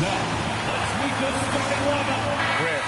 Now, let's meet the starting lineup. Rare.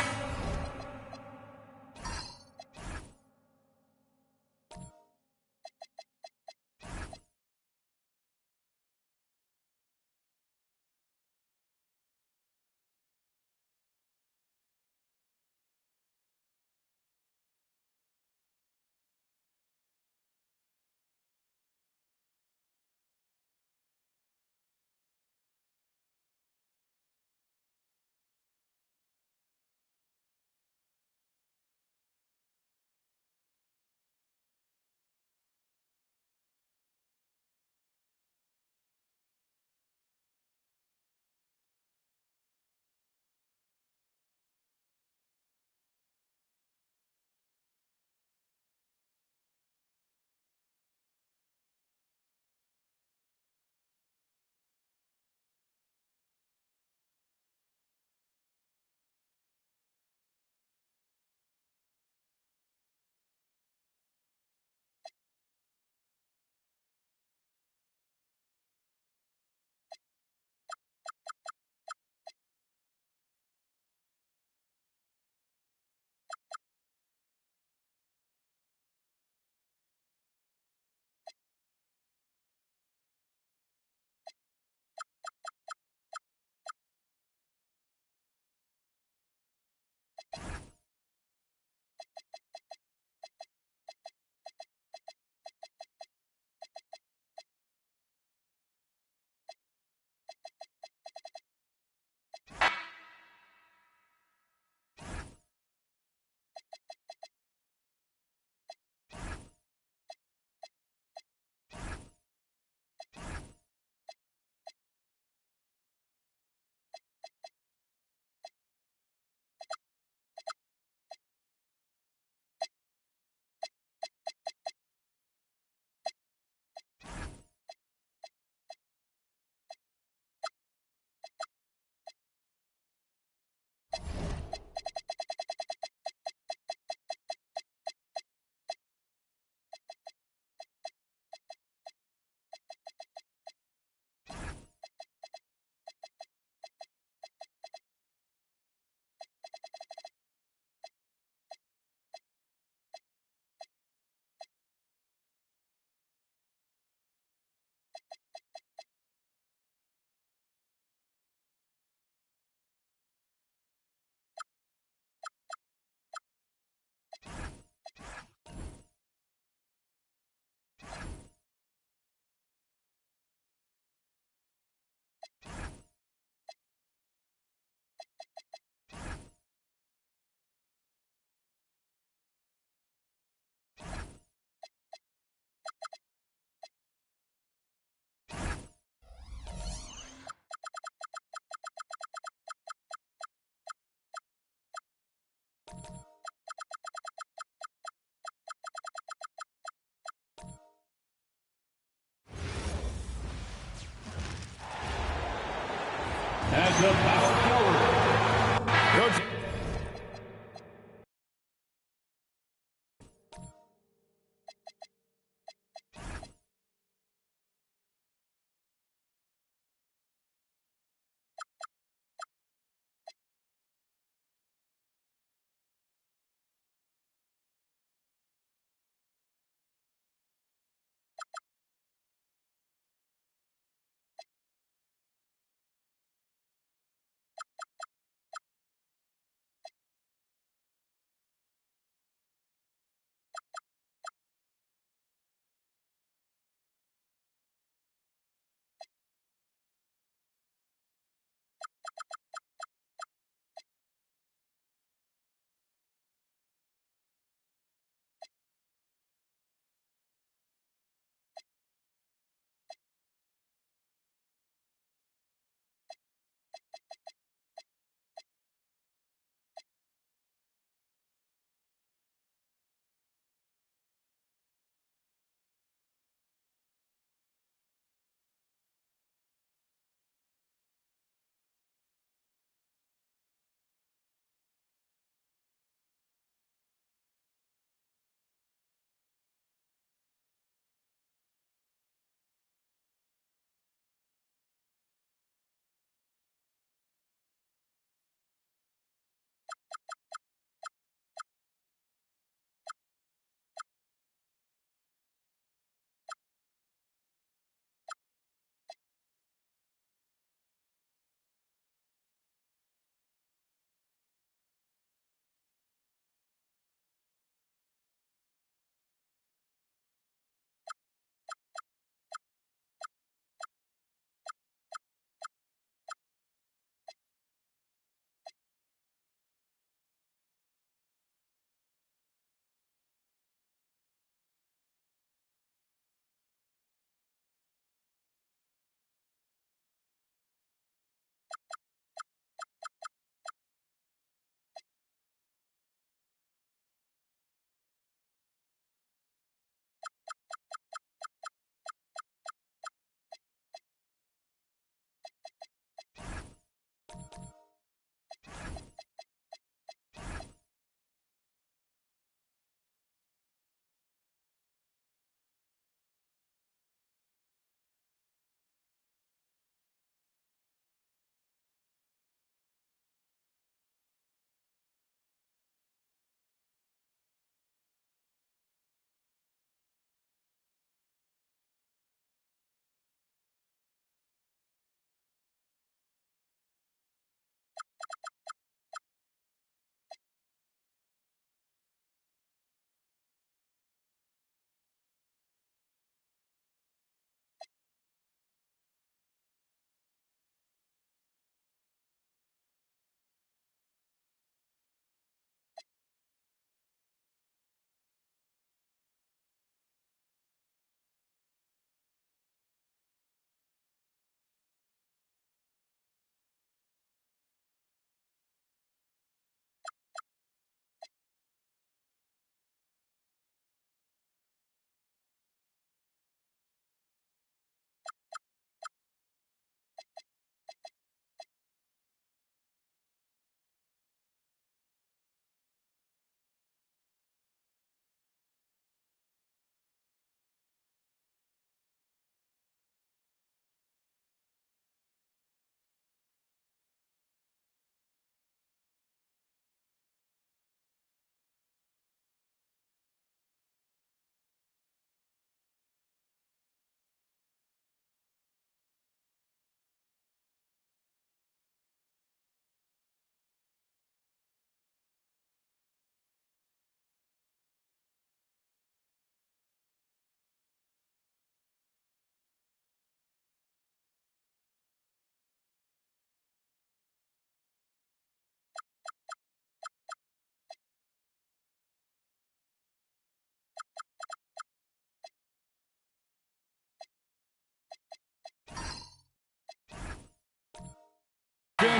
And the power forward. Good.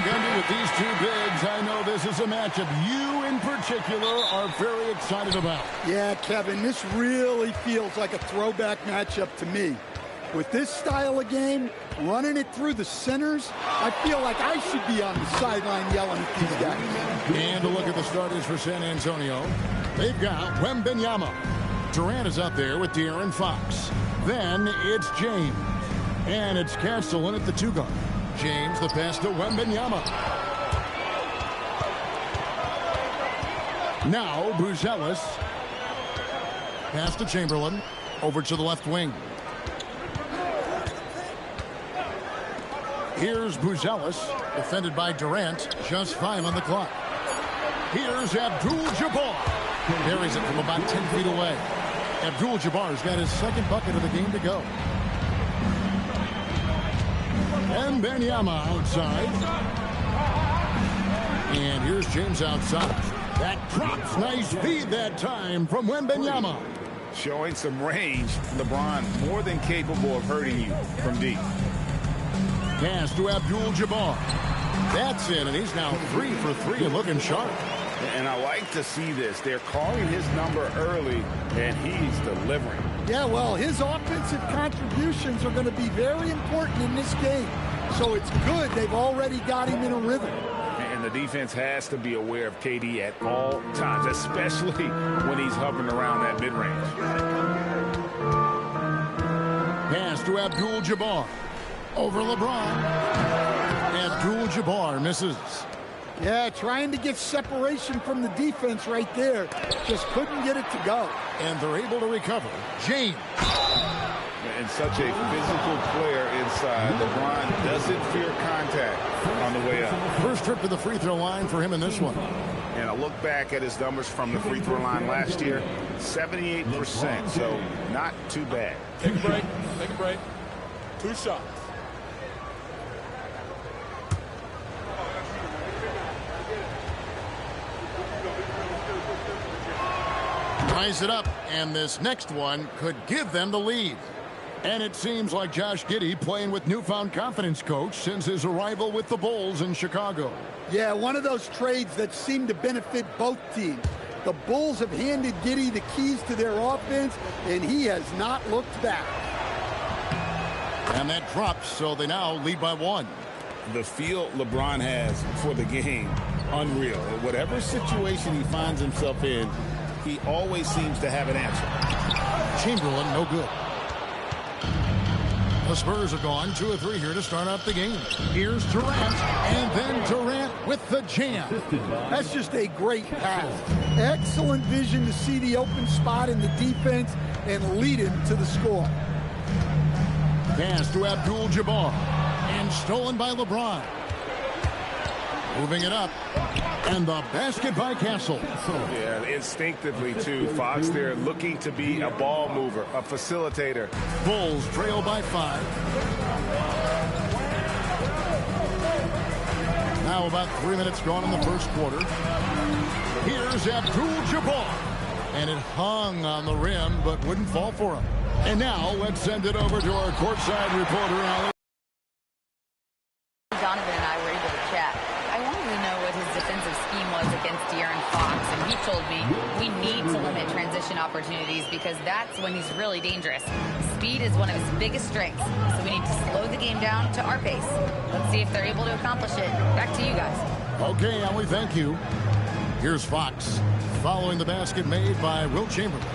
Gundy, with these two bigs, I know this is a matchup you in particular are very excited about. Yeah, Kevin, this really feels like a throwback matchup to me. With this style of game, running it through the centers, I feel like I should be on the sideline yelling at these guys. And a look at the starters for San Antonio. They've got Wembanyama. Durant is out there with De'Aaron Fox. Then it's James. And it's Castellan at the 2 guard. James, the pass to Wembanyama. Now Buzelis. Pass to Chamberlain. Over to the left wing. Here's Buzelis, defended by Durant. Just 5 on the clock. Here's Abdul-Jabbar. Buries it from about 10 feet away. Abdul-Jabbar's got his second bucket of the game to go. And Wembanyama outside. And here's James outside. That drops. Nice feed that time from Wembanyama. Showing some range. LeBron more than capable of hurting you from deep. Pass to Abdul-Jabbar. That's in, and he's now 3 for 3 and looking sharp. And I like to see this. They're calling his number early, and he's delivering. Yeah, well, his offensive contributions are going to be very important in this game. So it's good they've already got him in a rhythm. And the defense has to be aware of KD at all times, especially when he's hovering around that mid-range. Pass to Abdul-Jabbar. Over LeBron. Abdul-Jabbar misses. Yeah, trying to get separation from the defense right there. Just couldn't get it to go. And they're able to recover. James. And such a physical player inside. LeBron doesn't fear contact on the way up. First trip to the free throw line for him in this one. And I look back at his numbers from the free throw line last year. 78%, so not too bad. Take a break. Take a break. 2 shots. Ties it up, and this next one could give them the lead. And it seems like Josh Giddey playing with newfound confidence, coach, since his arrival with the Bulls in Chicago. Yeah, one of those trades that seem to benefit both teams. The Bulls have handed Giddey the keys to their offense, and he has not looked back. And that drops, so they now lead by 1. The feel LeBron has for the game, unreal. Whatever situation he finds himself in, he always seems to have an answer. Chamberlain, no good. The Spurs are gone 2 of 3 here to start out the game. Here's Durant, and then Durant with the jam. That's just a great pass. Excellent vision to see the open spot in the defense and lead him to the score. Pass to Abdul-Jabbar, and stolen by LeBron. Moving it up, and the basket by Castle. Yeah, instinctively, too. Fox there looking to be a ball mover, a facilitator. Bulls trail by 5. Now about 3 minutes gone in the first quarter. Here's Abdul-Jabbar. And it hung on the rim, but wouldn't fall for him. And now let's send it over to our courtside reporter, Alex. Donovan and I were able to chat. I wanted to know what his defensive scheme was against De'Aaron Fox, and he told me we need to limit transition opportunities because that's when he's really dangerous. Speed is one of his biggest strengths, so we need to slow the game down to our pace. Let's see if they're able to accomplish it. Back to you guys. Okay, Allie, thank you. Here's Fox, following the basket made by Will Chamberlain.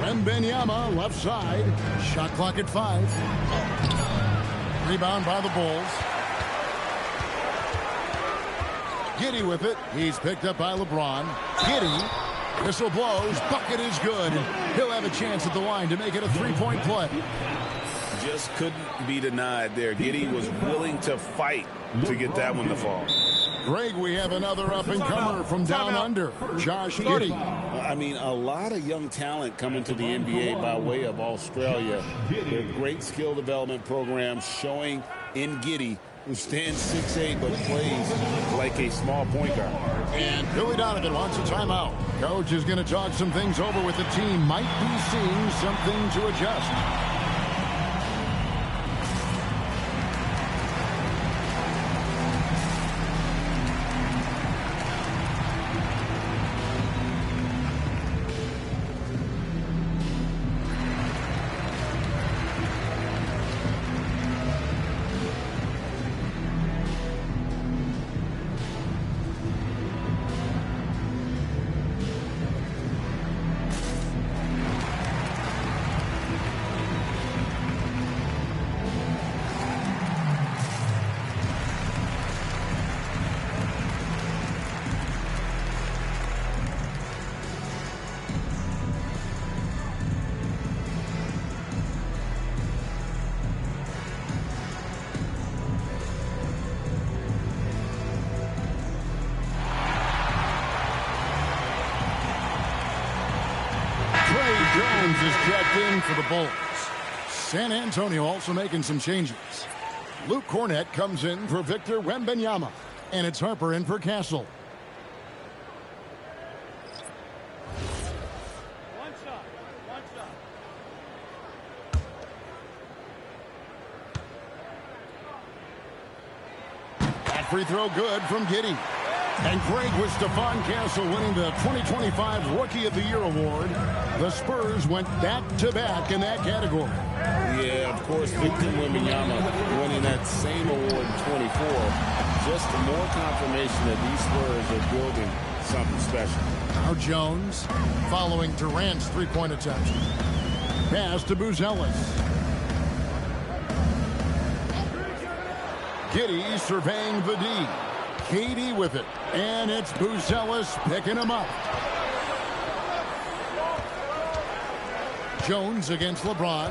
Wembanyama, left side. Shot clock at 5. Rebound by the Bulls. Giddey with it. He's picked up by LeBron. Giddey. Whistle blows. Bucket is good. He'll have a chance at the line to make it a 3-point play. Just couldn't be denied there. Giddey was willing to fight to get that one to fall. Greg, we have another up-and-comer from down under, Josh Giddey. I mean, a lot of young talent coming to the NBA by way of Australia. Their great skill development programs showing in Giddey, who stands 6'8", but plays like a small point guard. And Billy Donovan wants a timeout. Coach is going to talk some things over with the team. Might be seeing something to adjust. stepped in for the Bulls. San Antonio also making some changes. Luke Cornett comes in for Victor Wembanyama. And it's Harper in for Castle. One shot. That free throw good from Giddey. And Craig with Stephon Castle winning the 2025 Rookie of the Year award. The Spurs went back-to-back in that category. Yeah, of course, Victor Wembanyama winning that same award in 24. Just more confirmation that these Spurs are building something special. Now Jones following Durant's three-point attempt. Pass to Buzelis. Giddey surveying the D. Katie with it. And it's Buzelis picking him up. Jones against LeBron.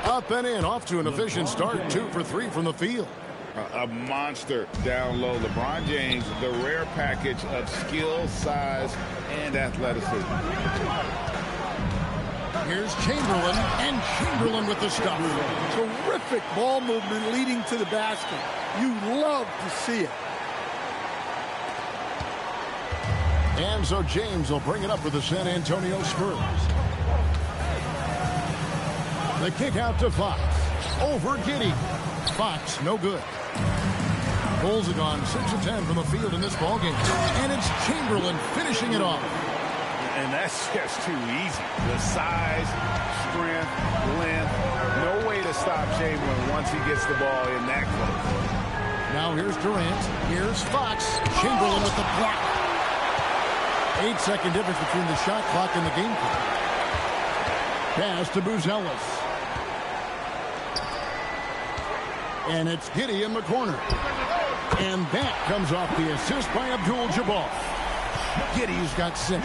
Up and in, off to an efficient start. 2 for 3 from the field. A monster down low. LeBron James, the rare package of skill, size, and athleticism. Here's Chamberlain, and Chamberlain with the stuff. Terrific ball movement leading to the basket. You love to see it. And so James will bring it up for the San Antonio Spurs. The kick out to Fox. Over Giddey. Fox, no good. Bulls have gone 6 of 10 from the field in this ballgame. And it's Chamberlain finishing it off. And that's just too easy. The size, strength, length. No way to stop Chamberlain once he gets the ball in that close. Now here's Durant. Here's Fox. Chamberlain with the block. 8-second difference between the shot clock and the game clock. Pass to Buzelis. And it's Giddey in the corner. And that comes off the assist by Abdul-Jabbar. Giddey's got 6.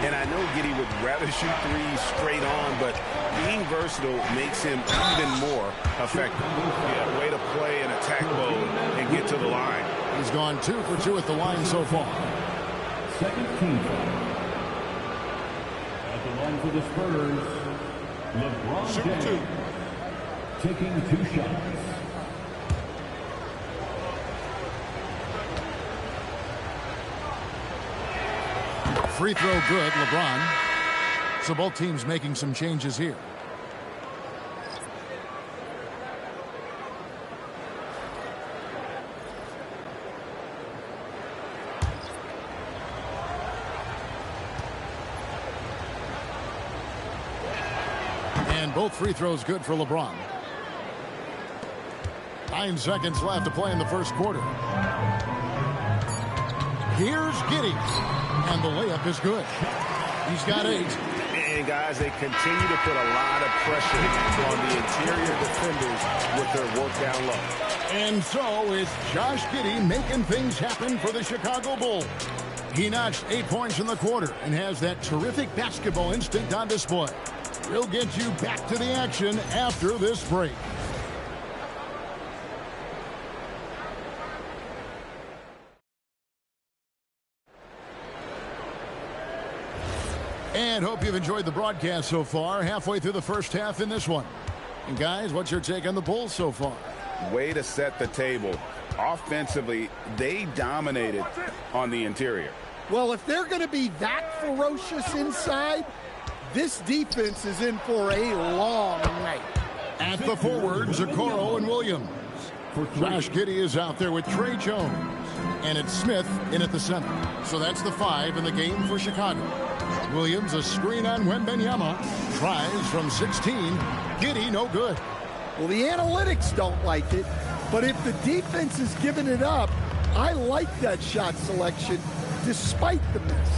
And I know Giddey would rather shoot threes straight on, but being versatile makes him even more effective. Yeah, way to play in attack mode and get to the line. He's gone 2 for 2 at the line so far. Second team foul. At the line for the Spurs, LeBron James taking 2 shots. Free throw good, LeBron. So both teams making some changes here. And both free throws good for LeBron. 9 seconds left to play in the first quarter. Here's Giddey. And the layup is good. He's got 8. And guys, they continue to put a lot of pressure on the interior defenders with their work down low. And so it's Josh Giddey making things happen for the Chicago Bulls. He notched 8 points in the quarter and has that terrific basketball instinct on display. We'll get you back to the action after this break. And hope you've enjoyed the broadcast so far. Halfway through the first half in this one. And guys, what's your take on the Bulls so far? Way to set the table. Offensively, they dominated on the interior. Well, if they're going to be that ferocious inside, this defense is in for a long night. At the forwards, Okoro and Williams. Josh Giddey is out there with Trey Jones. And it's Smith in at the center. So that's the 5 in the game for Chicago. Williams, a screen on Wembanyama. Tries from 16. Giddey, no good. Well, the analytics don't like it, but if the defense is giving it up, I like that shot selection despite the miss.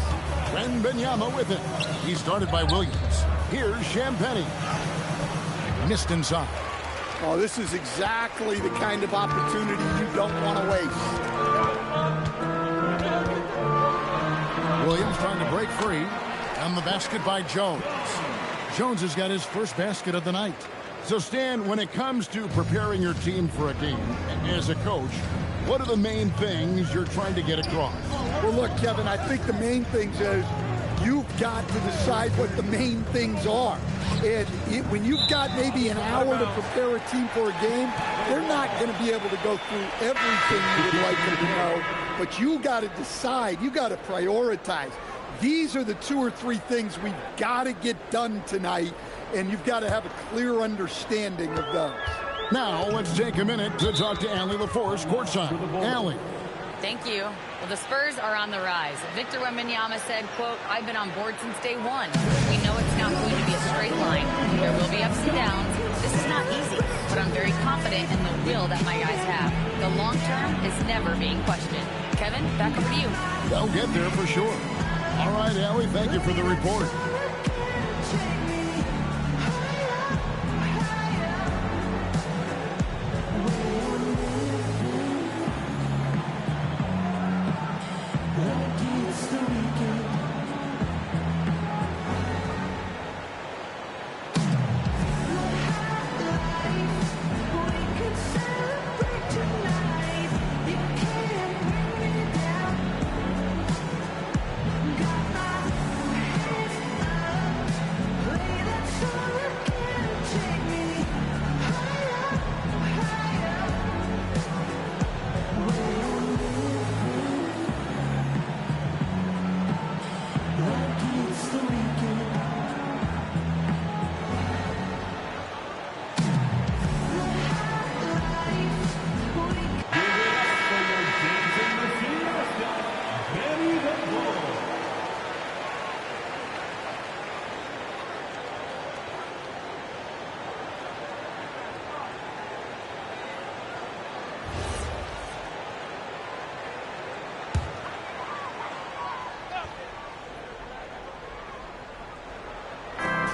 Wembanyama with it. He's started by Williams. Here's Champagnie. Missed inside. Oh, this is exactly the kind of opportunity you don't want to waste. Williams trying to break free. And the basket by Jones. Jones has got his first basket of the night. So, Stan, when it comes to preparing your team for a game, as a coach, what are the main things you're trying to get across? Well, look, Kevin, I think the main things is you've got to decide what the main things are. And when you've got maybe an hour to prepare a team for a game, they're not going to be able to go through everything you would like them to know. But you got to decide. You got to prioritize. These are the 2 or 3 things we've got to get done tonight, and you've got to have a clear understanding of those. Now let's take a minute to talk to Allie LaForce courtside. Allie. Thank you. Well, the Spurs are on the rise. Victor Wembanyama said, quote, "I've been on board since day one. We know it's not going to be a straight line. There will be ups and downs. This is not easy, but I'm very confident in the will that my guys have. The long term is never being questioned." Kevin, back over to you. They'll get there for sure. All right, Allie, thank you for the report.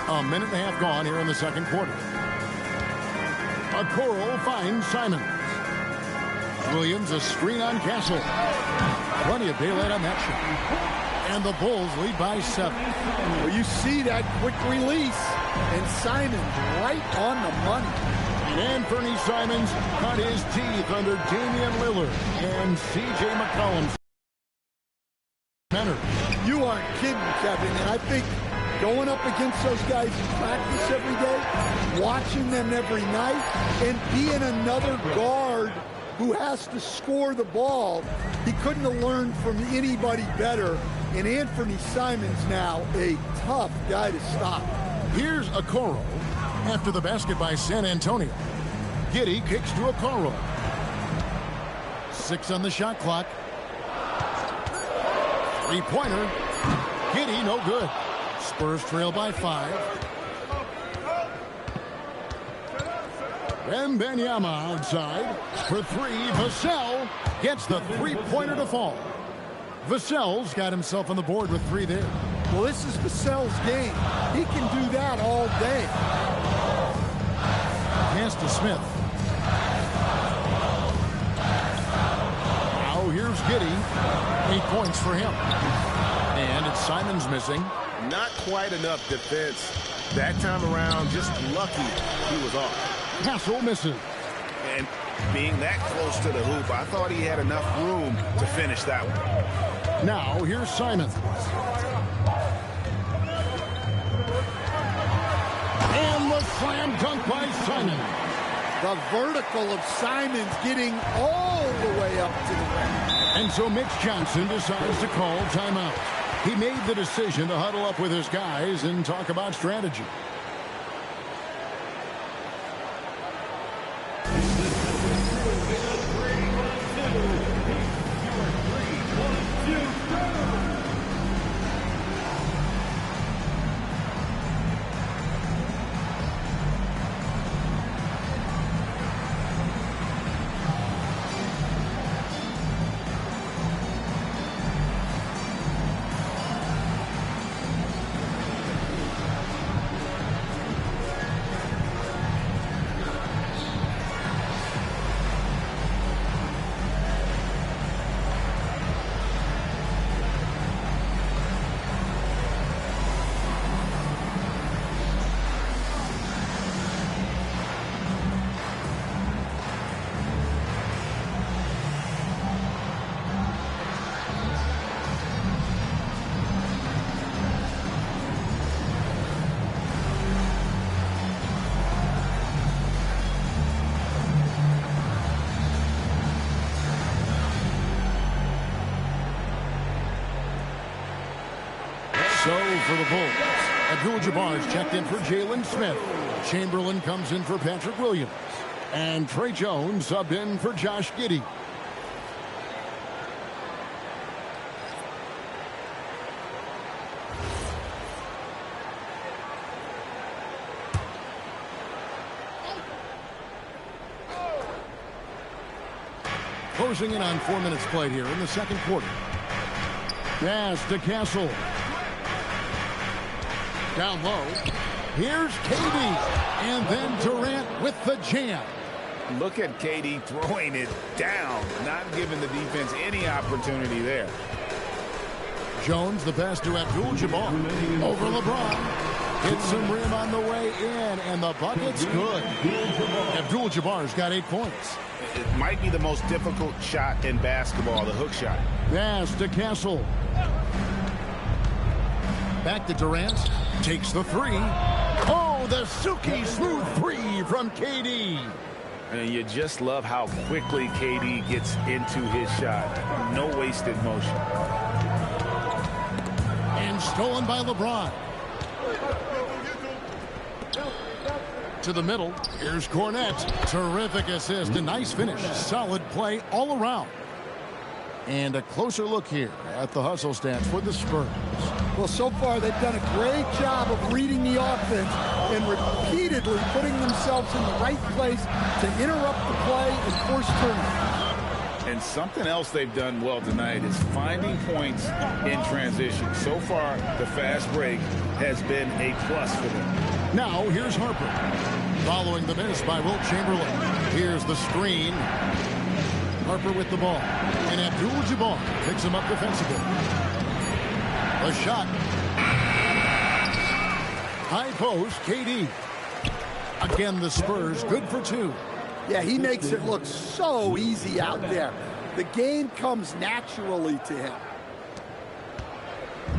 A minute and a half gone here in the second quarter. Okoro finds Simons. Williams a screen on Castle. Plenty of daylight on that shot. And the Bulls lead by 7. Well, you see that quick release, and Simons right on the money. And Anthony Simons cut his teeth under Damian Lillard and C.J. McCollum. You aren't kidding, Kevin, and I think going up against those guys in practice every day, watching them every night, and being another guard who has to score the ball, he couldn't have learned from anybody better. And Anthony Simons now a tough guy to stop. Here's Okoro after the basket by San Antonio. Giddey kicks to Okoro. 6 on the shot clock. Three-pointer. Giddey, no good. Spurs trail by 5. Wembanyama outside for 3. Vassell gets the three-pointer to fall. Vassell's got himself on the board with 3 there. Well, this is Vassell's game. He can do that all day. Pass to Smith. Now here's Giddey. 8 points for him. And it's Simons missing. Not quite enough defense that time around. Just lucky he was off. Castle misses. And being that close to the hoop, I thought he had enough room to finish that one. Now here's Simons. And the slam dunk by Simons. The vertical of Simons getting all the way up to the rim. And so Mitch Johnson decides to call timeout. He made the decision to huddle up with his guys and talk about strategy. So for the Bulls, Abdul-Jabbar is checked in for Jalen Smith. Chamberlain comes in for Patrick Williams. And Trey Jones subbed in for Josh Giddey. Closing in on 4 minutes played here in the second quarter. Pass to Castle. Down low. Here's KD. And then Durant with the jam. Look at KD throwing it down, not giving the defense any opportunity there. Jones, the pass to Abdul-Jabbar. Over LeBron. Hits some rim on the way in, and the bucket's good. Abdul-Jabbar's got 8 points. It might be the most difficult shot in basketball, the hook shot. Pass to Castle. Back to Durant. Takes the three. Oh, the silky smooth three from KD. And you just love how quickly KD gets into his shot. No wasted motion. And stolen by LeBron. To the middle. Here's Cornette. Terrific assist. A nice finish. Solid play all around. And a closer look here at the hustle stats for the Spurs. Well, so far they've done a great job of reading the offense and repeatedly putting themselves in the right place to interrupt the play and force turnovers. And something else they've done well tonight is finding points in transition. So far, the fast break has been a plus for them. Now, here's Harper. Following the miss by Wilt Chamberlain. Here's the screen. Harper with the ball. And Abdul-Jabbar picks him up defensively. The shot. High post, KD. Again, the Spurs, good for 2. Yeah, he makes it look so easy out there. The game comes naturally to him.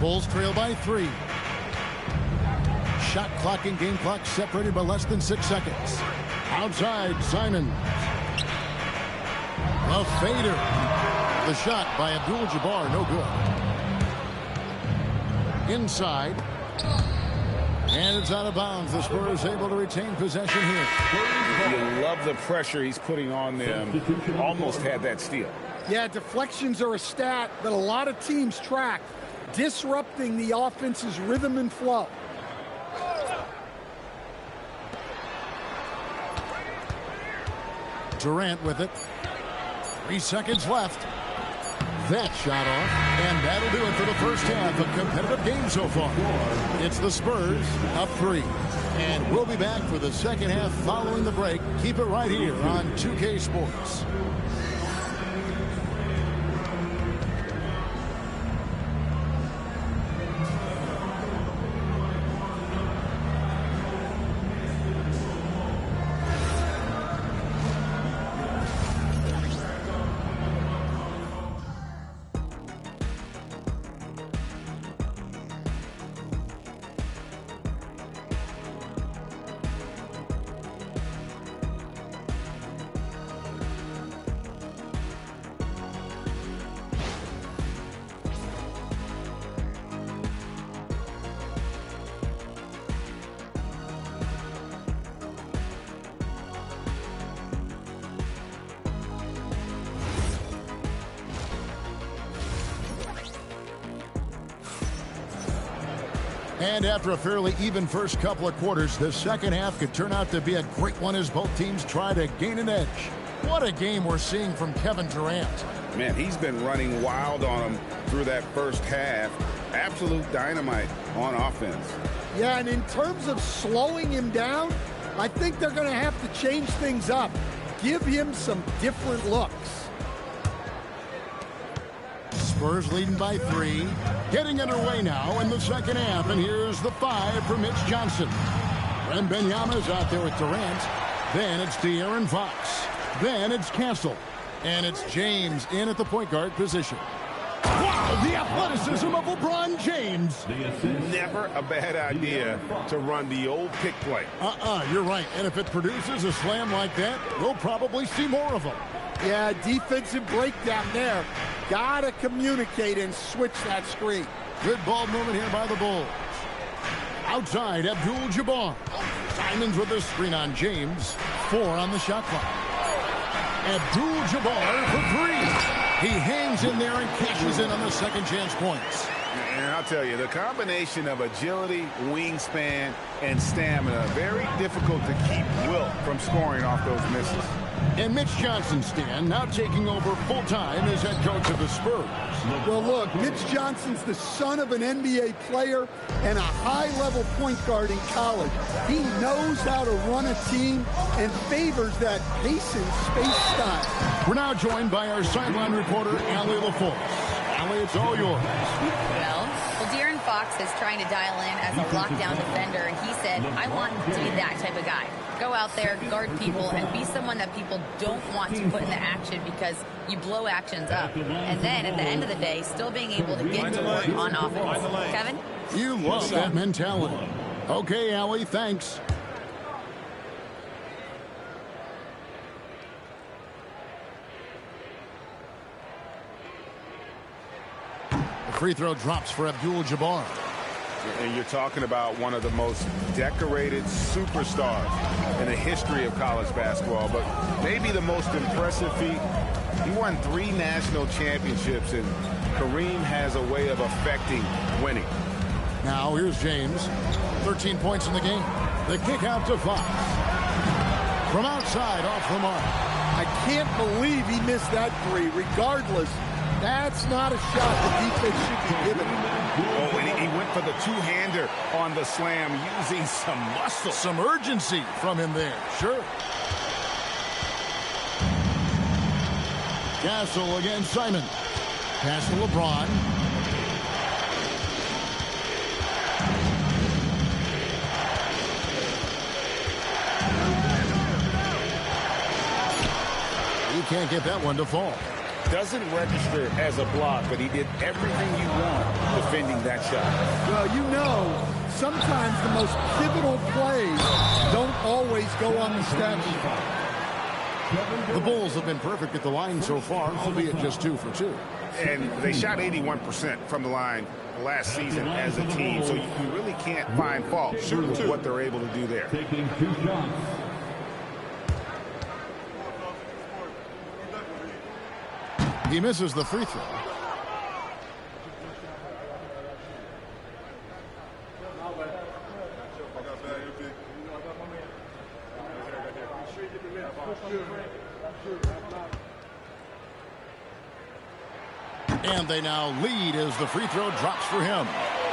Bulls trail by 3. Shot clock and game clock separated by less than 6 seconds. Outside, Simon. A fader. The shot by Abdul-Jabbar, no good. Inside. And it's out of bounds. The Spurs able to retain possession here. You love the pressure he's putting on them. Almost had that steal. Yeah, deflections are a stat that a lot of teams track, disrupting the offense's rhythm and flow. Durant with it. 3 seconds left. That shot off, and that'll do it for the first half. A competitive game so far. It's the Spurs up 3. And we'll be back for the second half following the break. Keep it right here on 2K Sports. And after a fairly even first couple of quarters, the second half could turn out to be a great one as both teams try to gain an edge. What a game we're seeing from Kevin Durant. Man, he's been running wild on him through that first half. Absolute dynamite on offense. Yeah, and in terms of slowing him down, I think they're going to have to change things up. Give him some different looks. Spurs leading by 3. Getting underway now in the second half. And here's the 5 for Mitch Johnson. Wembanyama's out there with Durant. Then it's De'Aaron Fox. Then it's Castle. And it's James in at the point guard position. Wow, the athleticism of LeBron James. Never a bad idea to run the old pick play. You're right. And if it produces a slam like that, we'll probably see more of them. Yeah, defensive breakdown there. Gotta communicate and switch that screen. Good ball movement here by the Bulls. Outside, Abdul-Jabbar. Simons with a screen on James. 4 on the shot clock. Abdul-Jabbar for 3. He hangs in there and cashes in on the second chance points. And I'll tell you, the combination of agility, wingspan, and stamina, very difficult to keep Wilt from scoring off those misses. And Mitch Johnson, Stan, now taking over full-time as head coach of the Spurs. Well, look, Mitch Johnson's the son of an NBA player and a high-level point guard in college. He knows how to run a team and favors that pace and space style. We're now joined by our sideline reporter, Allie LaForce. Allie, it's all yours. Well, De'Aaron Fox is trying to dial in as a lockdown defender, and he said, I want to be that type of guy. Go out there, guard people, and be someone that people don't want to put into action because you blow actions up. And then, at the end of the day, still being able to get to work on offense. Kevin? You love that mentality. Okay, Allie, thanks. The free throw drops for Abdul-Jabbar. And you're talking about one of the most decorated superstars in the history of college basketball, but maybe the most impressive feat. He won 3 national championships, and Kareem has a way of affecting winning. Now here's James. 13 points in the game. The kick out to Fox. From outside, off the mark. I can't believe he missed that 3. Regardless, that's not a shot the defense should be giving him. Oh, and he went for the two-hander on the slam, using some muscle. Some urgency from him there, sure. Castle against Simon. Pass to LeBron. He can't get that one to fall. Doesn't register as a block, but he did everything you want defending that shot. Well, you know, sometimes the most pivotal plays don't always go on the stat sheet. The Bulls have been perfect at the line so far, albeit just 2 for 2. And they shot 81% from the line last season as a team, so you really can't find fault with what they're able to do there. Taking 2 shots. He misses the free throw. And they now lead as the free throw drops for him.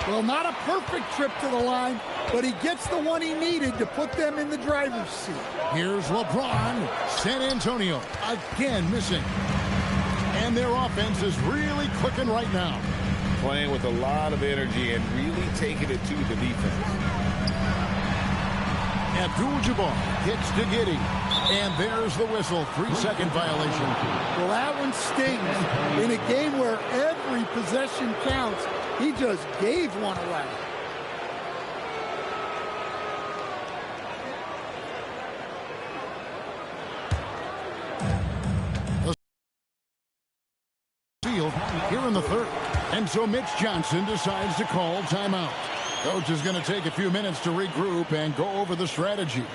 Well, not a perfect trip to the line, but he gets the one he needed to put them in the driver's seat. Here's LeBron. San Antonio again missing. And their offense is really clicking right now. Playing with a lot of energy and really taking it to the defense. Abdul-Jabbar gets to Giddey. And there's the whistle. 3-second violation. Well, that one stings. In a game where every possession counts, he just gave one away. Here in the third. And so Mitch Johnson decides to call timeout. Coach is going to take a few minutes to regroup and go over the strategy.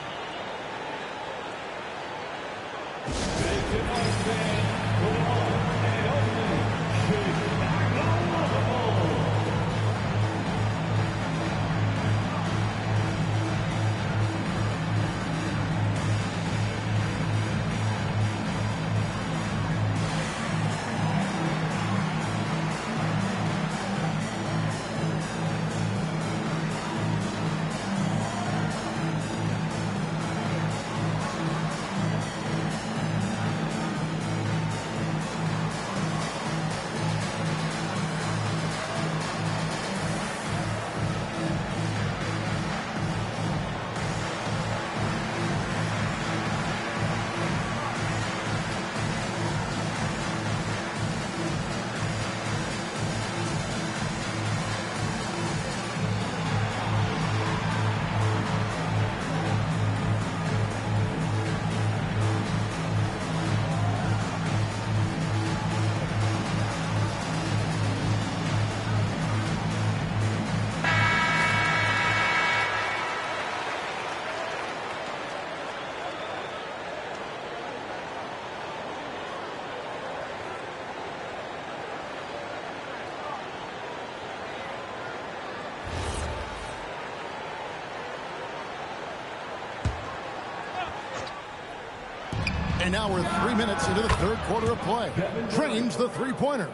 now we're 3 minutes into the third quarter of play. Trains the three-pointer.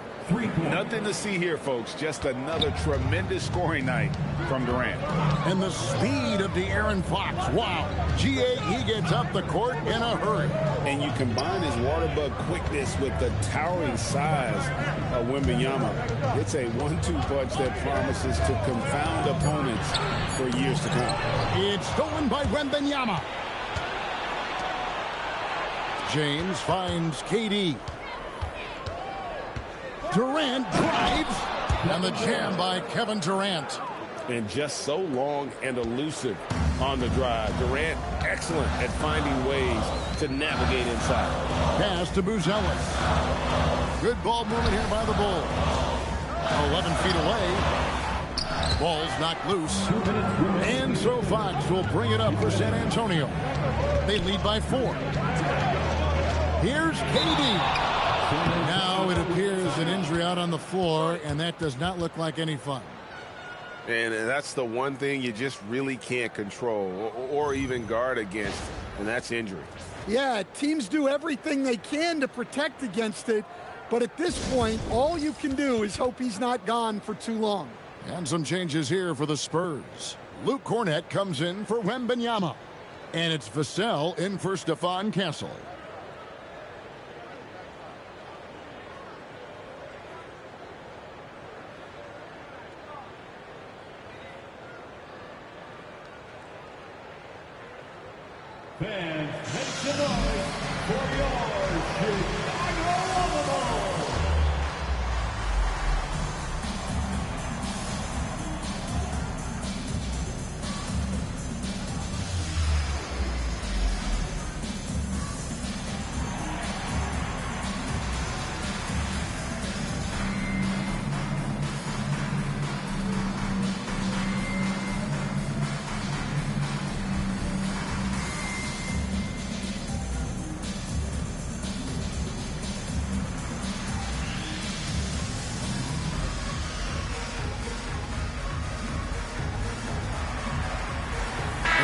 Nothing to see here, folks. Just another tremendous scoring night from Durant. And the speed of De'Aaron Fox. Wow. G.A., he gets up the court in a hurry. And you combine his water bug quickness with the towering size of Wembanyama. It's a 1-2 punch that promises to confound opponents for years to come. It's stolen by Wembanyama. James finds KD. Durant drives, and the jam by Kevin Durant. And just so long and elusive on the drive. Durant excellent at finding ways to navigate inside. Pass to Buzelis. Good ball movement here by the Bulls. 11 feet away. Ball's knocked loose. And so Fox will bring it up for San Antonio. They lead by 4. Here's KD. Now it appears an injury out on the floor, and that does not look like any fun. And that's the one thing you just really can't control or even guard against, and that's injury. Yeah, teams do everything they can to protect against it, but at this point, all you can do is hope he's not gone for too long. And some changes here for the Spurs. Luke Cornett comes in for Wembanyama, and it's Vassell in for Stephon Castle. Fans, make some noise for your Chicago Bulls.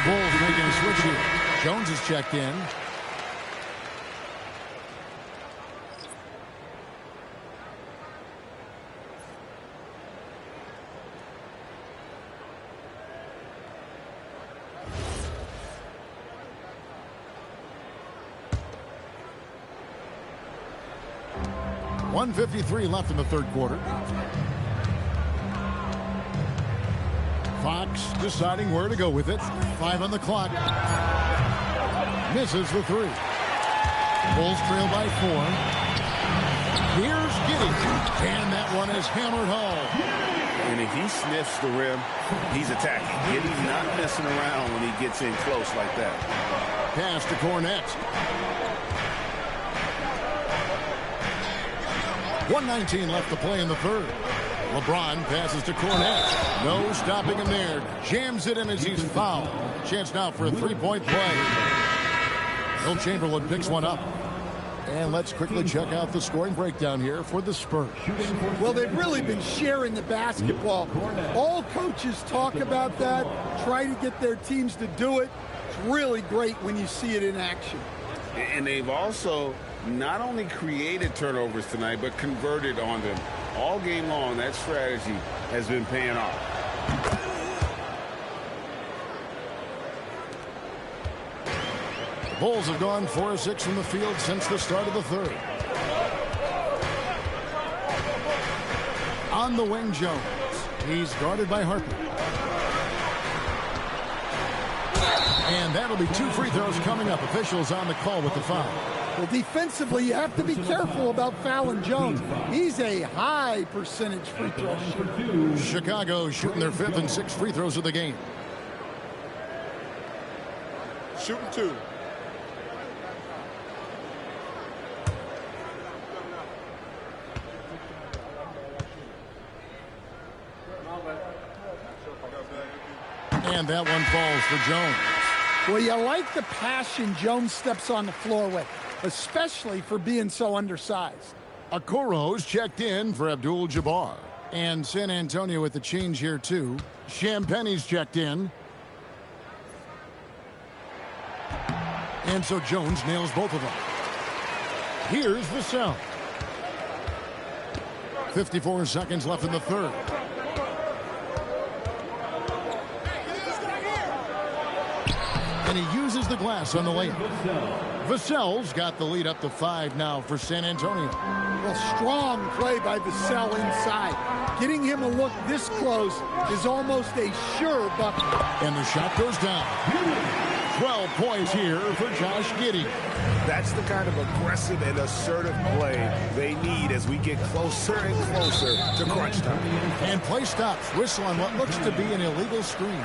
Bulls making a switch here. Jones is checked in. .153 left in the third quarter. Fox deciding where to go with it. 5 on the clock. Misses the 3. Bulls trail by 4. Here's Giddey. And that one is hammered home. And if he sniffs the rim, he's attacking. Giddey's not messing around when he gets in close like that. Pass to Cornett. 1:19 left to play in the third. LeBron passes to Cornett. No stopping him there. Jams it in as he's fouled. Chance now for a three-point play. Will Chamberlain picks one up. And let's quickly check out the scoring breakdown here for the Spurs. Well, they've really been sharing the basketball. All coaches talk about that, try to get their teams to do it. It's really great when you see it in action. And they've also not only created turnovers tonight, but converted on them. All game long, that strategy has been paying off. The Bulls have gone 4 of 6 from the field since the start of the third. On the wing, Jones. He's guarded by Harper. And that'll be 2 free throws coming up. Officials on the call with the foul. Well, defensively, you have to be careful about fouling Jones. He's a high percentage free throw shooter. Chicago shooting their 5th and 6th free throws of the game. Shooting 2. And that one falls for Jones. Well, you like the passion Jones steps on the floor with, especially for being so undersized. Okoro's checked in for Abdul-Jabbar. And San Antonio with the change here, too. Champagne's checked in. And so Jones nails both of them. Here's Vassell. 54 seconds left in the third. And he uses the glass on the layup. Vassell's got the lead up to 5 now for San Antonio. Well, strong play by Vassell inside. Getting him to look this close is almost a sure bucket. And the shot goes down. 12 points here for Josh Giddey. That's the kind of aggressive and assertive play they need as we get closer and closer to crunch time. And play stops. Whistle on what looks to be an illegal screen.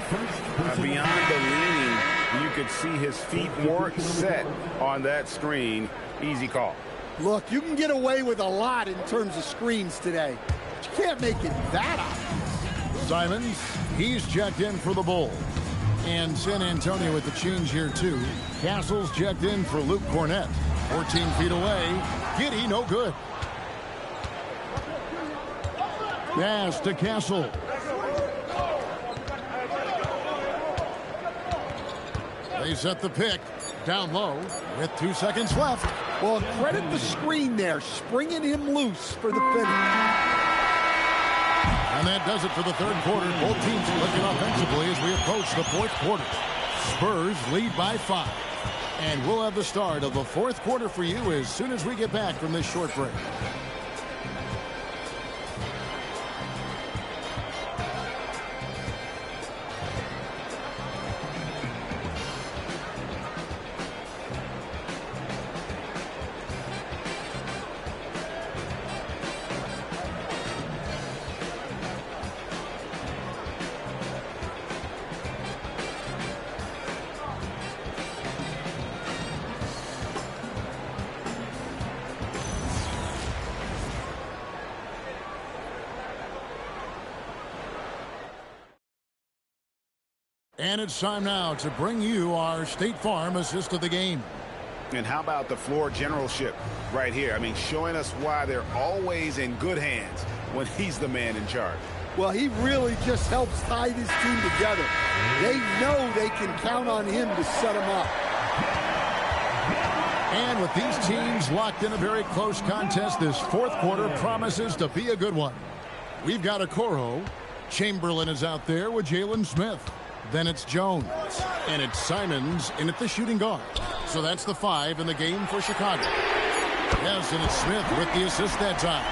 Beyond the leaning, you could see his feet weren't set on that screen. Easy call. Look, you can get away with a lot in terms of screens today. But you can't make it that obvious. Simons, he's checked in for the Bulls. And San Antonio with the change here, too. Castle's checked in for Luke Cornett. 14 feet away. Giddey, no good. Pass to Castle. They set the pick. Down low with 2 seconds left. Well, credit the screen there, springing him loose for the finish. And that does it for the third quarter. Both teams clicking offensively as we approach the fourth quarter. Spurs lead by 5. And we'll have the start of the fourth quarter for you as soon as we get back from this short break. And it's time now to bring you our State Farm assist of the game. And how about the floor generalship right here? I mean, showing us why they're always in good hands when he's the man in charge. Well, he really just helps tie this team together. They know they can count on him to set them up. And with these teams locked in a very close contest, this fourth quarter promises to be a good one. We've got Okoro. Chamberlain is out there with Jalen Smith. Then it's Jones. And it's Simons in at the shooting guard. So that's the 5 in the game for Chicago. Yes, and it's Smith with the assist that time.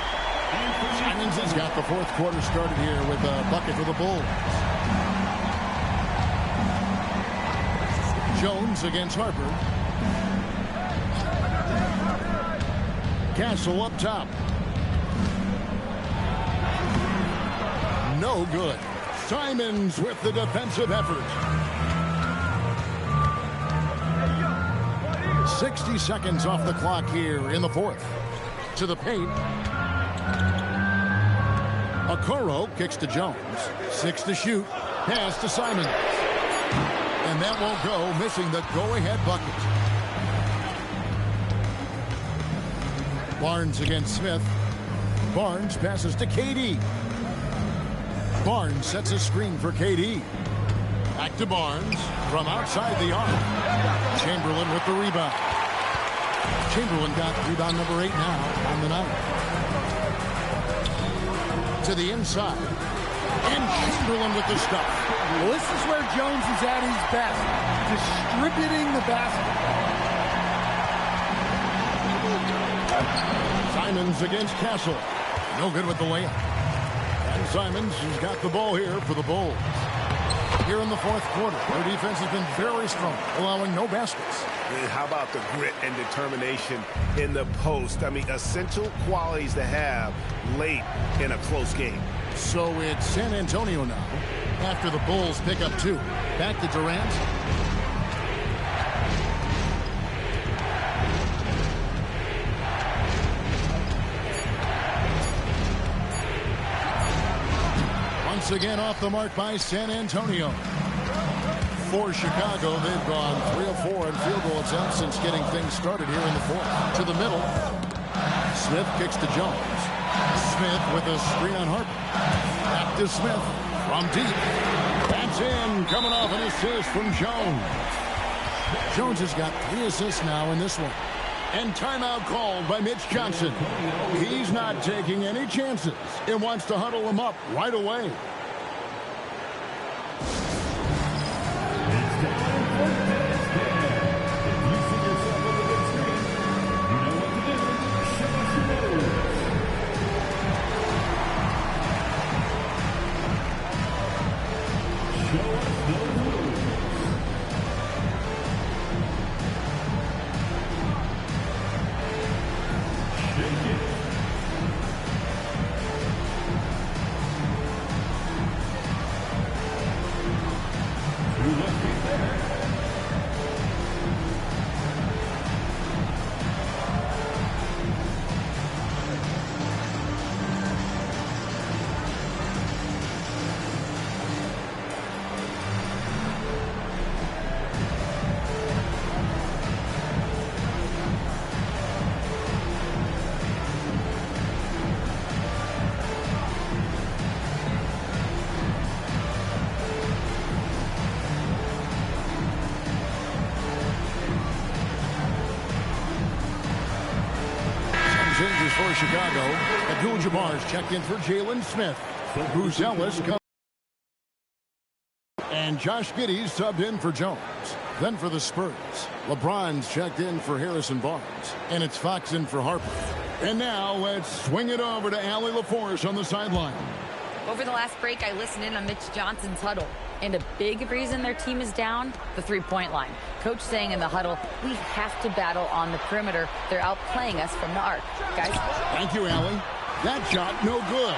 Simons has got the fourth quarter started here with a bucket for the Bulls. Jones against Harper. Castle up top. No good. Simons with the defensive effort. 60 seconds off the clock here in the fourth. To the paint. Okoro kicks to Jones. 6 to shoot. Pass to Simons. And that won't go, missing the go-ahead bucket. Barnes against Smith. Barnes passes to KD. Barnes sets a screen for KD. Back to Barnes from outside the arc. Chamberlain with the rebound. Chamberlain got rebound number 8 now on the night. To the inside. And Chamberlain with the stuff. Well, this is where Jones is at his best. Distributing the basketball. Simons against Castle. No good with the layup. And Simons has got the ball here for the Bulls. Here in the fourth quarter, their defense has been very strong, allowing no baskets. And how about the grit and determination in the post? I mean, essential qualities to have late in a close game. So it's San Antonio now, after the Bulls pick up 2. Back to Durant. Once again off the mark by San Antonio. For Chicago, they've gone 3 of 4 in field goal attempts since getting things started here in the fourth. To the middle. Smith kicks to Jones. Smith with a screen on Harper. Back to Smith from deep. That's in. Coming off an assist from Jones. Jones has got 3 assists now in this one. And timeout called by Mitch Johnson. He's not taking any chances and wants to huddle them up right away. Changes for Chicago. Abdul-Jabbar's checked in for Jalen Smith. Bruce Ellis comes. And Josh Giddey's subbed in for Jones. Then for the Spurs, LeBron's checked in for Harrison Barnes. And it's Fox in for Harper. And now let's swing it over to Allie LaForce on the sideline. Over the last break, I listened in on Mitch Johnson's huddle. And a big reason their team is down, the three-point line. Coach saying in the huddle, we have to battle on the perimeter. They're outplaying us from the arc. Guys? Thank you, Allie. That shot, no good.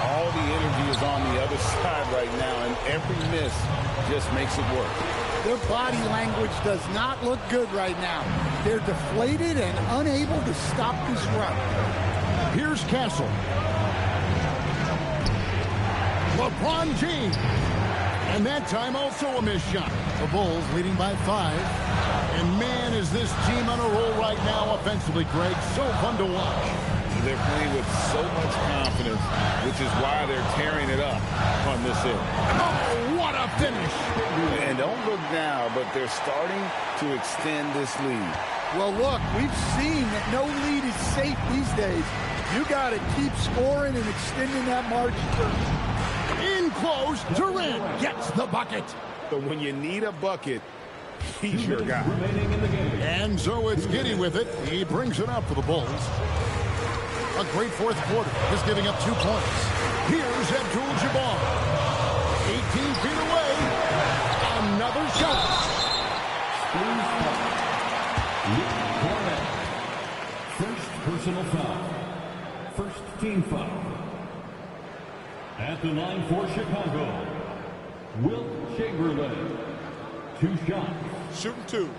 All the energy is on the other side right now, and every miss just makes it work. Their body language does not look good right now. They're deflated and unable to stop this run. Here's Castle. LeBron James. And that time also a missed shot. The Bulls leading by 5. And man, is this team on a roll right now offensively, Greg. So fun to watch. They're playing with so much confidence, which is why they're tearing it up on this end. Oh, what a finish. And don't look now, but they're starting to extend this lead. Well, look, we've seen that no lead is safe these days. You got to keep scoring and extending that margin. In close, Durant gets the bucket. So when you need a bucket, he's your guy. And so it's Giddey with it. He brings it up for the Bulls. A great fourth quarter, just giving up 2 points. Here's Abdul-Jabbar. 18 feet away. Another shot. First personal foul. First team foul. At the line for Chicago, Wilt Chamberlain. 2 shots. Shooting 2.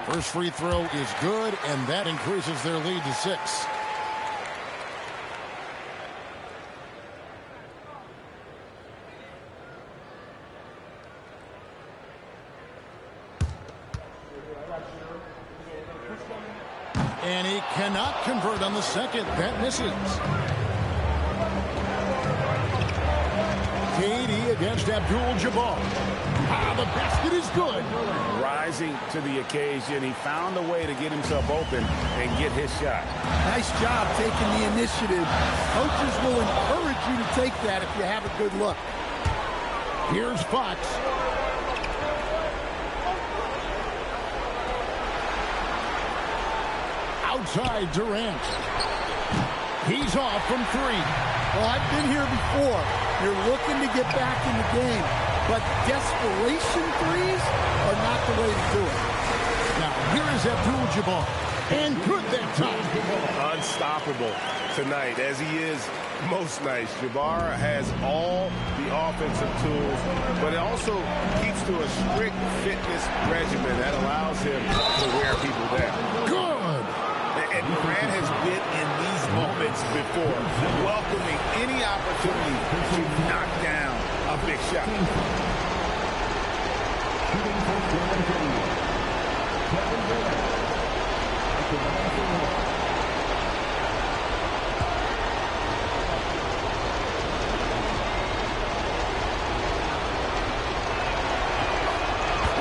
First free throw is good, and that increases their lead to 6. And he cannot convert on the second. That misses. KD against Abdul-Jabbar. The basket is good. Rising to the occasion, he found a way to get himself open and get his shot. Nice job taking the initiative. Coaches will encourage you to take that if you have a good look. Here's Fox. Outside Durant. He's off from 3. Well, I've been here before. You're looking to get back in the game, but desperation threes are not the way to do it. Now, here is Abdul-Jabbar. And good that time. Unstoppable tonight, as he is most nights. Jabbar has all the offensive tools, but it also keeps to a strict fitness regimen that allows him to wear people down. Good. And Durant has been in these moments before, welcoming any opportunity to knock down a big shot.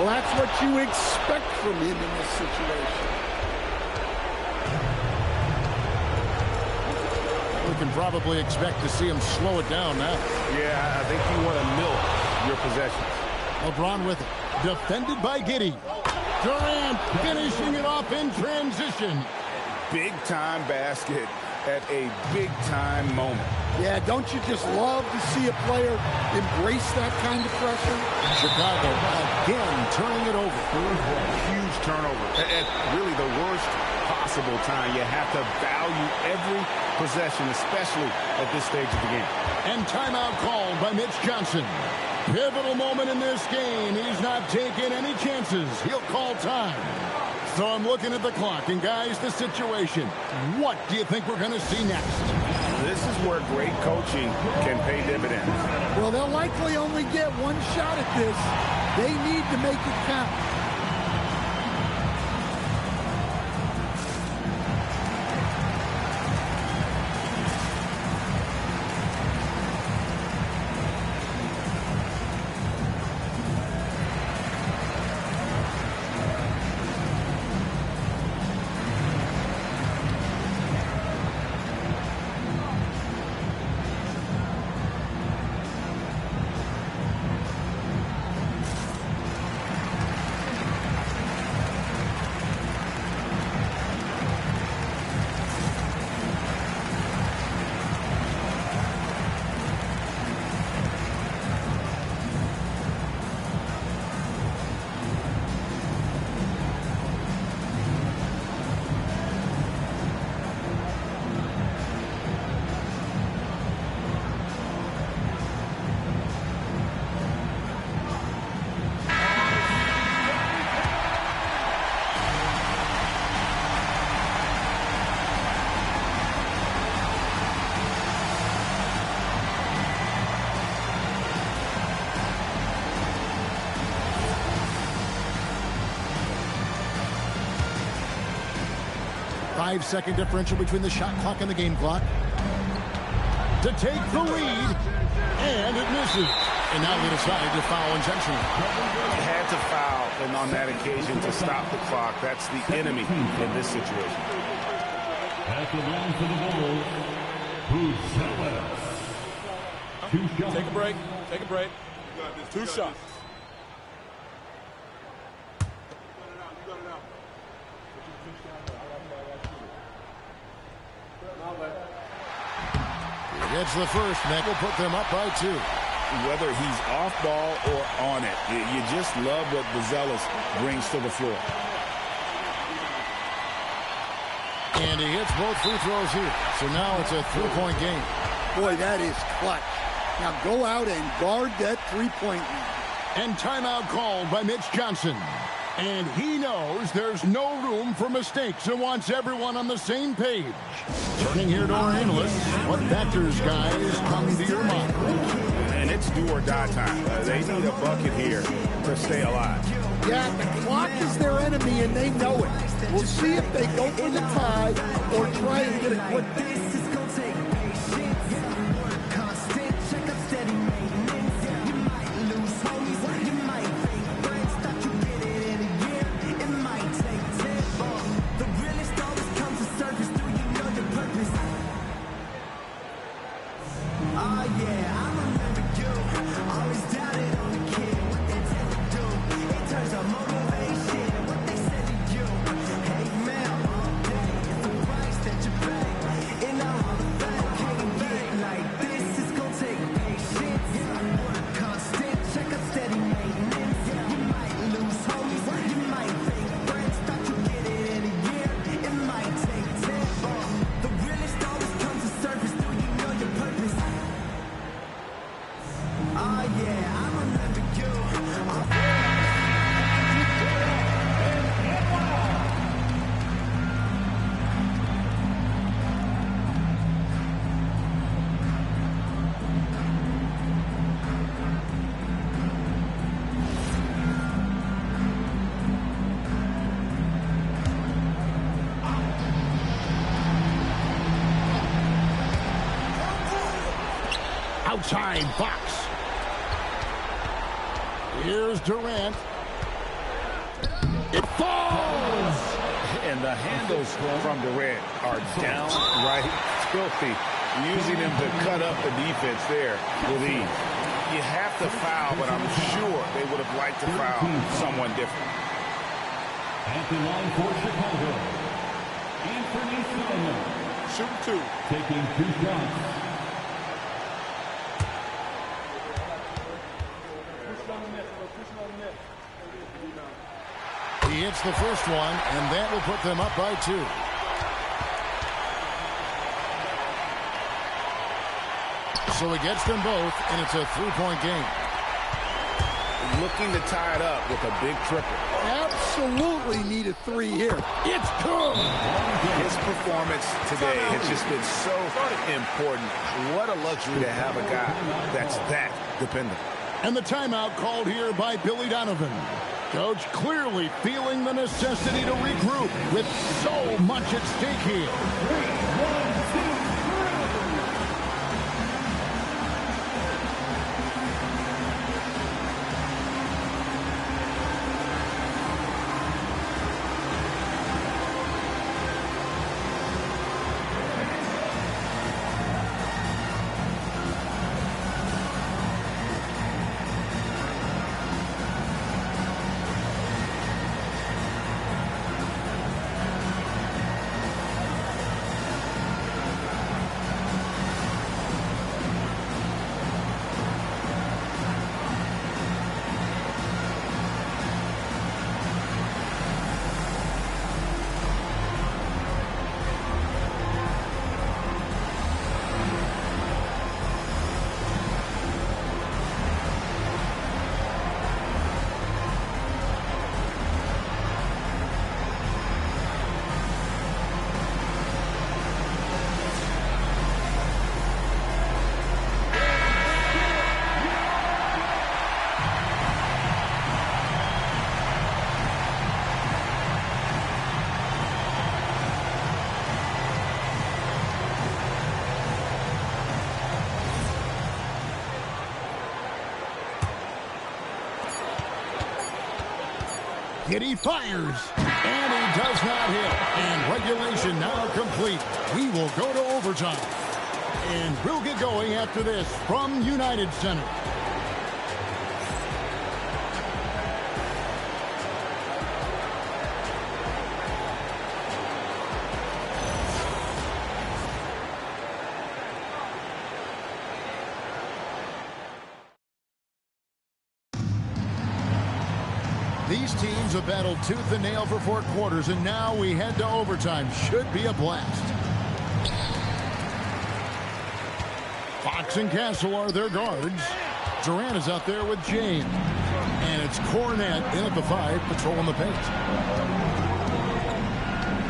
Well, that's what you expect from him in this situation. We can probably expect to see him slow it down now. Yeah, I think you want to milk your possessions. LeBron with it. Defended by Giddey. Durant finishing it off in transition. Big-time basket at a big-time moment. Yeah, don't you just love to see a player embrace that kind of pressure? Chicago again turning it over. Huge turnover. At really the worst possible time. You have to value every possession, especially at this stage of the game. And timeout called by Mitch Johnson. Pivotal moment in this game. He's not taking any chances. He'll call time. So I'm looking at the clock, and guys, the situation. What do you think we're going to see next? This is where great coaching can pay dividends. Well, they'll likely only get one shot at this. They need to make it count. Five-second differential between the shot clock and the game clock. To take the lead, and it misses. And now they decided to foul intentionally. He had to foul, and on that occasion to stop the clock. That's the enemy in this situation. At the line for the Bulls, 2 shots. Take a break. Take a break. 2 shots. Gets the first, and that will put them up by 2. Whether he's off ball or on it, you just love what Buzelis brings to the floor. And he hits both free throws here. So now it's a 3-point game. Boy, that is clutch. Now go out and guard that three-point line. And timeout called by Mitch Johnson. And he knows there's no room for mistakes and wants everyone on the same page. Turning here to our analysts, what factors, guys, come to your mind? And it's do or die time. They need a bucket here to stay alive. Yeah, the clock is their enemy, and they know it. We'll see if they go for the tie or try and get a quick. Outside Fox. Here's Durant. It falls! And the handles from Durant are downright filthy, using him to cut up the defense there with ease. You have to foul, but I'm sure they would have liked to foul someone different. At the line for Chicago, Anthony Simon. Shoot 2. Taking 2 shots. He hits the first one, and that will put them up by 2. So he gets them both, and it's a 3-point game. Looking to tie it up with a big triple. Absolutely need a 3 here. It's good. His performance today has just been so important. What a luxury to have a guy that's that dependent. And the timeout called here by Billy Donovan. Coach clearly feeling the necessity to regroup with so much at stake here. Giddy fires, and he does not hit. And regulation now complete. We will go to overtime. And we'll get going after this from United Center. These teams have battled tooth and nail for 4 quarters, and now we head to overtime. Should be a blast. Fox and Castle are their guards. Durant is out there with James. And it's Cornette in at the 5, patrolling the paint.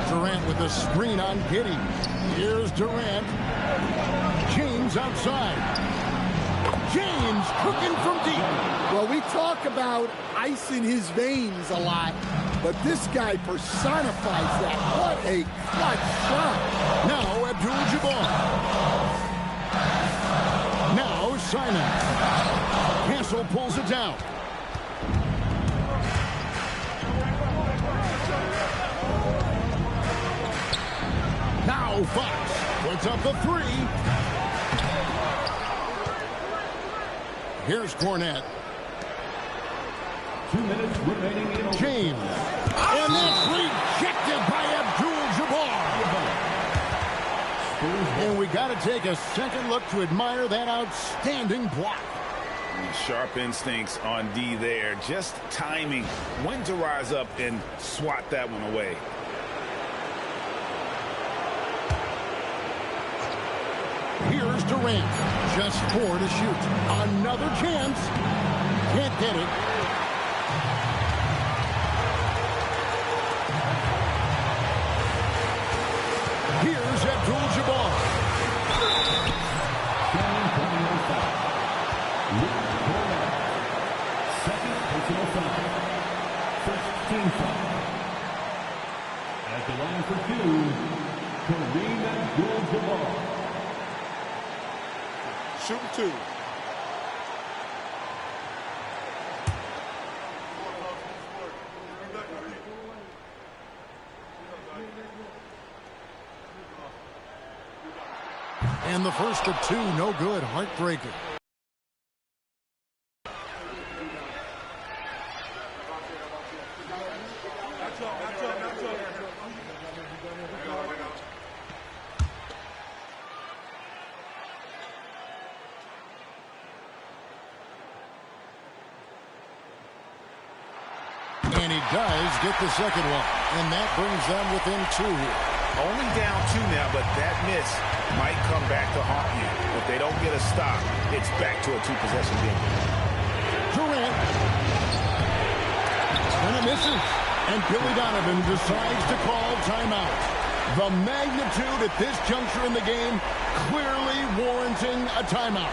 Durant with the screen on Giddy. Here's Durant. James outside. James cooking from deep. Well, we talk about ice in his veins a lot, but this guy personifies that. What a clutch shot. Now Abdul-Jabbar. Now Simon. Castle pulls it down. Now Fox puts up the 3. Here's Cornette. 2 minutes remaining in James. And that's rejected by Abdul-Jabbar. And we got to take a second look to admire that outstanding block. Sharp instincts on D there. Just timing when to rise up and swat that one away. Here's Durant. Just 4 to shoot. Another chance. Can't get it. Here's Abdul-Jabbar. Second personal foul. First team foul. At the line for 2, Kareem Abdul-Jabbar. Shoot 2. And the first of two, no good. Heartbreaker. And he does get the second one. And that brings them within two here. Only down two now, but that miss might come back to haunt you. If they don't get a stop, it's back to a two-possession game. Durant. And it misses. And Billy Donovan decides to call timeout. The magnitude at this juncture in the game clearly warranting a timeout.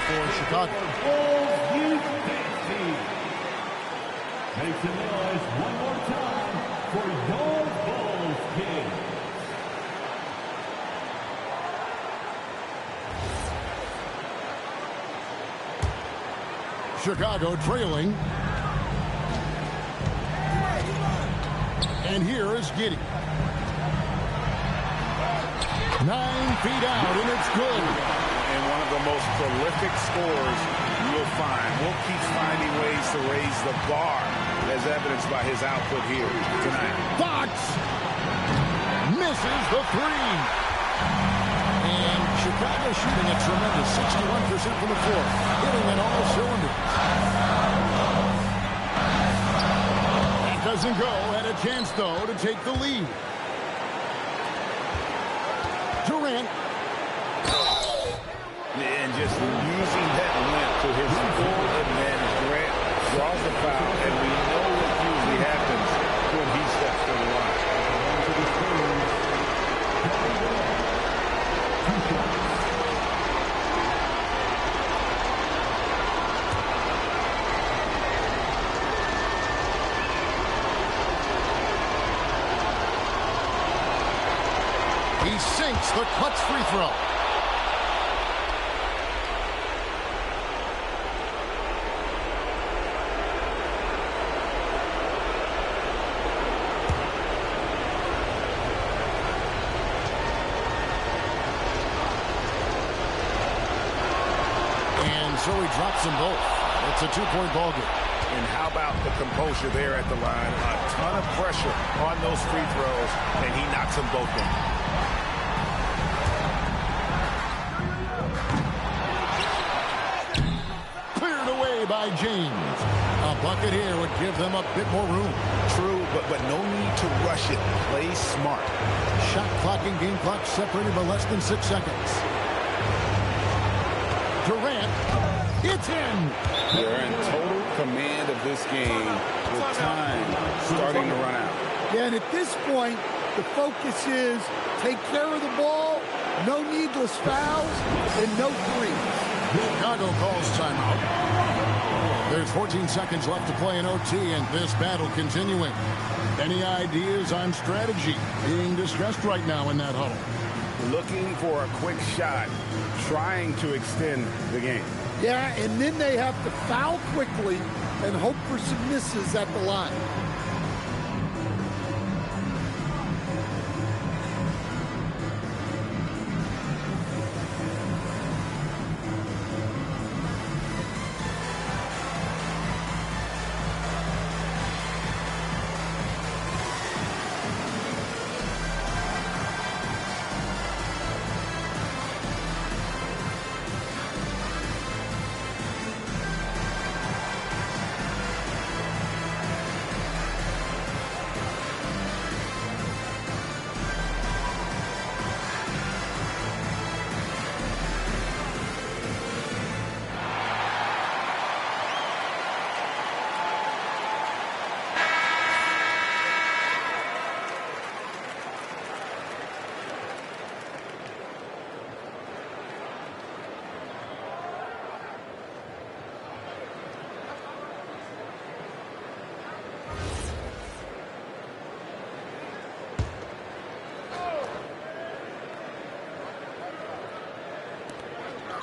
For Chicago. Make some noise one more time for your Bulls kids. Chicago trailing. And here is Giddey. 9 feet out, and it's good. And one of the most prolific scorers you'll find. Will keeps finding ways to raise the bar, as evidenced by his output here tonight. Fox misses the three. And Chicago shooting a tremendous 61% from the floor, hitting on all cylinders. That doesn't go. Had a chance, though, to take the lead. Durant. And just using that length to his full advantage. Durant draws the foul, and we know what usually happens when he steps to the line. He sinks the clutch free throw. So he drops them both. It's a two-point ball game. And how about the composure there at the line? A ton of pressure on those free throws, and he knocks them both in. Cleared away by James. A bucket here would give them a bit more room. True, but no need to rush it. Play smart. Shot clock and game clock separated by less than 6 seconds. Durant. It's in. They're in total command of this game with time starting to run out. Yeah, and at this point, the focus is take care of the ball, no needless fouls, and no threes. Chicago calls timeout. There's 14 seconds left to play in OT, and this battle continuing. Any ideas on strategy being discussed right now in that huddle? Looking for a quick shot, trying to extend the game. Yeah, and then they have to foul quickly and hope for some misses at the line.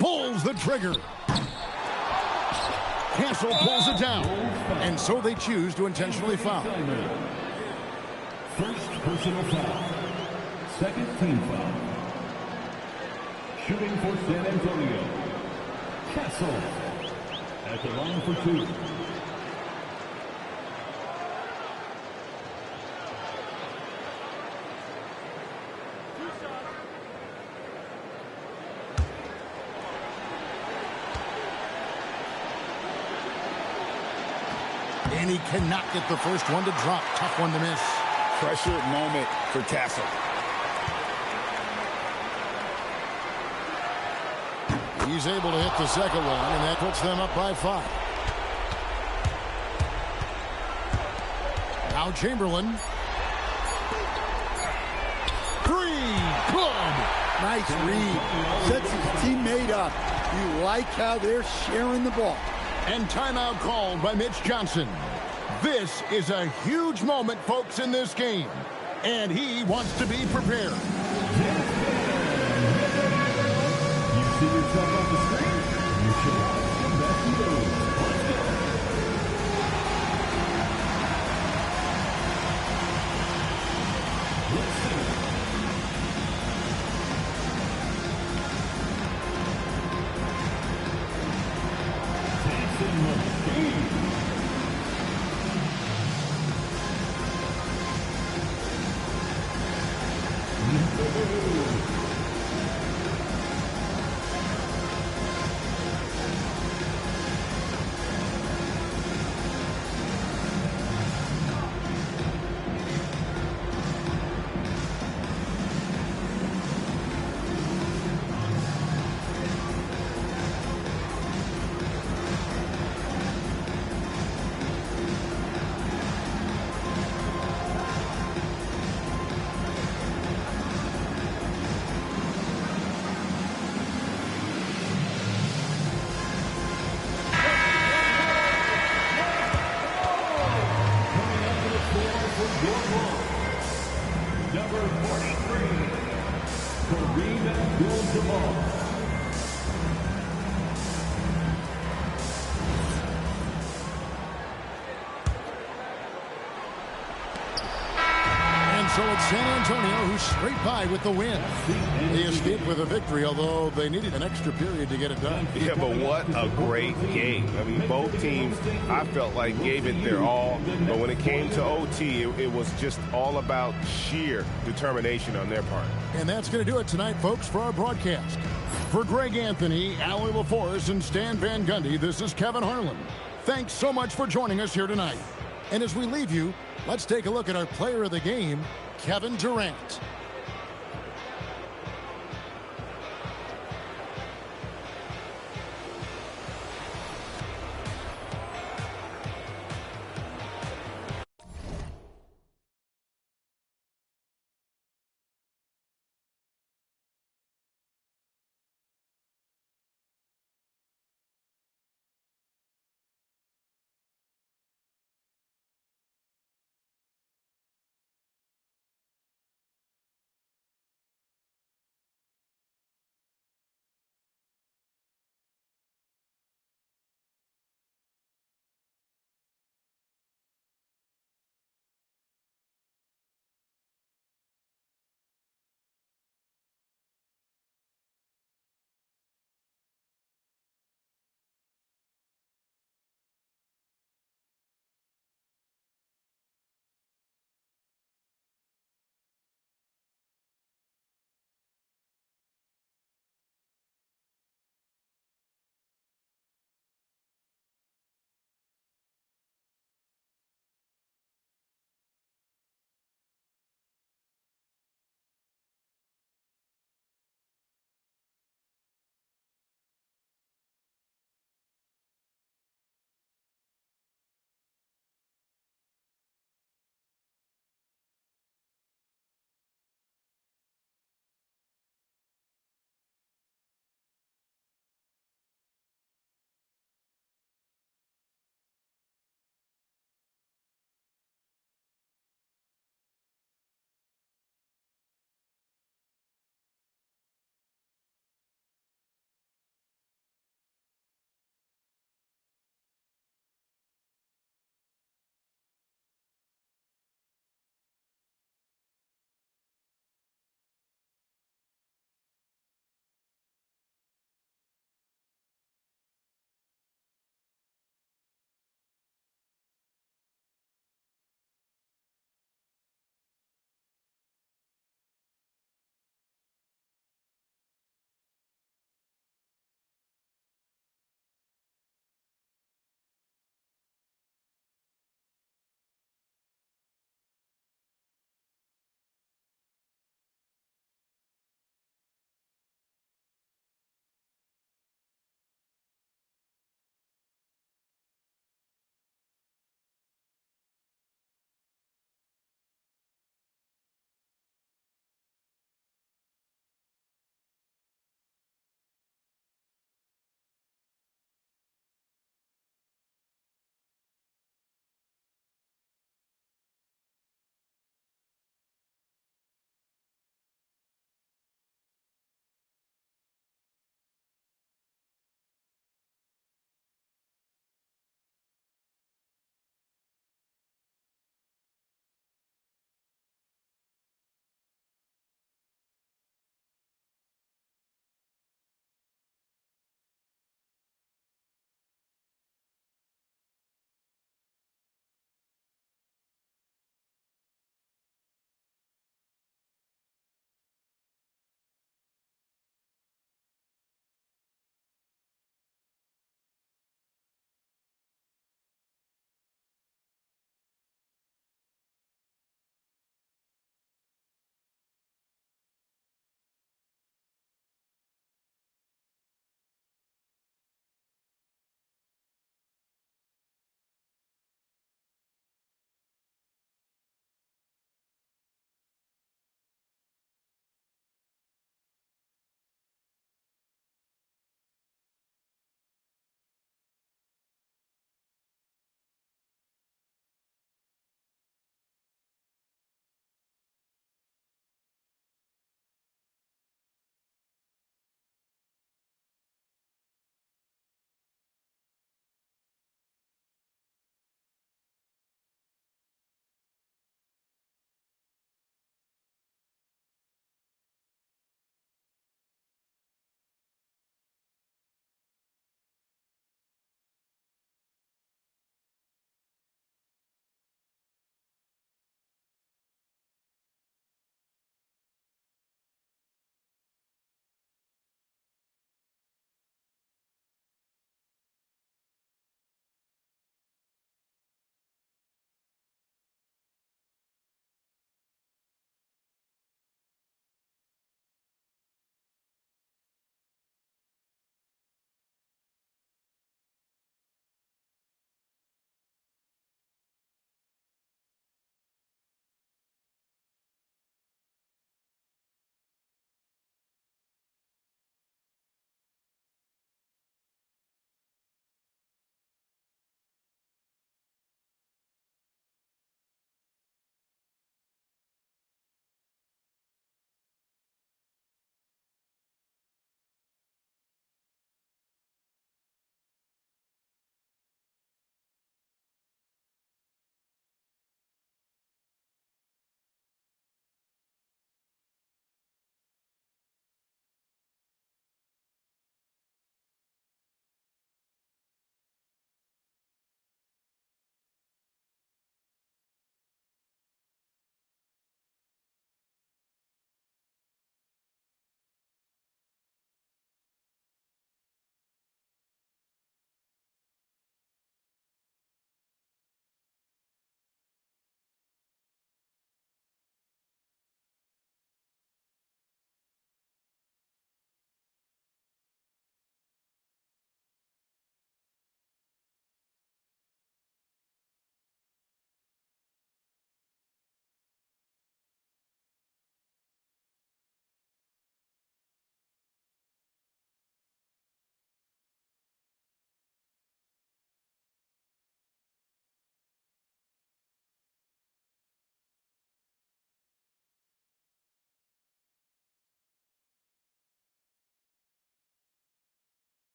pulls the trigger. Castle pulls it down. And so they choose to intentionally foul. First personal foul. Second team foul. Shooting for San Antonio. Castle at the line for two. And he cannot get the first one to drop. Tough one to miss. Pressure moment for Castle. He's able to hit the second one, and that puts them up by 5. Now Chamberlain. 3. Good. Nice read. Sets his teammate up. You like how they're sharing the ball. And timeout called by Mitch Johnson. This is a huge moment, folks, in this game. And he wants to be prepared. You see yourself on the screen? You should have the best moves. Let's go. Let's see. Passing the speed. Number 43, Kareem Abdul-Jabbar. And so it's San Antonio who's straight by with the win. They escaped with a victory, although they needed an extra period to get it done. Yeah, but what a great game. I mean, both teams, I felt like, gave it their all. But when it came to OT, it was just all about sheer determination on their part. And that's going to do it tonight, folks, for our broadcast. For Greg Anthony, Allie LaForce, and Stan Van Gundy, this is Kevin Harlan. Thanks so much for joining us here tonight. And as we leave you, let's take a look at our player of the game, Kevin Durant.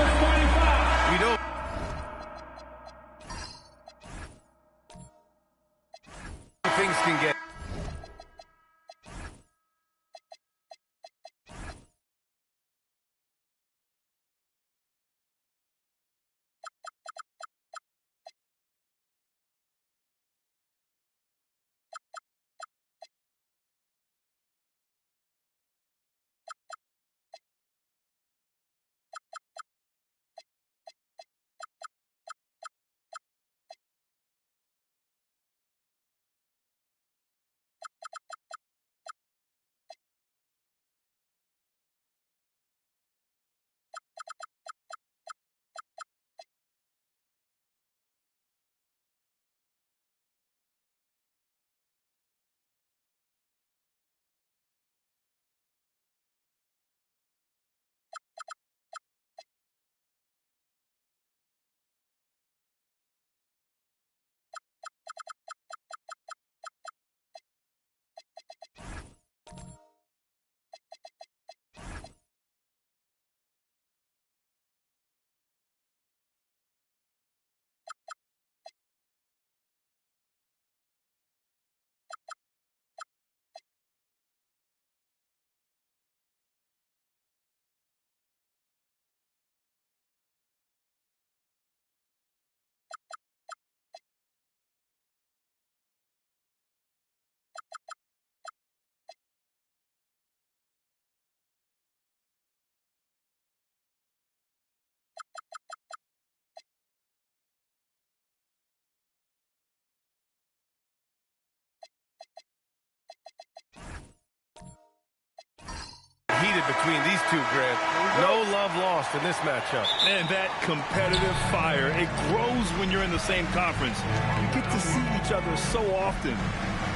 45. We don't. Things can get. Heated between these two, Grant. No love lost in this matchup. And that competitive fire, it grows when you're in the same conference. You get to see each other so often.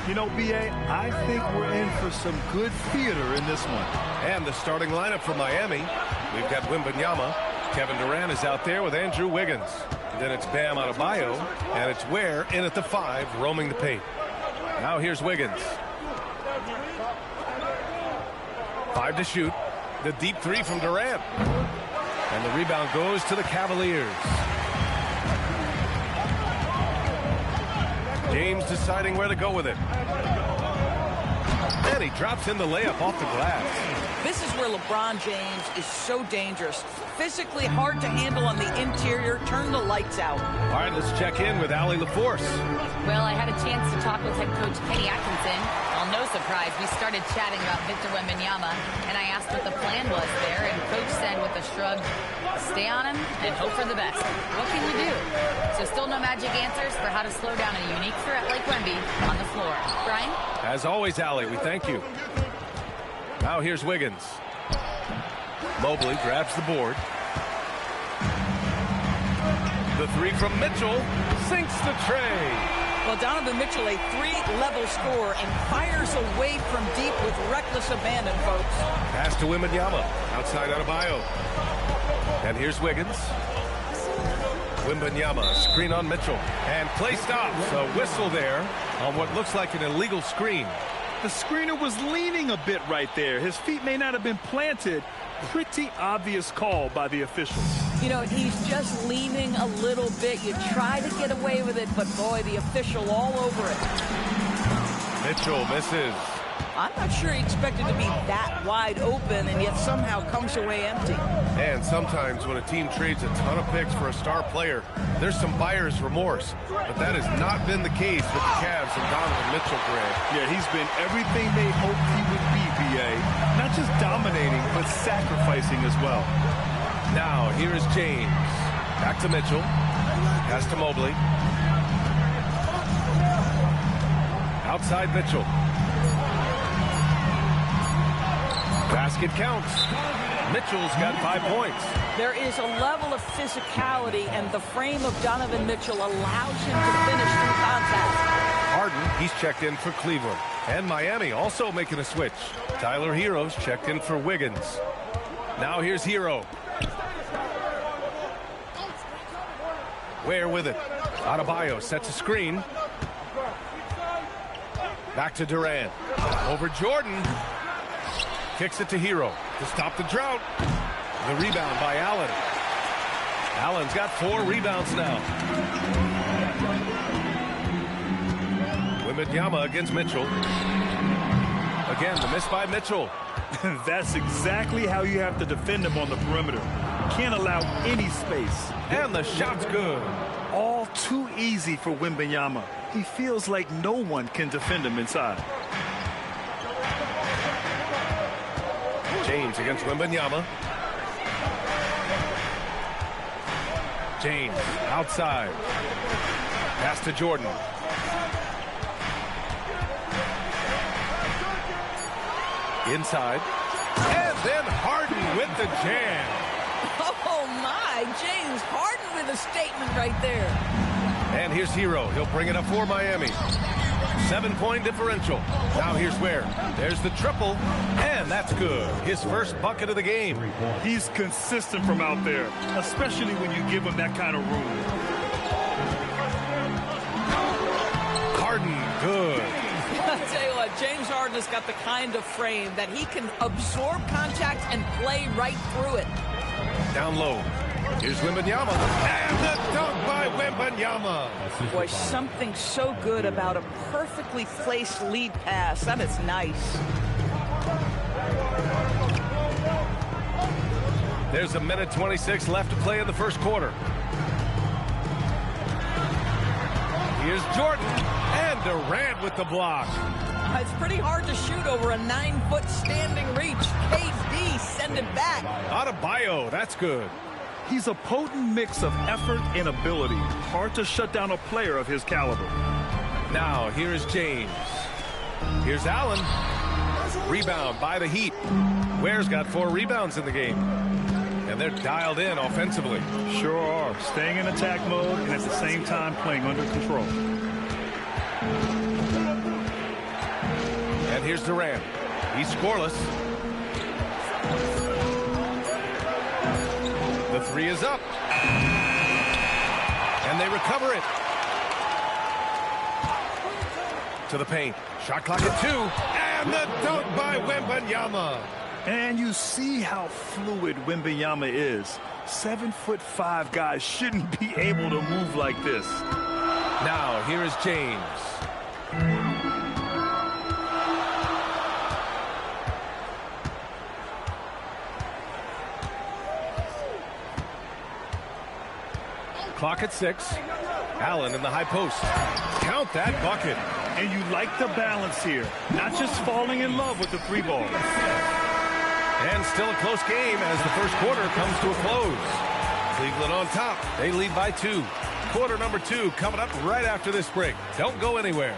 You know, B.A., I think we're in for some good theater in this one. And the starting lineup for Miami. We've got Wembanyama. Kevin Durant is out there with Andrew Wiggins. And then it's Bam Adebayo. And it's Ware in at the 5, roaming the paint. Now here's Wiggins. 5 to shoot. The deep 3 from Durant. And the rebound goes to the Cavaliers. James deciding where to go with it. And he drops in the layup off the glass. This is where LeBron James is so dangerous. Physically hard to handle on the interior. Turn the lights out. All right, let's check in with Allie LaForce. Well, I had a chance to talk with head coach Kenny Atkinson. Well, no surprise, we started chatting about Victor Wembanyama, and I asked what the plan was there, and coach said with a shrug, stay on him and hope for the best. What can you do? So still no magic answers for how to slow down a unique threat like Wemby on the floor. Brian? As always, Allie, we thank you. Now here's Wiggins. Mobley grabs the board. The 3 from Mitchell sinks the tray. Well, Donovan Mitchell, a 3-level scorer, and fires away from deep with reckless abandon, folks. Pass to Wembanyama. Outside Adebayo. And here's Wiggins. Wembanyama, screen on Mitchell. And play stops. A whistle there on what looks like an illegal screen. The screener was leaning a bit right there. His feet may not have been planted. Pretty obvious call by the officials. You know, he's just leaning a little bit. You try to get away with it, but boy, the official all over it. Mitchell misses. I'm not sure he expected to be that wide open and yet somehow comes away empty. And sometimes when a team trades a ton of picks for a star player, there's some buyer's remorse. But that has not been the case with the Cavs and Donovan Mitchell, Grant. Yeah, he's been everything they hoped he would be, B.A. Not just dominating, but sacrificing as well. Now, here is James. Back to Mitchell. Pass to Mobley. Outside Mitchell. Basket counts. Mitchell's got 5 points. There is a level of physicality, and the frame of Donovan Mitchell allows him to finish through contact. Harden, he's checked in for Cleveland. And Miami also making a switch. Tyler Hero's checked in for Wiggins. Now here's Hero. Ware with it. Adebayo sets a screen. Back to Durant. Over Jordan. Kicks it to Hero to stop the drought. The rebound by Allen. Allen's got 4 rebounds now. Wembanyama against Mitchell. Again, the miss by Mitchell. That's exactly how you have to defend him on the perimeter. Can't allow any space. And the shot's good. All too easy for Wembanyama. He feels like no one can defend him inside. James against Wembanyama. James outside. Pass to Jordan. Inside. And then Harden with the jam. Oh, my. James Harden with a statement right there. And here's Hero. He'll bring it up for Miami. 7-point differential. Now here's Ware. There's the triple. And that's good. His first bucket of the game. He's consistent from out there, especially when you give him that kind of room. Harden, good. I'll tell you what, James Harden has got the kind of frame that he can absorb contact and play right through it. Down low. Here's Wembanyama. And the dunk by Wembanyama. Boy, something so good about a perfectly placed lead pass. That is nice. There's 1:26 left to play in the first quarter. Here's Jordan. And Durant with the block. It's pretty hard to shoot over a 9-foot standing reach. KD, send it back. Adebayo, that's good. He's a potent mix of effort and ability. Hard to shut down a player of his caliber. Now, here's James. Here's Allen. Rebound by the Heat. Ware's got 4 rebounds in the game. And they're dialed in offensively. Sure are. Staying in attack mode and at the same time playing under control. And here's Durant. He's scoreless. The 3 is up. And they recover it. To the paint. Shot clock at 2. And the dunk by Wembanyama. And you see how fluid Wembanyama is. 7'5" guys shouldn't be able to move like this. Now, here is James. Clock at 6. Allen in the high post. Count that bucket. And you like the balance here. Not just falling in love with the 3-ball. And still a close game as the first quarter comes to a close. Cleveland on top. They lead by 2. Quarter number 2 coming up right after this break. Don't go anywhere.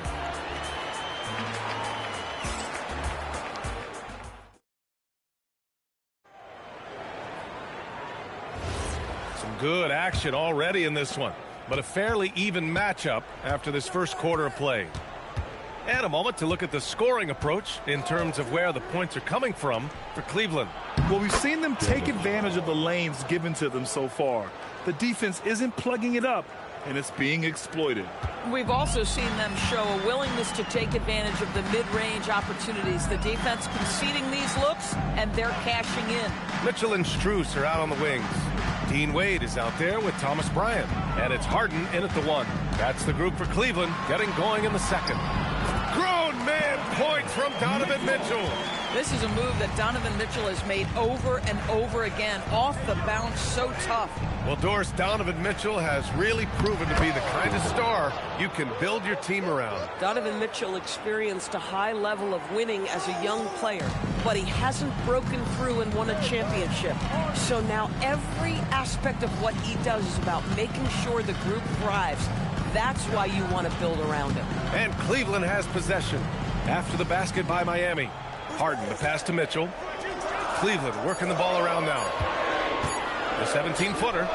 Some good action already in this one, but a fairly even matchup after this first quarter of play. And a moment to look at the scoring approach in terms of where the points are coming from for Cleveland. Well, we've seen them take advantage of the lanes given to them so far. The defense isn't plugging it up, and it's being exploited. We've also seen them show a willingness to take advantage of the mid-range opportunities. The defense conceding these looks, and they're cashing in. Mitchell and Strus are out on the wings. Dean Wade is out there with Thomas Bryant. And it's Harden in at the 1. That's the group for Cleveland getting going in the second. Grown man points from Donovan Mitchell. This is a move that Donovan Mitchell has made over and over again. Off the bounce, so tough. Well, Doris, Donovan Mitchell has really proven to be the kind of star you can build your team around. Donovan Mitchell experienced a high level of winning as a young player, but he hasn't broken through and won a championship. So now every aspect of what he does is about making sure the group thrives. That's why you want to build around him. And Cleveland has possession after the basket by Miami. Harden, the pass to Mitchell. Cleveland working the ball around now. The 17-footer.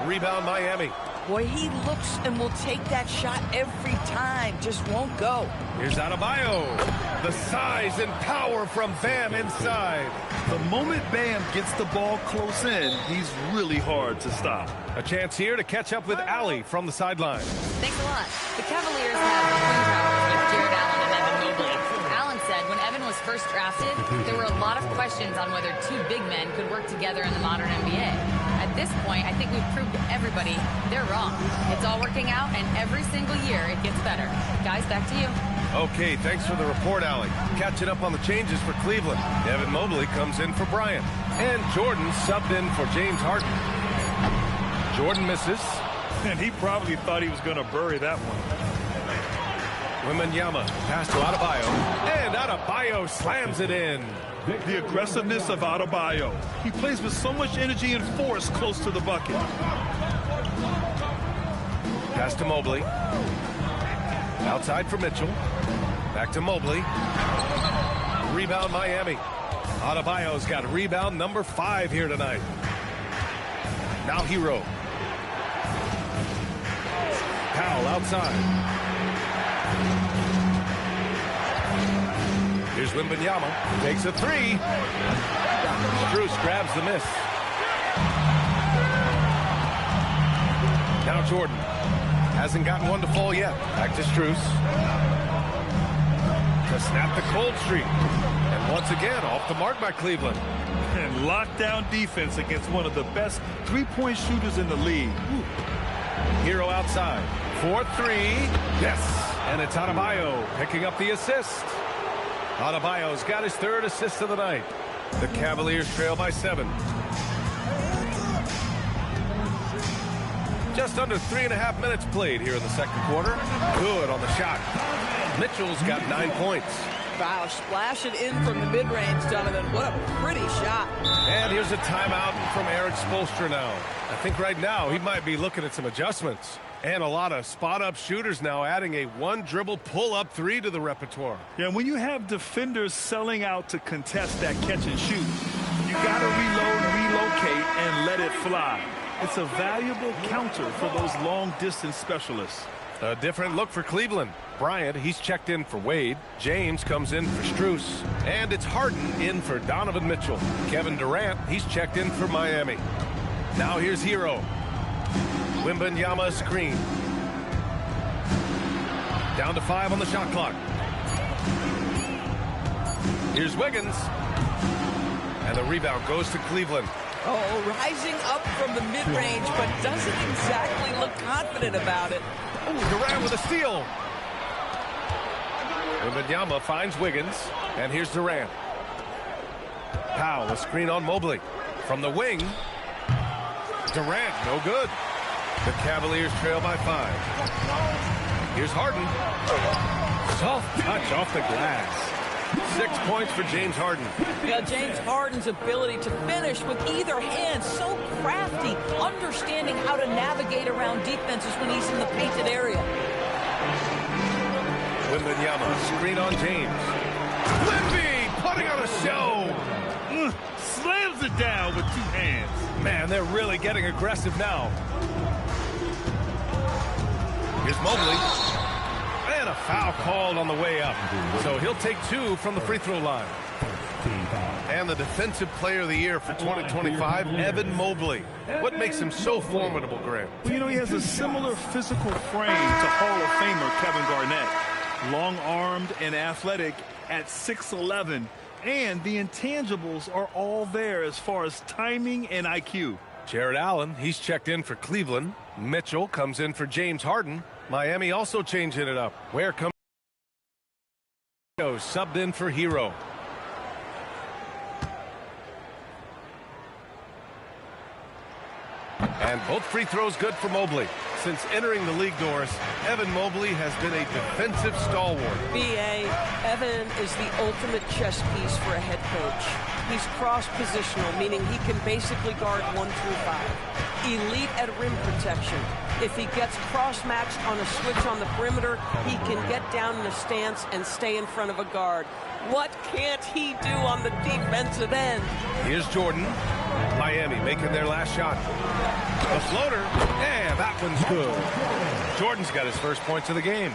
Rebound Miami. Boy, he looks and will take that shot every time. Just won't go. Here's Adebayo. The size and power from Bam inside. The moment Bam gets the ball close in, he's really hard to stop. A chance here to catch up with Allie from the sideline. Thanks a lot. The Cavaliers have huge hours with Jared Allen and Evan Mobley. Allen said when Evan was first drafted, there were a lot of questions on whether 2 big men could work together in the modern NBA. At this this point, I think we've proved to everybody they're wrong. It's all working out, and every single year it gets better. Guys, back to you. Okay, thanks for the report, Allie. Catching up on the changes for Cleveland. Evan Mobley comes in for Bryant. And Jordan subbed in for James Harden. Jordan misses. And he probably thought he was going to bury that one. Wembanyama pass to Adebayo. And Adebayo slams it in. The aggressiveness of Adebayo. He plays with so much energy and force close to the bucket. Pass to Mobley. Outside for Mitchell. Back to Mobley. Rebound Miami. Adebayo's got rebound number 5 here tonight. Now Hero. Powell outside. Here's Wembanyama. Takes a 3. Strus grabs the miss. Now Jordan. Hasn't gotten one to fall yet. Back to Strus. To snap the cold streak. And once again, off the mark by Cleveland. And lockdown defense against one of the best three-point shooters in the league. Hero outside. 4-3. Yes. And it's Adebayo picking up the assist. Adebayo's got his 3rd assist of the night. The Cavaliers trail by 7. Just under 3.5 minutes played here in the second quarter. Good on the shot. Mitchell's got 9 points. Wow, splash it in from the mid-range, Donovan. What a pretty shot. And here's a timeout from Eric Spoelstra now. I think right now he might be looking at some adjustments. And a lot of spot-up shooters now adding a one-dribble pull-up 3 to the repertoire. Yeah, when you have defenders selling out to contest that catch and shoot, you got to reload, relocate, and let it fly. It's a valuable counter for those long-distance specialists. A different look for Cleveland. Bryant, he's checked in for Wade. James comes in for Strus. And it's Harden in for Donovan Mitchell. Kevin Durant, he's checked in for Miami. Now here's Hero. Wembanyama screen. Down to 5 on the shot clock. Here's Wiggins. And the rebound goes to Cleveland. Oh, rising up from the mid-range, but doesn't exactly look confident about it. Oh, Durant with a steal. Wembanyama finds Wiggins. And here's Durant. Powell, a screen on Mobley. From the wing. Durant, no good. The Cavaliers trail by 5. Here's Harden. Soft touch off the glass. 6 points for James Harden. Yeah, James Harden's ability to finish with either hand, so crafty, understanding how to navigate around defenses when he's in the painted area. Wembanyama, screen on James. Wemby putting on a show. Slams it down with 2 hands. Man, they're really getting aggressive now. Here's Mobley. And a foul called on the way up. So he'll take 2 from the free throw line. And the defensive player of the year for 2025, Evan Mobley. What makes him so formidable, Grant? Well, you know, he has a similar physical frame to Hall of Famer Kevin Garnett. Long-armed and athletic at 6'11". And the intangibles are all there as far as timing and IQ. Jared Allen, he's checked in for Cleveland. Mitchell comes in for James Harden. Miami also changing it up. Where comes subbed in for Hero. And both free throws good for Mobley. Since entering the league doors, Evan Mobley has been a defensive stalwart. B.A., Evan is the ultimate chess piece for a head coach. He's cross-positional, meaning he can basically guard 1 through 5. Elite at rim protection. If he gets cross-matched on a switch on the perimeter, he can get down in a stance and stay in front of a guard. What can't he do on the defensive end? Here's Jordan. Miami making their last shot. The floater, and that one's good. Jordan's got his first points of the game.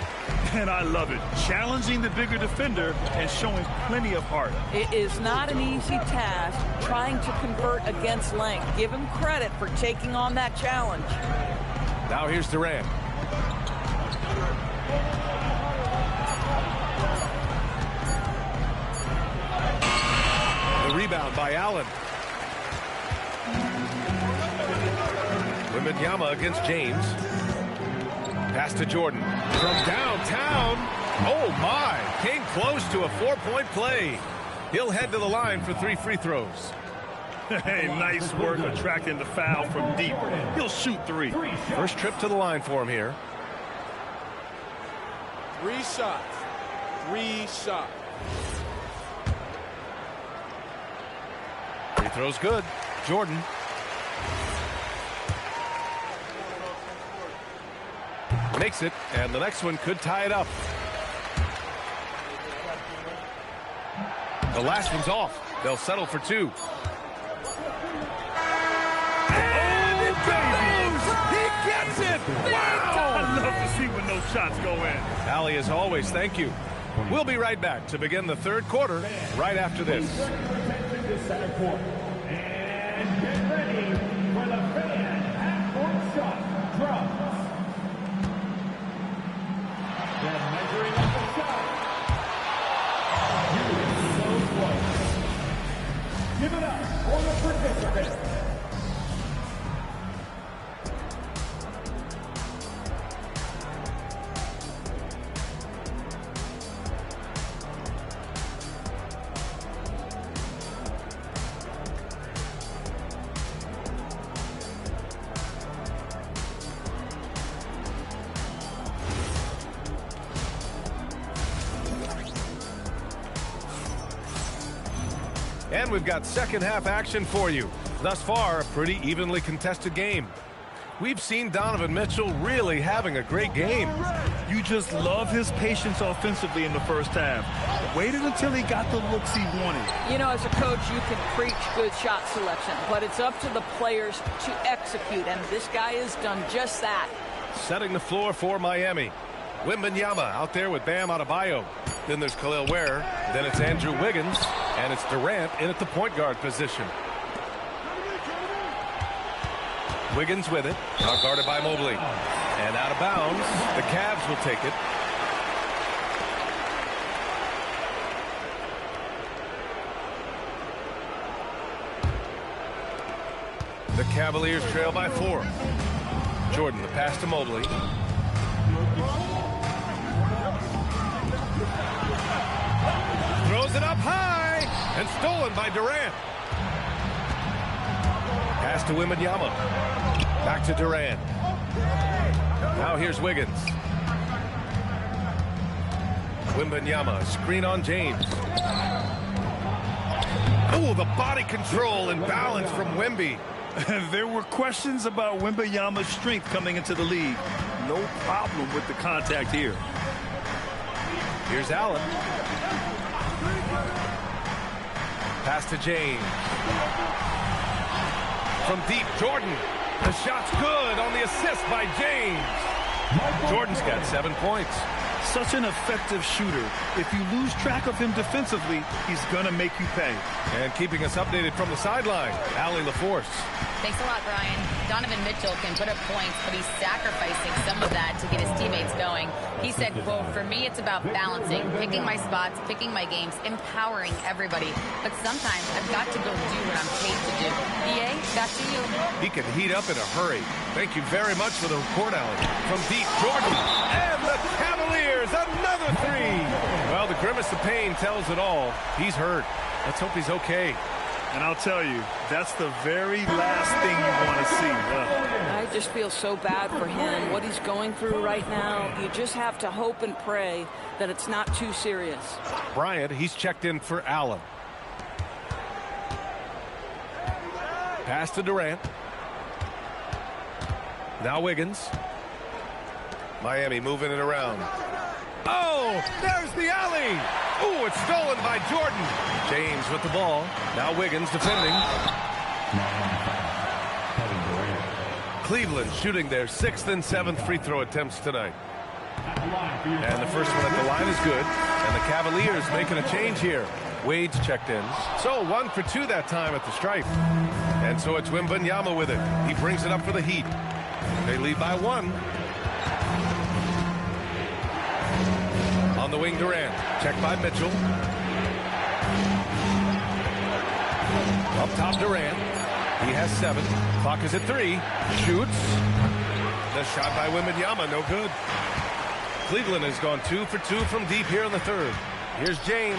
And I love it. Challenging the bigger defender and showing plenty of heart. It is not an easy task trying to convert against length. Give him credit for taking on that challenge. Now here's Durant. The rebound by Allen. Wembanyama against James. Pass to Jordan from downtown. Oh my, came close to a 4-point play. He'll head to the line for 3 free throws. Hey, nice work attracting the foul from deep. He'll shoot 3. First trip to the line for him here. 3 shots. 3 shots. Free throw's good. Jordan. Makes it, and the next one could tie it up. The last one's off. They'll settle for 2. And it goes! He gets it! Wow! I love to see when those shots go in. Allie, as always, thank you. We'll be right back to begin the third quarter right after this. And get ready for the fan half-court shot drop. Then measuring up the shot. You are so close. Give it up for the participants. And we've got second half action for you. Thus far, a pretty evenly contested game. We've seen Donovan Mitchell really having a great game. You just love his patience offensively in the first half. Waited until he got the looks he wanted. You know, as a coach, you can preach good shot selection, but it's up to the players to execute, and this guy has done just that. Setting the floor for Miami. Wembanyama out there with Bam Adebayo. Then there's Khalil Ware. Then it's Andrew Wiggins. And it's Durant in at the point guard position. Wiggins with it. Now guarded by Mobley. And out of bounds. The Cavs will take it. The Cavaliers trail by 4. Jordan, the pass to Mobley. Throws it up high and stolen by Durant. Pass to Wembanyama. Back to Durant. Now here's Wiggins. Wembanyama, screen on James. Oh, the body control and balance from Wemby. There were questions about Wembanyama's strength coming into the league. No problem with the contact here. Here's Allen. Pass to James. From deep, Jordan. The shot's good on the assist by James. Jordan's got 7 points. Such an effective shooter. If you lose track of him defensively, he's going to make you pay. And keeping us updated from the sideline, Allie LaForce. Thanks a lot, Brian. Donovan Mitchell can put up points, but he's sacrificing some of that to get his teammates going. He said, quote, "For me, it's about balancing, picking my spots, picking my games, empowering everybody. But sometimes I've got to go do what I'm paid to do." BA, back to you. He can heat up in a hurry. Thank you very much for the report, Allen. From deep, Jordan. And the Cavaliers, another 3. Well, the grimace of pain tells it all. He's hurt. Let's hope he's okay. And I'll tell you, that's the very last thing you want to see. I just feel so bad for him. What he's going through right now, you just have to hope and pray that it's not too serious. Bryant, he's checked in for Allen. Pass to Durant. Now Wiggins. Miami moving it around. Oh, there's the alley. Oh, it's stolen by Jordan. James with the ball. Now Wiggins defending. Cleveland shooting their 6th and 7th free throw attempts tonight. And the first one at the line is good. And the Cavaliers making a change here. Wade's checked in. So 1 for 2 that time at the stripe. And so it's Wembanyama with it. He brings it up for the Heat. They lead by 1. On the wing, Durant. Checked by Mitchell. Up top, Durant. He has 7. Clock is at 3. Shoots. The shot by Wembanyama, no good. Cleveland has gone 2 for 2 from deep here in the third. Here's James.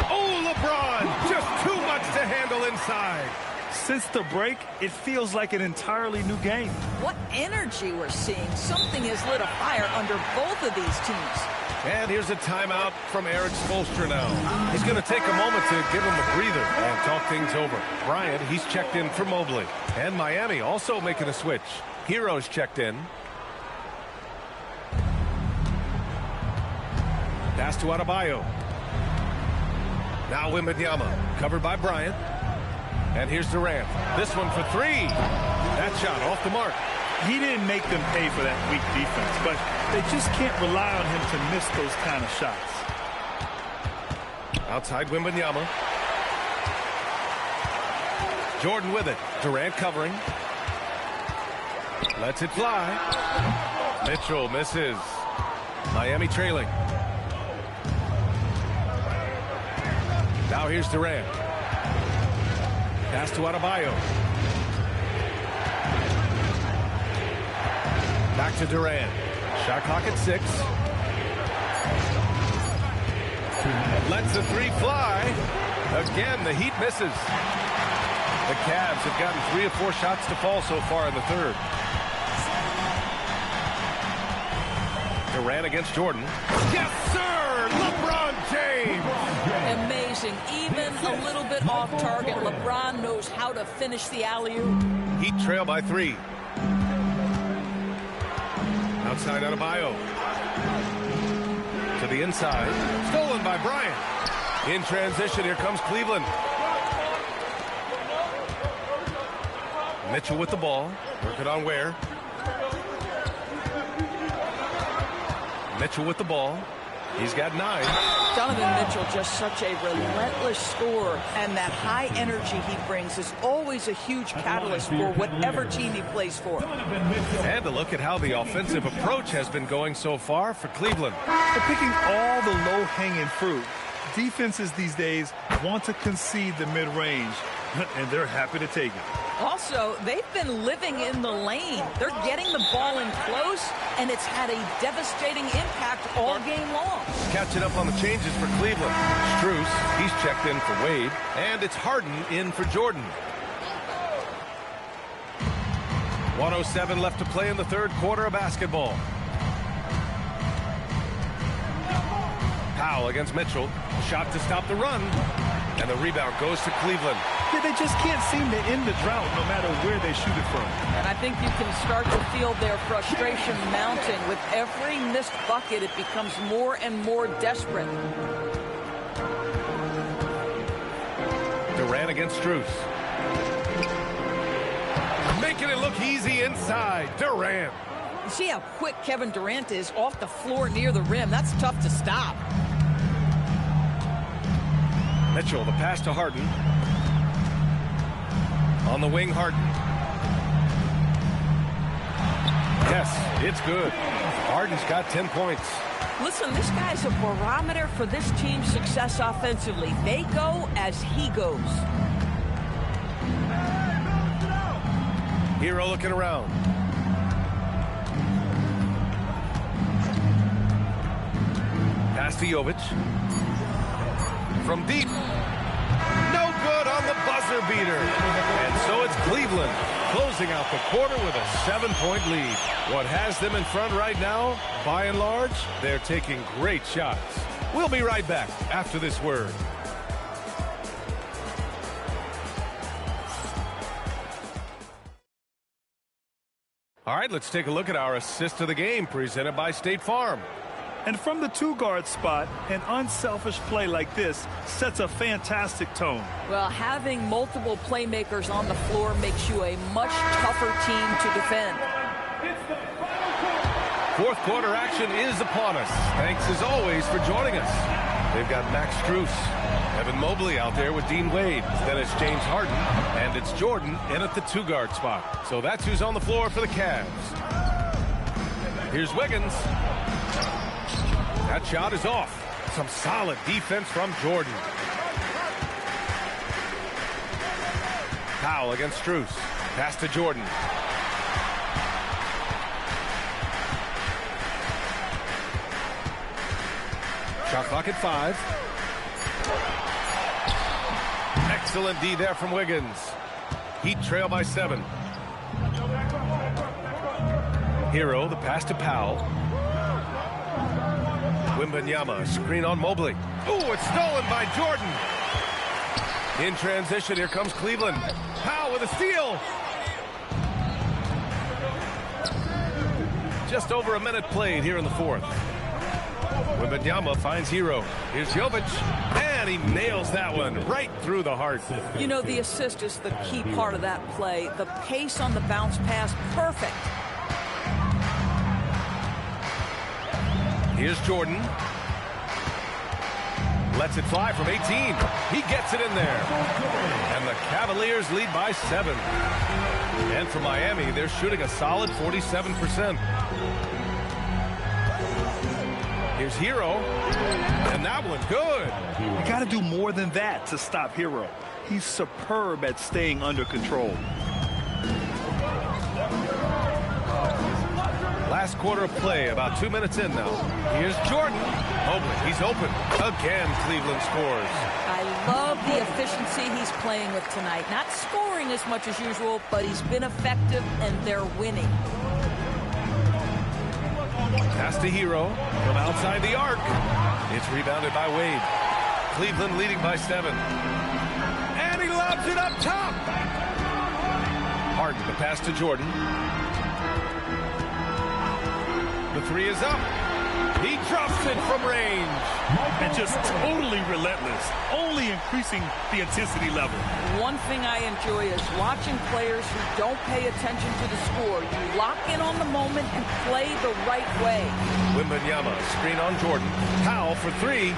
Oh, LeBron! Just too much to handle inside. Since the break, it feels like an entirely new game. What energy we're seeing. Something has lit a fire under both of these teams. And here's a timeout from Eric Spoelstra now. He's going to take a moment to give him a breather and talk things over. Bryant, he's checked in for Mobley. And Miami also making a switch. Hero's checked in. Pass to Adebayo. Now Wembanyama, covered by Bryant. And here's Durant. This one for 3. That shot off the mark. He didn't make them pay for that weak defense, but they just can't rely on him to miss those kind of shots. Outside Wembanyama. Jordan with it. Durant covering. Lets it fly. Mitchell misses. Miami trailing. Now here's Durant. Pass to Adebayo. Back to Durant. Shot clock at 6. Lets the 3 fly. Again, the Heat misses. The Cavs have gotten 3 or 4 shots to fall so far in the third. Durant against Jordan. Yes, sir! LeBron James! Amazing. Even a little bit off target. LeBron knows how to finish the alley-oop. Heat trail by 3. Outside Adebayo. To the inside. Stolen by Bryant. In transition, here comes Cleveland. Mitchell with the ball. Work it on Ware. Mitchell with the ball. He's got 9. Donovan Mitchell, just such a relentless scorer, and that high energy he brings is always a huge catalyst for whatever team he plays for. And a look at how the offensive approach has been going so far for Cleveland. They're picking all the low-hanging fruit. Defenses these days want to concede the mid-range, and they're happy to take it. Also, they've been living in the lane. They're getting the ball in close, and it's had a devastating impact all game long. Catching up on the changes for Cleveland. Strus, he's checked in for Wade, and it's Harden in for Jordan. 1:07 left to play in the third quarter of basketball. Powell against Mitchell. Shot to stop the run. And the rebound goes to Cleveland. Yeah, they just can't seem to end the drought no matter where they shoot it from. And I think you can start to feel their frustration mounting. With every missed bucket, it becomes more and more desperate. Durant against Strus. Making it look easy inside. Durant. You see how quick Kevin Durant is off the floor near the rim. That's tough to stop. Mitchell, the pass to Harden. On the wing, Harden. Yes, it's good. Harden's got 10 points. Listen, this guy's a barometer for this team's success offensively. They go as he goes. Hero looking around. Pass to Jovic. From deep. No good on the buzzer beater. And so it's Cleveland closing out the quarter with a 7-point lead. What has them in front right now, by and large, they're taking great shots. We'll be right back after this word. All right, let's take a look at our assist of the game presented by State Farm. And from the 2-guard spot, an unselfish play like this sets a fantastic tone. Well, having multiple playmakers on the floor makes you a much tougher team to defend. Fourth quarter action is upon us. Thanks as always for joining us. They've got Max Strus, Evan Mobley out there with Dean Wade. Then it's James Harden, and it's Jordan in at the 2-guard spot. So that's who's on the floor for the Cavs. Here's Wiggins. That shot is off. Some solid defense from Jordan. Powell against Strus. Pass to Jordan. Shot clock at 5. Excellent D there from Wiggins. Heat trail by 7. Hero, the pass to Powell. Wembanyama, screen on Mobley. Ooh, it's stolen by Jordan. In transition, here comes Cleveland. Powell with a steal. Just over a minute played here in the 4th. Wembanyama finds Hero. Here's Jovic, and he nails that one right through the heart. You know, the assist is the key part of that play. The pace on the bounce pass, perfect. Here's Jordan. Lets it fly from 18. He gets it in there. And the Cavaliers lead by 7. And for Miami, they're shooting a solid 47%. Here's Hero. And that one good. You got to do more than that to stop Hero. He's superb at staying under control. Last quarter of play, about 2 minutes in now. Here's Jordan. Mobley, he's open. Again, Cleveland scores. I love the efficiency he's playing with tonight. Not scoring as much as usual, but he's been effective, and they're winning. Pass to Hero from outside the arc. It's rebounded by Wade. Cleveland leading by 7. And he lobs it up top. Harden, the pass to Jordan. The 3 is up. He drops it from range. And just totally relentless, only increasing the intensity level. One thing I enjoy is watching players who don't pay attention to the score. You lock in on the moment and play the right way. Wembanyama, screen on Jordan. Powell for 3.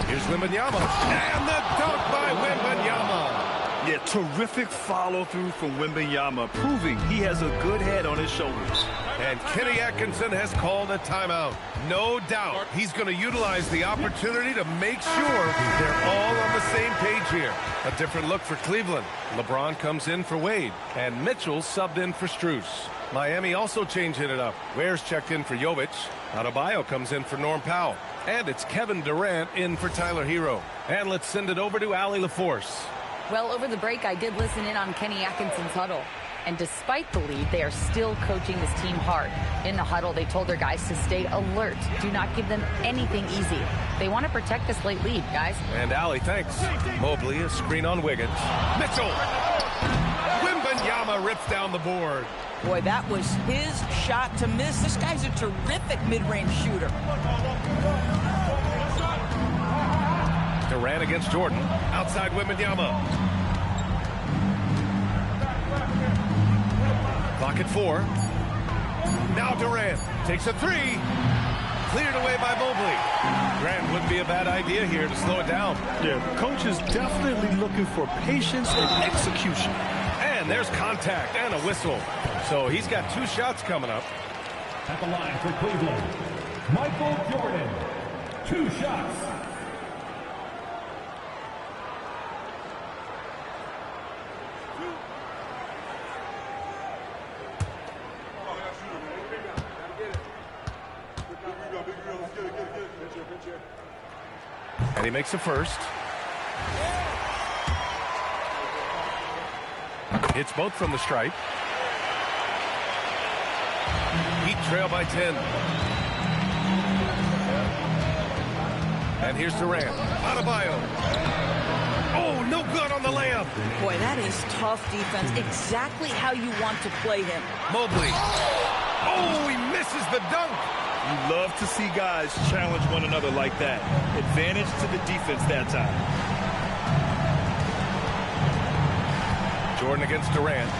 Here's Wembanyama. And the dunk by Wembanyama. Yeah, terrific follow-through from Wembanyama, proving he has a good head on his shoulders. And Kenny Atkinson has called a timeout. No doubt he's going to utilize the opportunity to make sure they're all on the same page here. A different look for Cleveland. LeBron comes in for Wade, and Mitchell subbed in for Strus. Miami also changing it up. Ware's checked in for Jovic. Adebayo comes in for Norm Powell. And it's Kevin Durant in for Tyler Hero. And let's send it over to Allie LaForce. Well, over the break, I did listen in on Kenny Atkinson's huddle. And despite the lead, they are still coaching this team hard. In the huddle, they told their guys to stay alert. Do not give them anything easy. They want to protect this late lead, guys. And Allie, thanks. Mobley, a screen on Wiggins. Mitchell! Wembanyama rips down the board. Boy, that was his shot to miss. This guy's a terrific mid-range shooter. Durant against Jordan. Outside Wembanyama. Clock at 4. Now Durant takes a 3. Cleared away by Mobley. Grant wouldn't be a bad idea here to slow it down. Yeah, coach is definitely looking for patience and execution. And there's contact and a whistle. So he's got 2 shots coming up. At the line for Cleveland, Michael Jordan. 2 shots. And he makes the first. Hits both from the stripe. Heat trail by 10. And here's Durant. Adebayo. Oh, no good on the layup. Boy, that is tough defense. Exactly how you want to play him. Mobley. Oh, he misses the dunk. You love to see guys challenge one another like that. Advantage to the defense that time. Jordan against Durant.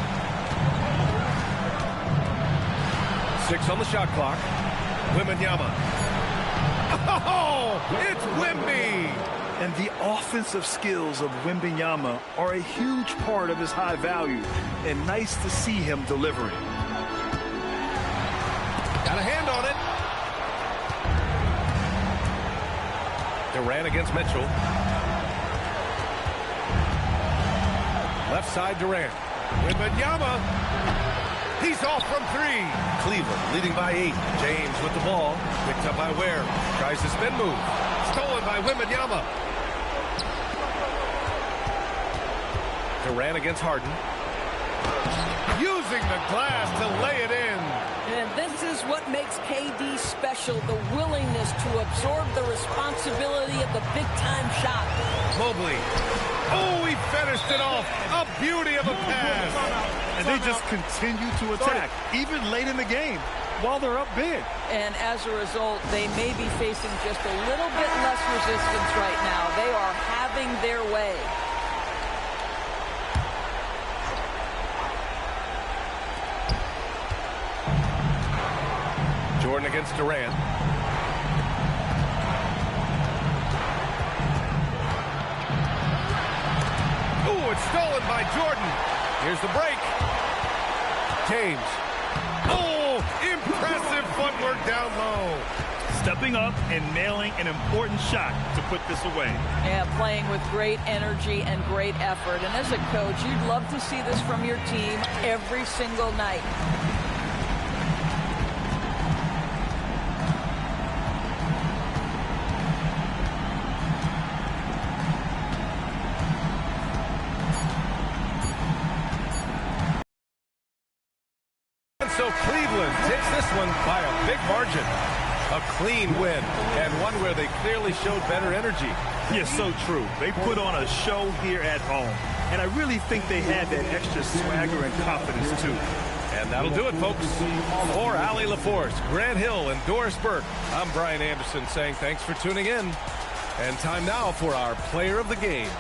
6 on the shot clock. Wembanyama. Oh, it's Wemby. And the offensive skills of Wembanyama are a huge part of his high value. And nice to see him delivering. Got a hand on it. Durant against Mitchell. Left side Durant. Wembanyama. He's off from three. Cleveland leading by 8. James with the ball. Picked up by Ware. Tries the spin move. Stolen by Wembanyama. Durant against Harden. Using the glass to lay it in. And this is what makes KD special, the willingness to absorb the responsibility of the big-time shot. Mobley. Oh, he finished it off. A beauty of a pass. And they just continue to attack, even late in the game, while they're up big. And as a result, they may be facing just a little bit less resistance right now. They are having their way. Jordan against Durant. Oh, it's stolen by Jordan. Here's the break. James. Oh, impressive footwork down low. Stepping up and nailing an important shot to put this away. Yeah, playing with great energy and great effort. And as a coach, you'd love to see this from your team every single night. So Cleveland takes this one by a big margin. A clean win, and one where they clearly showed better energy. Yes, so true. They put on a show here at home, and I really think they had that extra swagger and confidence, too. And that'll do it, folks. For Allie LaForce, Grant Hill, and Doris Burke, I'm Brian Anderson saying thanks for tuning in. And time now for our player of the game.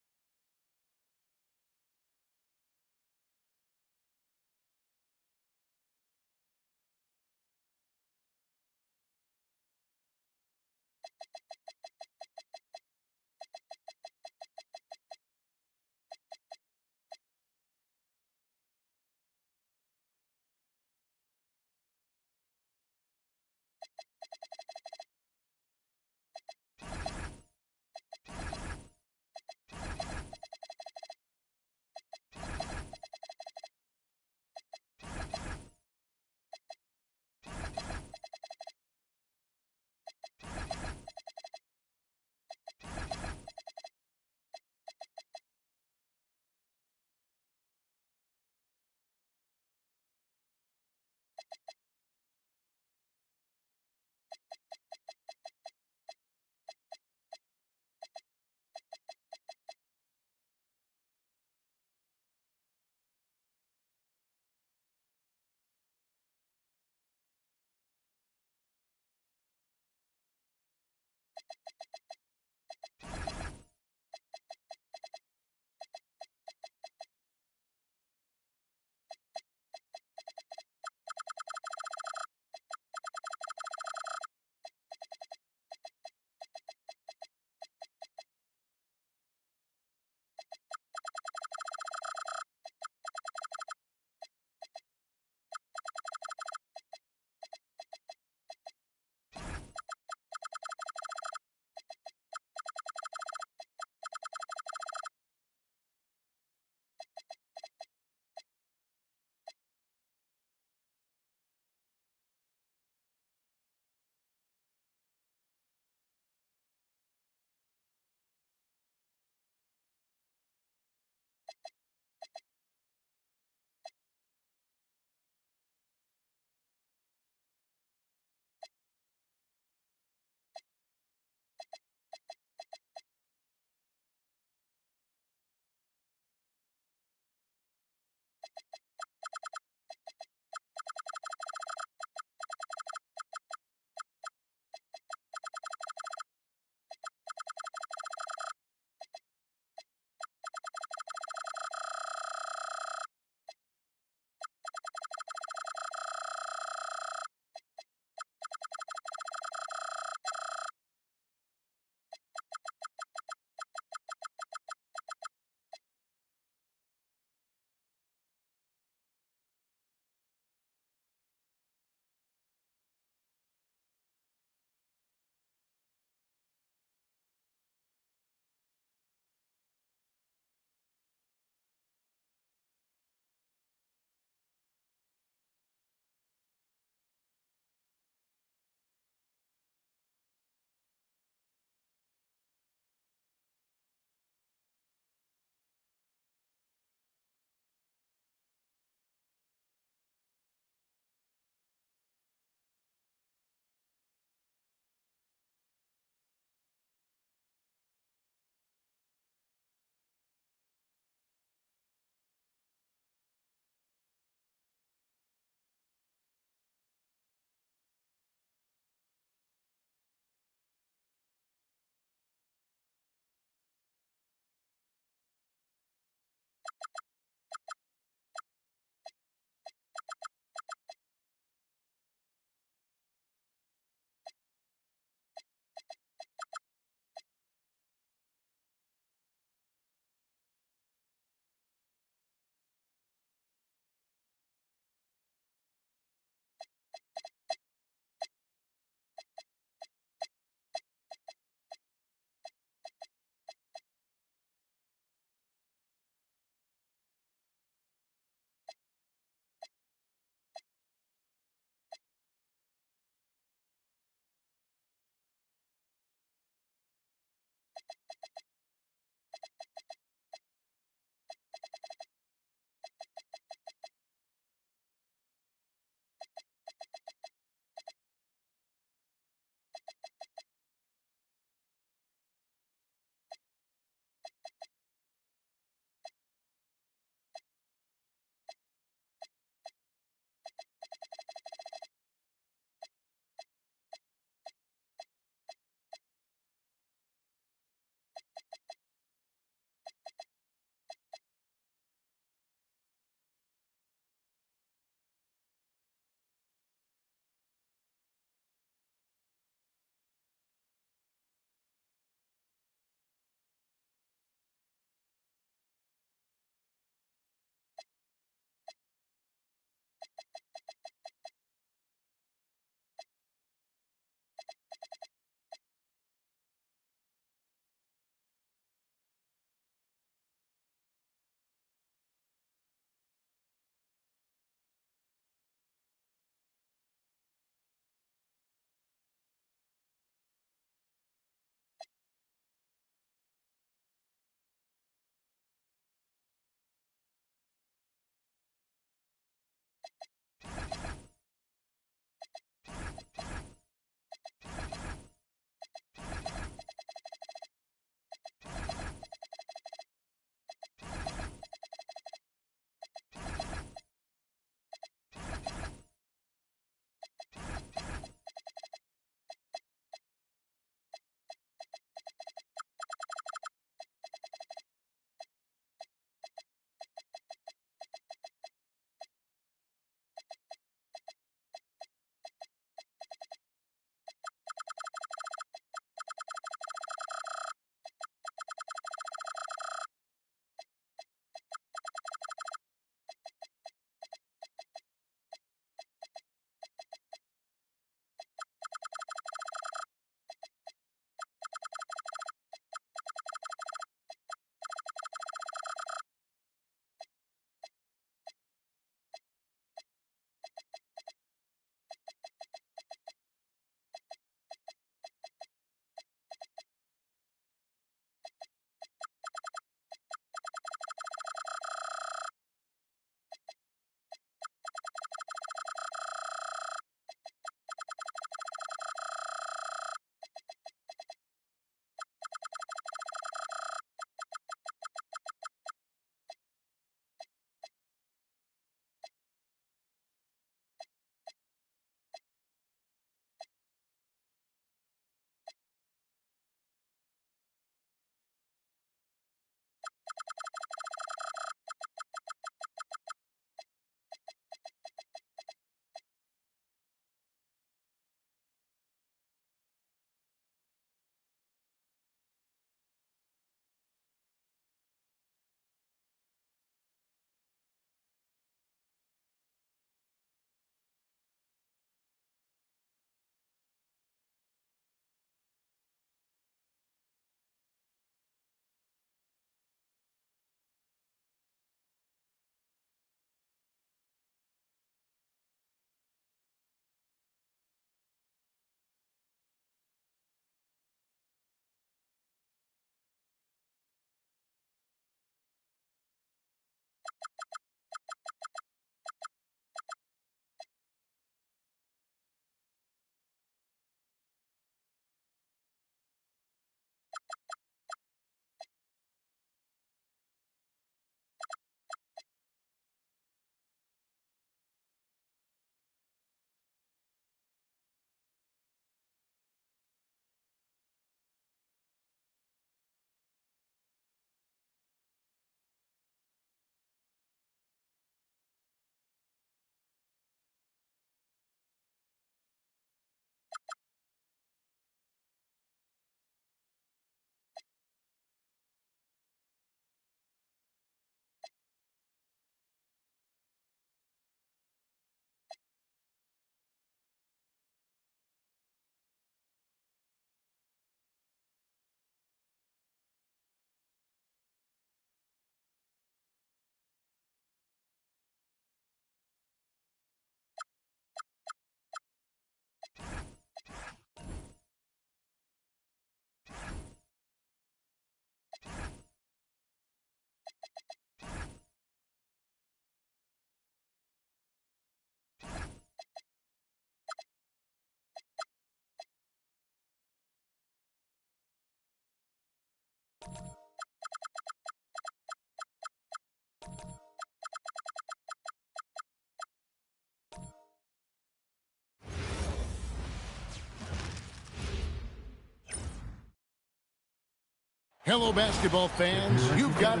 Hello, basketball fans. You've got...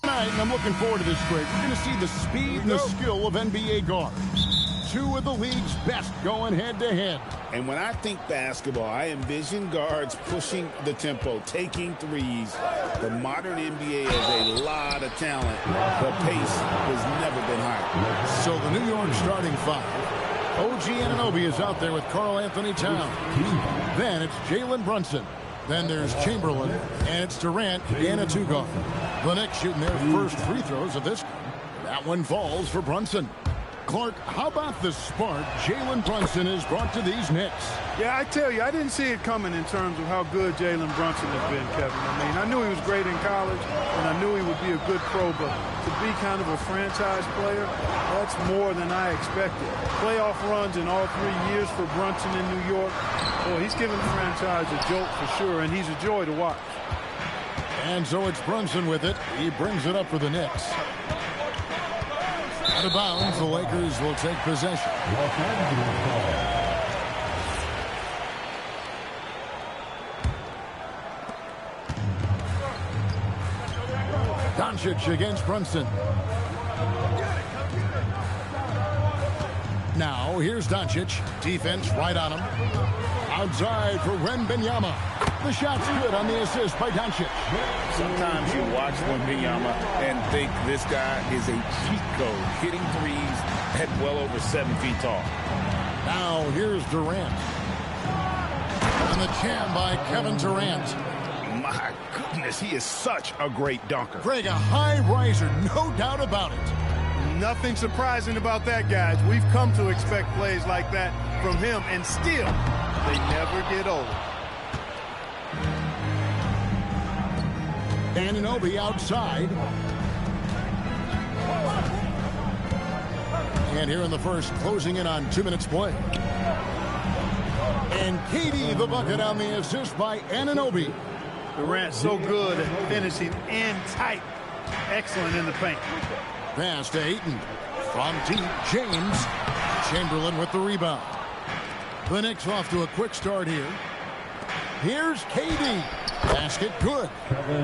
And I'm looking forward to this break. We're going to see the speed and the skill of NBA guards. Two of the league's best going head-to-head. And when I think basketball, I envision guards pushing the tempo, taking threes. The modern NBA has a lot of talent. The pace has never been higher. So the New York starting five. OG Anunoby is out there with Karl Anthony Towns. Then it's Jalen Brunson. Then there's Chamberlain, and it's Durant and a two-guard. The Knicks shooting their first free throws of this. That one falls for Brunson. Clark, how about the spark Jalen Brunson has brought to these Knicks? Yeah, I tell you, I didn't see it coming in terms of how good Jalen Brunson has been, Kevin. I mean, I knew he was great in college, and I knew he would be a good pro, but to be kind of a franchise player, that's more than I expected. Playoff runs in all 3 years for Brunson in New York, Boy, he's giving the franchise a jolt for sure, and he's a joy to watch. And so it's Brunson with it. He brings it up for the Knicks. Out of bounds, the Lakers will take possession. Doncic against Brunson. Now, here's Doncic. Defense right on him. Outside for Wembanyama. The shot's good on the assist by Doncic. Sometimes you watch Wembanyama and think this guy is a cheat code, hitting threes at well over 7 feet tall. Now, here's Durant. And the jam by Kevin Durant. My goodness, he is such a great dunker. Greg, a high riser, no doubt about it. Nothing surprising about that, guys. We've come to expect plays like that from him, and still, they never get old. Anunoby outside. And here in the first, closing in on 2 minutes play. And KD the bucket on the assist by Anunoby. Durant so good at finishing in tight. Excellent in the paint. Pass to Ayton. From deep, James. Chamberlain with the rebound. The Knicks off to a quick start here. Here's KD. Basket good.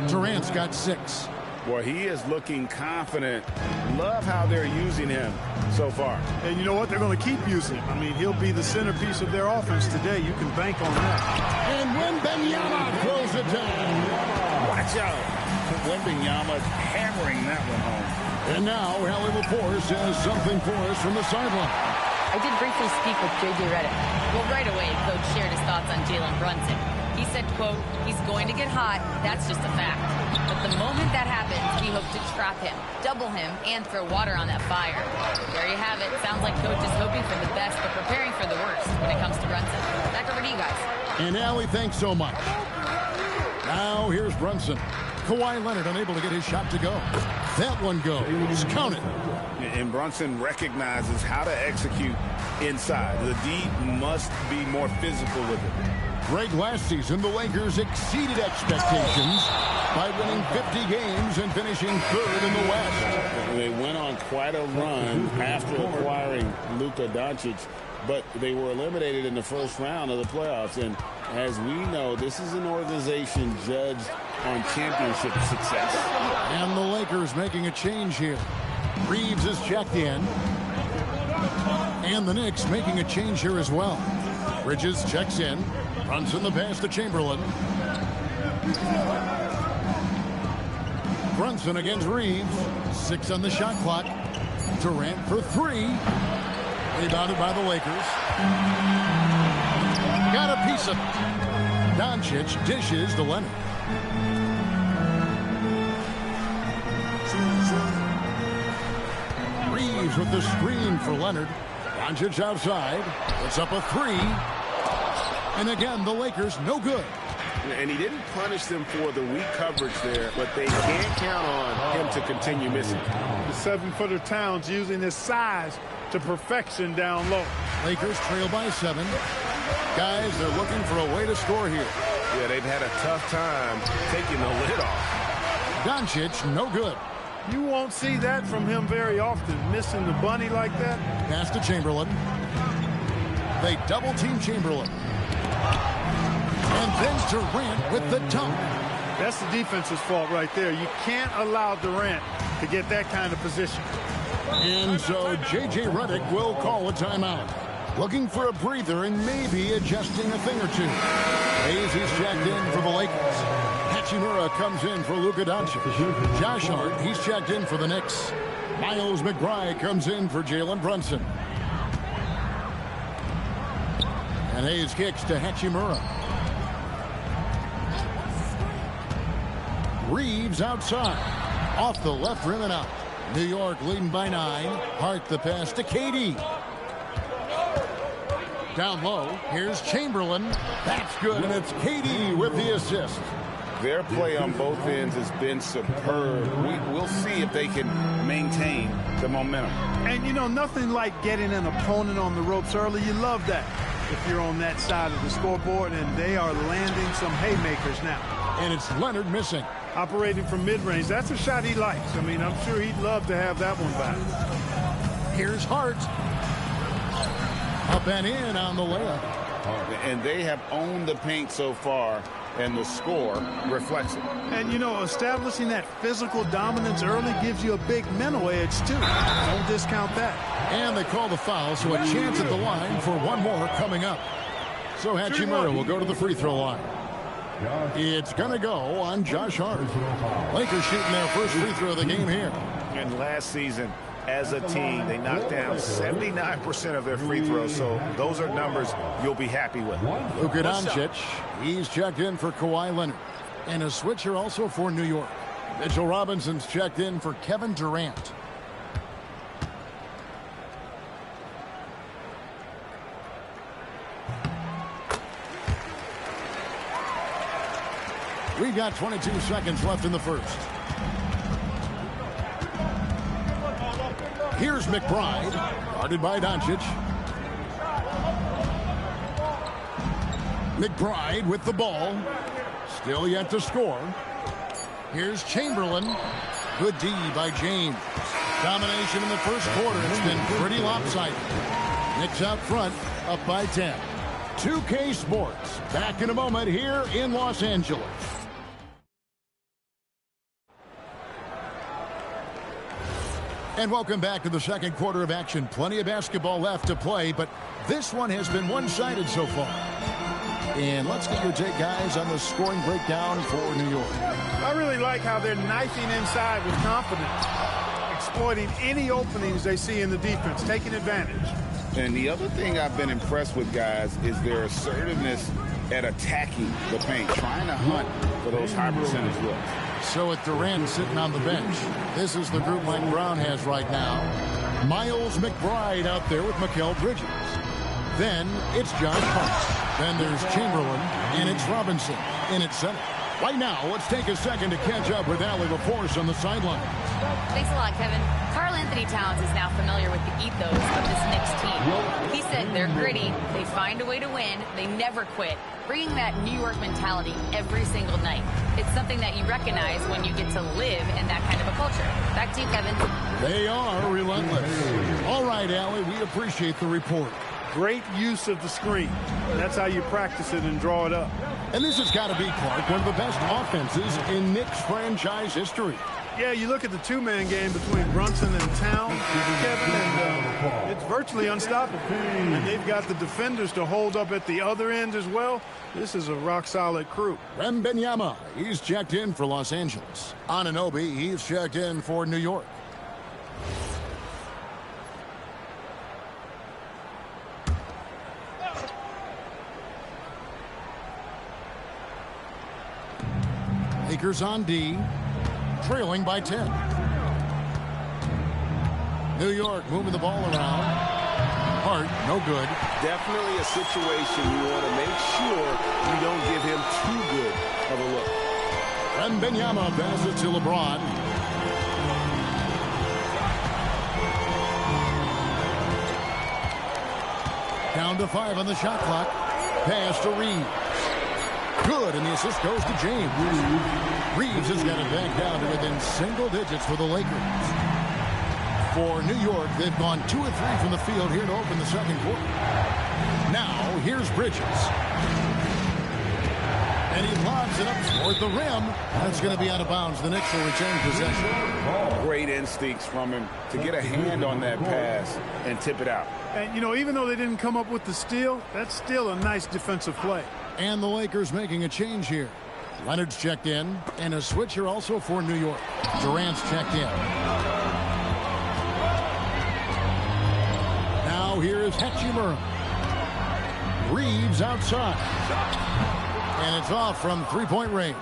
Durant's got 6. Well, he is looking confident. Love how they're using him so far. And you know what? They're going to keep using him. I mean, he'll be the centerpiece of their offense today. You can bank on that. And Wembanyama throws it down. Watch out. Wembanyama hammering that one home. And now, Hallie LaForce has something for us from the sideline. I did briefly speak with J.J. Redick. Well, right away, Coach shared his thoughts on Jalen Brunson. He said, quote, he's going to get hot. That's just a fact. But the moment that happens, we hope to trap him, double him, and throw water on that fire. There you have it. Sounds like Coach is hoping for the best, but preparing for the worst when it comes to Brunson. Back over to you guys. And Allie, thanks so much. Now, here's Brunson. Kawhi Leonard unable to get his shot to go. That one goes. Count it. And Brunson recognizes how to execute inside. The D must be more physical with it. Greg, last season, the Lakers exceeded expectations by winning 50 games and finishing 3rd in the West. They went on quite a run after acquiring Luka Doncic, but they were eliminated in the first round of the playoffs. And as we know, this is an organization judged on championship success. And the Lakers making a change here. Reeves is checked in. And the Knicks making a change here as well. Bridges checks in. Brunson the pass to Chamberlain. Brunson against Reeves. 6 on the shot clock. Durant for 3. Rebounded by the Lakers. Got a piece of it. Doncic dishes to Leonard. Reeves with the screen for Leonard. Doncic outside. Puts up a 3. And again, the Lakers no good. And he didn't punish them for the weak coverage there, but they can't count on him to continue missing. The 7-footer Towns using his size to perfection down low. Lakers trail by 7. Guys, they're looking for a way to score here. Yeah, they've had a tough time taking the lid off. Doncic, no good. You won't see that from him very often, missing the bunny like that. Pass to Chamberlain. They double-team Chamberlain. And then Durant with the dunk. That's the defense's fault right there. You can't allow Durant to get that kind of position. And so J.J. Redick will call a timeout. Looking for a breather and maybe adjusting a thing or two. Hayes is checked in for the Lakers. Hachimura comes in for Luka Doncic. Josh Hart, he's checked in for the Knicks. Miles McBride comes in for Jalen Brunson. And Hayes kicks to Hachimura. Reeves outside. Off the left rim and out. New York leading by 9. Hart the pass to KD. Down low. Here's Chamberlain. That's good, and it's KD with the assist. Their play on both ends has been superb. We'll see if they can maintain the momentum. And, you know, nothing like getting an opponent on the ropes early. You love that. if you're on that side of the scoreboard, and they are landing some haymakers now. And it's Leonard missing. Operating from mid-range. That's a shot he likes. I mean, I'm sure he'd love to have that one back. Here's Hart. Up and in on the layup. And they have owned the paint so far, and the score reflects it. And, you know, establishing that physical dominance early gives you a big mental edge, too. Don't discount that. And they call the foul, so a chance at the line for one more coming up. So Hachimura will go to the free throw line. It's going to go on Josh Hart. Lakers shooting their first free throw of the game here. And last season, as a team, they knocked down 79% of their free throws, so those are numbers you'll be happy with. Luka Doncic, he's checked in for Kawhi Leonard. And a switcher also for New York. Mitchell Robinson's checked in for Kevin Durant. We've got 22 seconds left in the first. Here's McBride, guarded by Doncic. McBride with the ball. Still yet to score. Here's Chamberlain. Good D by James. Domination in the first quarter. It's been pretty lopsided. Knicks out front, up by 10. 2K Sports, back in a moment here in Los Angeles. And welcome back to the second quarter of action. Plenty of basketball left to play, but this one has been one-sided so far. And let's get your take, guys, on the scoring breakdown for New York. I really like how they're knifing inside with confidence, exploiting any openings they see in the defense, taking advantage. And the other thing I've been impressed with, guys, is their assertiveness at attacking the paint, trying to hunt for those high percentage looks. So with Durant sitting on the bench, this is the group Mike Brown has right now. Miles McBride out there with Mikal Bridges. Then it's Josh Hart. Then there's Chamberlain, and it's Robinson in at center. Right now, let's take a second to catch up with Allie LaForce on the sideline. Thanks a lot, Kevin. Karl Anthony Towns is now familiar with the ethos of this Knicks team. He said they're gritty, they find a way to win, they never quit, bringing that New York mentality every single night. It's something that you recognize when you get to live in that kind of a culture. Back to you, Kevin. They are relentless. All right, Allie, we appreciate the report. Great use of the screen. That's how you practice it and draw it up. And this has got to be, Clark, one of the best offenses in Knicks franchise history. Yeah, you look at the two-man game between Brunson and Towns, Kevin, and it's virtually unstoppable. And they've got the defenders to hold up at the other end as well. This is a rock-solid crew. Wembanyama, he's checked in for Los Angeles. Anunoby, he's checked in for New York. Lakers on D, trailing by 10. New York moving the ball around. Hart, no good. Definitely a situation you want to make sure you don't give him too good of a look. Wembanyama passes to LeBron. Down to 5 on the shot clock. Pass to Reeves. Good, and the assist goes to James. Reeves has got it back down to within single digits for the Lakers. For New York, they've gone 2 of 3 from the field here to open the second quarter. Now, here's Bridges. And he lobs it up toward the rim. That's going to be out of bounds. The Knicks will return possession. Great instincts from him to get a hand on that pass and tip it out. And, you know, even though they didn't come up with the steal, that's still a nice defensive play. And the Lakers making a change here. Leonard's checked in, and a switcher also for New York. Durant's checked in. Now here is Hachimura. Reeves outside. And it's off from three-point range.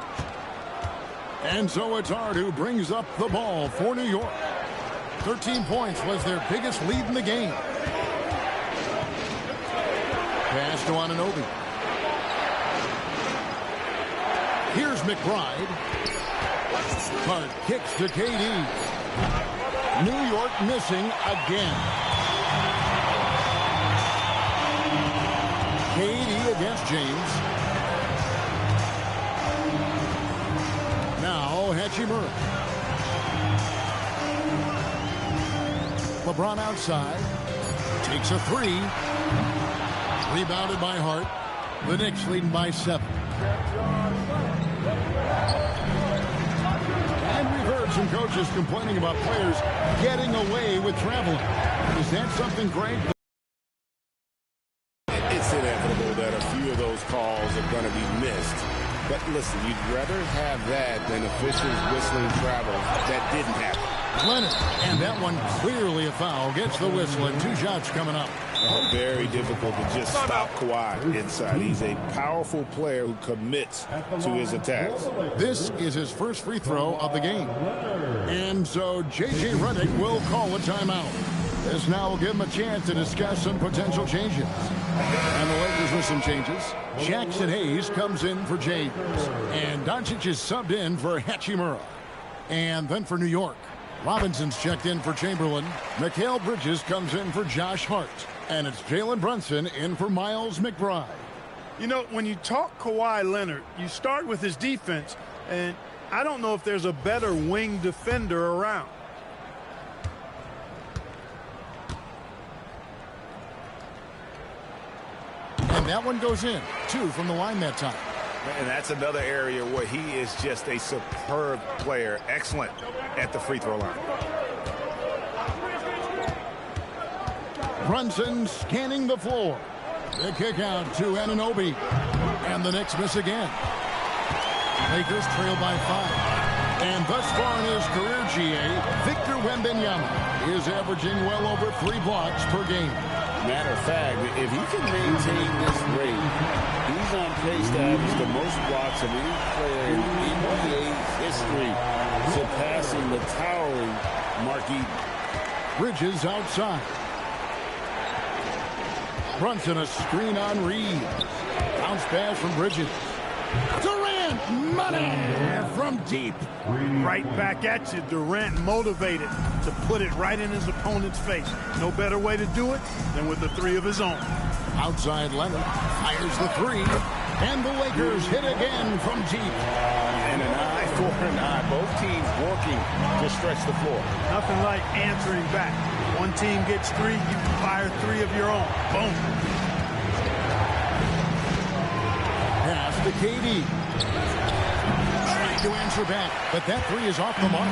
And so it's Hart who brings up the ball for New York. 13 points was their biggest lead in the game. Pass to Anunoby. Here's McBride. Hart kicks to KD. New York missing again. against James. Now Hachimura. LeBron outside. Takes a three. Rebounded by Hart. The Knicks leading by 7. And we've heard some coaches complaining about players getting away with traveling. Is that something great? It's inevitable that a few of those calls are going to be missed. But listen, you'd rather have that than officials whistling travel that didn't happen. Leonard, and that one clearly a foul. Gets the whistle and 2 shots coming up. Very difficult to just stop Kawhi inside. He's a powerful player who commits to his attacks. This is his first free throw of the game. And so J.J. Redick will call a timeout. This now will give him a chance to discuss some potential changes. And the Lakers with some changes. Jackson Hayes comes in for James. And Doncic is subbed in for Hachimura. And then for New York, Robinson's checked in for Chamberlain. Mikal Bridges comes in for Josh Hart. And it's Jalen Brunson in for Miles McBride. You know, when you talk Kawhi Leonard, you start with his defense, and I don't know if there's a better wing defender around. And that one goes in. 2 from the line that time. And that's another area where he is just a superb player. Excellent at the free throw line. Brunson scanning the floor. The kick out to Anunoby. And the Knicks miss again. Lakers trail by 5. And thus far in his career, GA, Victor Wembanyama is averaging well over 3 blocks per game. Matter of fact, if he can maintain this rate, he's on pace to average the most blocks of any player in NBA history, surpassing the towering Mark Eaton. Bridges outside. Brunson a screen on Reed. Bounce pass from Bridges. Durant, money from deep. Right back at you. Durant motivated to put it right in his opponent's face. No better way to do it than with the 3 of his own. Outside Leonard fires the 3. And the Lakers hit again from deep. And an eye for an eye. Both teams working to stretch the floor. Nothing like answering back. One team gets 3, you fire 3 of your own. Boom. Pass to KD. Trying to answer back, but that 3 is off the mark.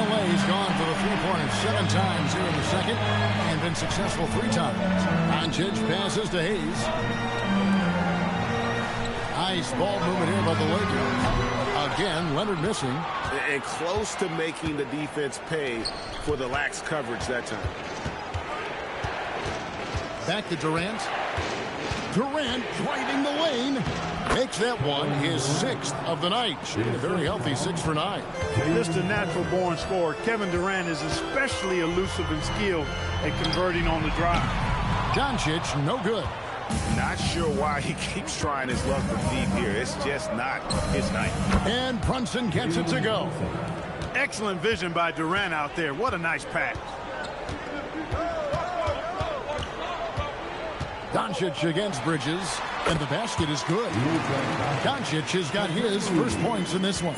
LA's gone for the 3-pointer 7 times here in the second and been successful 3 times. Doncic passes to Hayes. Nice ball movement here by the Lakers. Again, Leonard missing. And close to making the defense pay for the lax coverage that time. Back to Durant. Durant driving the lane. Makes that one his 6th of the night. Shooting a very healthy 6 for 9. Just a natural-born scorer. Kevin Durant is especially elusive and skilled at converting on the drive. Doncic, no good. Not sure why he keeps trying his luck with deep here. It's just not his night. And Brunson gets it to go. Excellent vision by Durant out there. What a nice pass. Doncic against Bridges, and the basket is good. Doncic has got his first points in this one.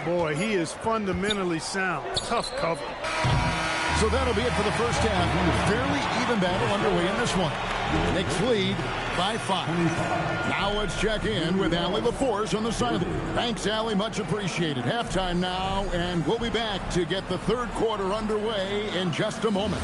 Boy, he is fundamentally sound. Tough cover. So that'll be it for the first half. Fairly even battle underway in this one. Knicks lead by 5. Now let's check in with Allie LaForce on the sideline. Thanks, Allie. Much appreciated. Halftime now, and we'll be back to get the 3rd quarter underway in just a moment.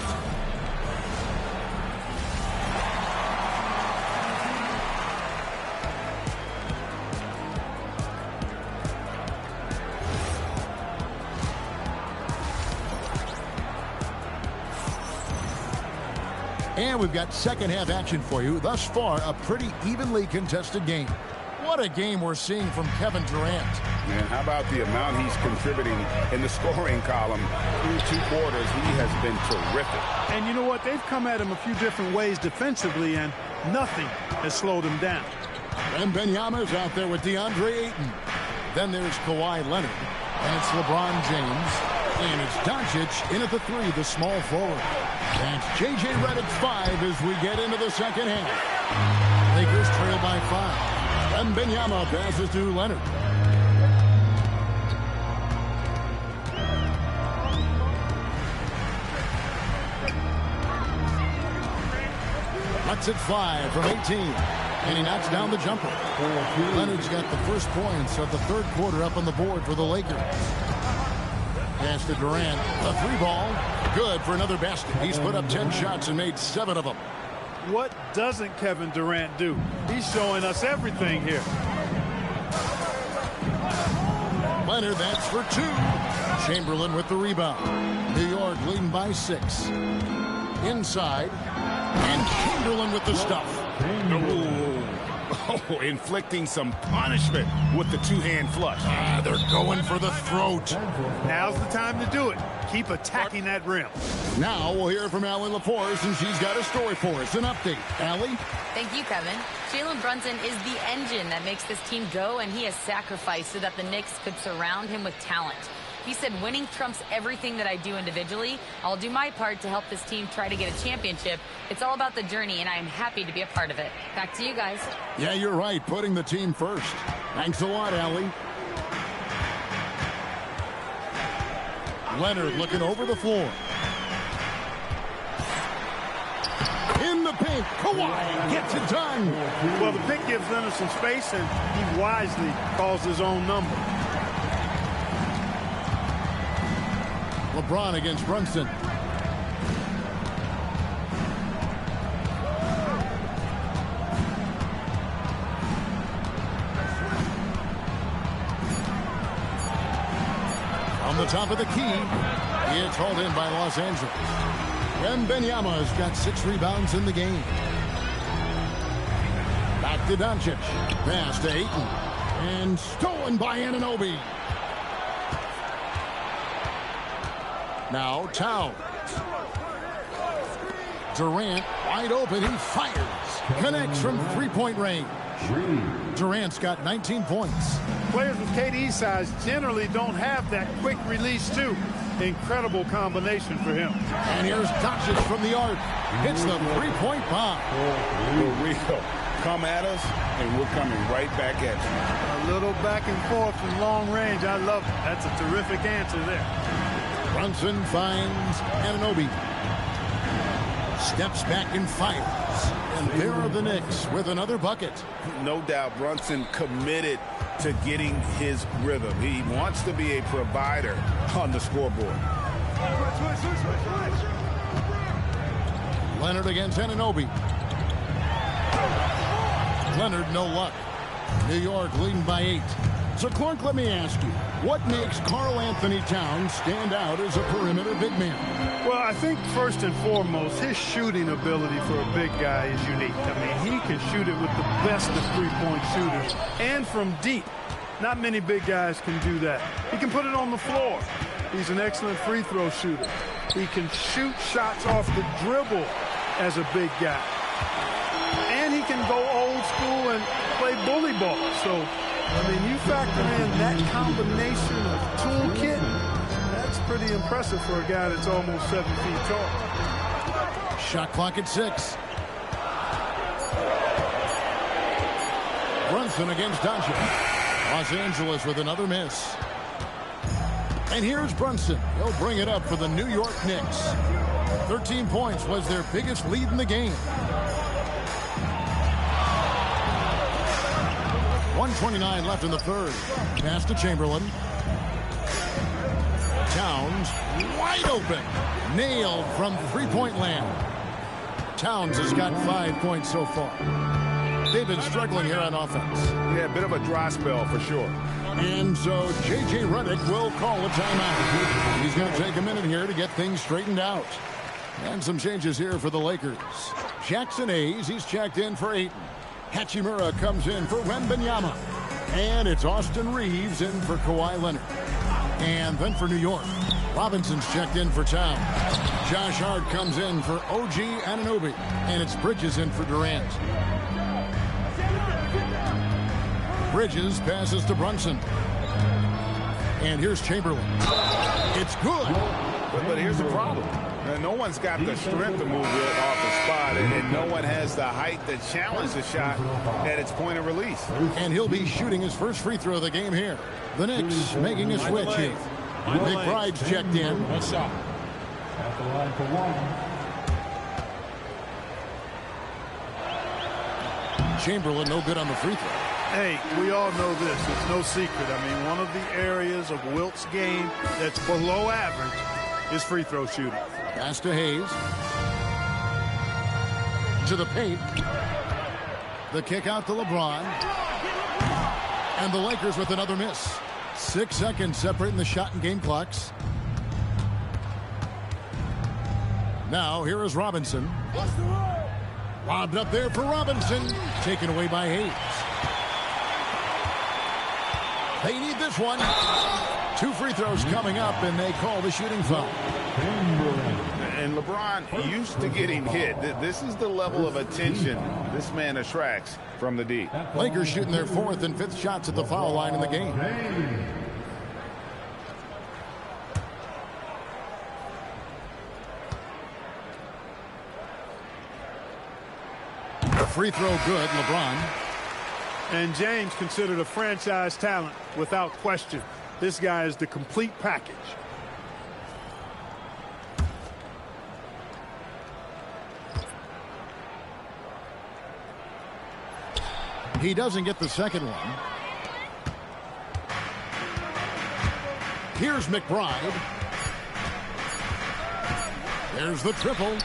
And we've got second half action for you. Thus far, a pretty evenly contested game. What a game we're seeing from Kevin Durant. Man, how about the amount he's contributing in the scoring column through 2 quarters? He has been terrific. And you know what? They've come at him a few different ways defensively, and nothing has slowed him down. And Wembanyama's out there with DeAndre Ayton. Then there's Kawhi Leonard. And it's LeBron James. And it's Doncic in at the 3, the small forward. And it's J.J. Redick 5 as we get into the second half. Lakers trail by 5. Wembanyama passes to Leonard. Lets it fly from 18. And he knocks down the jumper. Leonard's got the first points of the third quarter up on the board for the Lakers. Pass to Durant. The 3-ball. Good for another basket. He's put up 10 shots and made 7 of them. What doesn't Kevin Durant do? He's showing us everything here. Leonard, that's for 2. Chamberlain with the rebound. New York leading by 6. Inside. And Chamberlain with the stuff. Oh, inflicting some punishment with the two-hand flush. They're going for the throat. Now's the time to do it. Keep attacking that rim. Now we'll hear from Allie LaForce, and she's got a story for us. An update. Allie? Thank you, Kevin. Jalen Brunson is the engine that makes this team go, and he has sacrificed so that the Knicks could surround him with talent. He said, winning trumps everything that I do individually. I'll do my part to help this team try to get a championship. It's all about the journey, and I am happy to be a part of it. Back to you guys. Yeah, you're right. Putting the team first. Thanks a lot, Allie. Leonard looking over the floor. In the paint, Kawhi gets it done. Well, the pick gives Leonard some space, and he wisely calls his own number. LeBron against Brunson. On the top of the key, it's hauled in by Los Angeles. Wembanyama has got 6 rebounds in the game. Back to Doncic. Pass to Ayton. And stolen by Anunoby. Now Towns. Durant wide open. He fires. Connects from 3-point range. Durant's got 19 points. Players with KD's size generally don't have that quick release too. Incredible combination for him. And here's Doncic from the arc. Hits the 3-point bomb. For real. Come at us, and we're coming right back at you. A little back and forth from long range. I love it. That's a terrific answer there. Brunson finds Anunoby. Steps back and fires. And there are the Knicks with another bucket. No doubt Brunson committed to getting his rhythm. He wants to be a provider on the scoreboard. Leonard against Anunoby. Leonard, no luck. New York leading by 8. So, Clark, let me ask you, what makes Karl Anthony Towns stand out as a perimeter big man? Well, I think first and foremost, his shooting ability for a big guy is unique. I mean, he can shoot it with the best of three-point shooters and from deep. Not many big guys can do that. He can put it on the floor. He's an excellent free throw shooter. He can shoot shots off the dribble as a big guy. And he can go old school and play bully ball. So, I mean, you factor in that combination of toolkit, that's pretty impressive for a guy that's almost 7 feet tall. Shot clock at 6. Brunson against Doncic. Los Angeles with another miss. And here's Brunson. He'll bring it up for the New York Knicks. 13 points was their biggest lead in the game. 1:29 left in the third. Pass to Chamberlain. Towns wide open. Nailed from three-point land. Towns has got 5 points so far. They've been struggling here on offense. Yeah, a bit of a dry spell for sure. And so J.J. Redick will call a timeout. He's going to take a minute here to get things straightened out. And some changes here for the Lakers. Jackson Hayes, he's checked in for Ayton. Hachimura comes in for Wembanyama. And it's Austin Reeves in for Kawhi Leonard. And then for New York, Robinson's checked in for Towns. Josh Hart comes in for OG Anunoby. And it's Bridges in for Durant. Bridges passes to Brunson. And here's Chamberlain. It's good. But here's the problem. No one's got the strength to move it off the spot, and no one has the height to challenge the shot at its point of release. And he'll be shooting his first free throw of the game here. The Knicks making a switch here. McBride's checked in. One shot. At the line for one. Chamberlain no good on the free throw. Hey, we all know this. It's no secret. I mean, one of the areas of Wilt's game that's below average is free throw shooting. Pass to Hayes. To the paint. The kick out to LeBron. And the Lakers with another miss. 6 seconds separating the shot and game clocks. Now here is Robinson. Lobbed up there for Robinson. Taken away by Hayes. They need this one. 2 free throws coming up, and they call the shooting foul. And LeBron used to getting hit. This is the level of attention this man attracts from the D. Lakers shooting their 4th and 5th shots at the foul line in the game. Free throw good, LeBron. And James considered a franchise talent without question. This guy is the complete package. He doesn't get the second one. Here's McBride. There's the triple.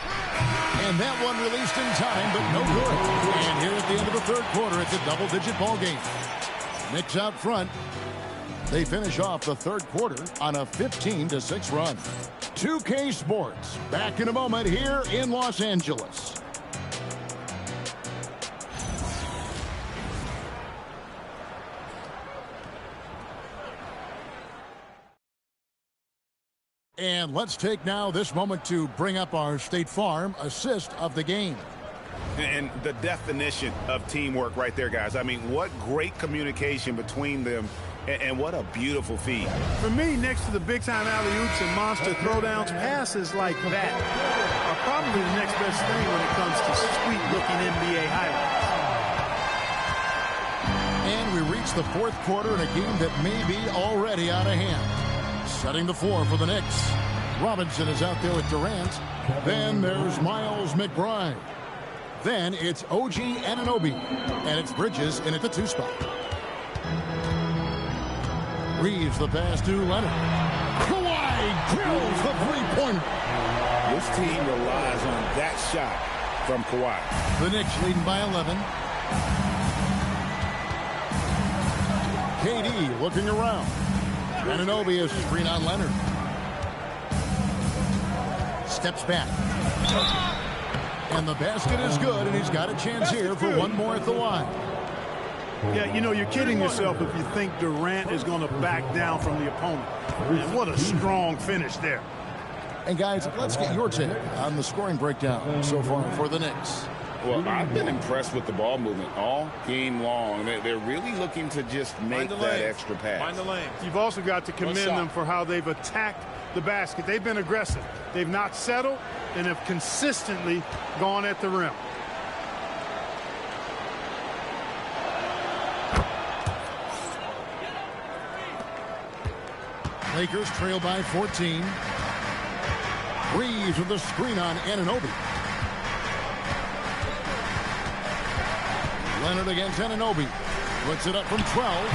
And that one released in time, but no good. And here at the end of the 3rd quarter, it's a double-digit ball game. Knicks out front. They finish off the 3rd quarter on a 15-6 run. 2K Sports, back in a moment here in Los Angeles. And let's take now this moment to bring up our State Farm assist of the game. And the definition of teamwork right there, guys. I mean, what great communication between them, and what a beautiful feed. For me, next to the big-time alley-oops and monster throwdowns, passes like that are probably the next best thing when it comes to sweet-looking NBA highlights. And we reach the 4th quarter in a game that may be already out of hand. Setting the floor for the Knicks. Robinson is out there with Durant. Then there's Miles McBride. Then it's OG Anunoby. And it's Bridges in at the 2 spot. Reeves the pass to Leonard. Kawhi drills the 3-pointer. This team relies on that shot from Kawhi. The Knicks leading by 11. KD looking around. Anunoby is screen on Leonard. Steps back. And the basket is good, and he's got a chance here for one more at the line. Yeah, you know, you're kidding yourself if you think Durant is going to back down from the opponent. Man, what a strong finish there. And guys, let's get your take on the scoring breakdown so far for the Knicks. Well, I've been impressed with the ball movement all game long. They're really looking to just make that extra pass. Find the lane. You've also got to commend them for how they've attacked the basket. They've been aggressive. They've not settled and have consistently gone at the rim. Lakers trail by 14. Reeves with the screen on Anunoby. Leonard against Anunoby. Puts it up from 12.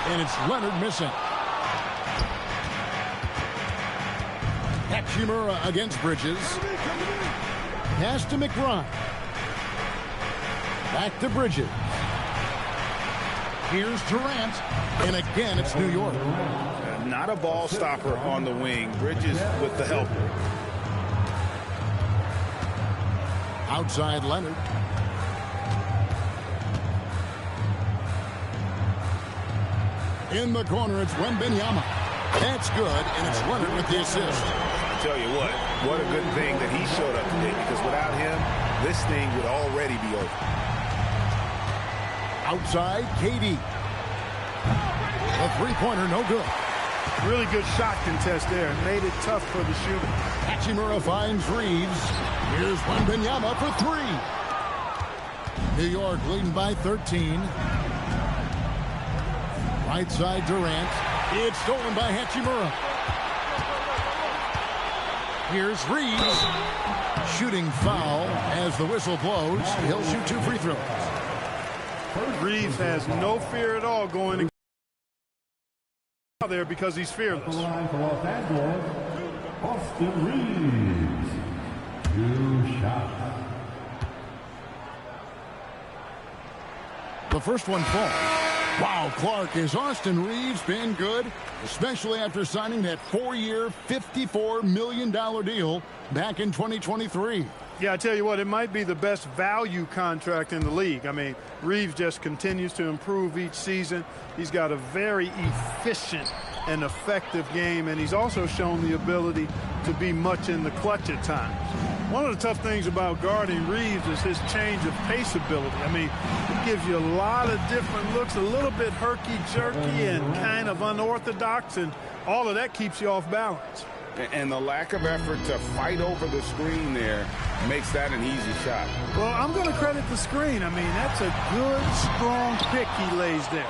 And it's Leonard missing. Hachimura against Bridges. Pass to McBride. Back to Bridges. Here's Durant. And again, it's New York. Not a ball stopper on the wing. Bridges with the help. Outside Leonard. In the corner, it's Wembanyama. That's good, and it's Leonard with the assist. I tell you what a good thing that he showed up today, because without him, this thing would already be over. Outside, KD. The three-pointer, no good. Really good shot contest there. It made it tough for the shooter. Hachimura finds Reeves. Here's Wembanyama for three. New York leading by 13. Right side Durant. It's stolen by Hachimura. Here's Reeves. Shooting foul as the whistle blows. He'll shoot 2 free throws. Reeves has no fear at all going there because he's fearless. Austin Reeves. 2 shots. The first one falls. Wow, Clark, has Austin Reeves been good? Especially after signing that 4-year, $54 million deal back in 2023. Yeah, I tell you what, it might be the best value contract in the league. I mean, Reeves just continues to improve each season. He's got a very efficient and effective game, and he's also shown the ability to be much in the clutch at times. One of the tough things about guarding Reeves is his change of pace ability. I mean, he gives you a lot of different looks, a little bit herky-jerky and kind of unorthodox, and all of that keeps you off balance. And the lack of effort to fight over the screen there makes that an easy shot. Well, I'm going to credit the screen. I mean, that's a good, strong pick he lays there.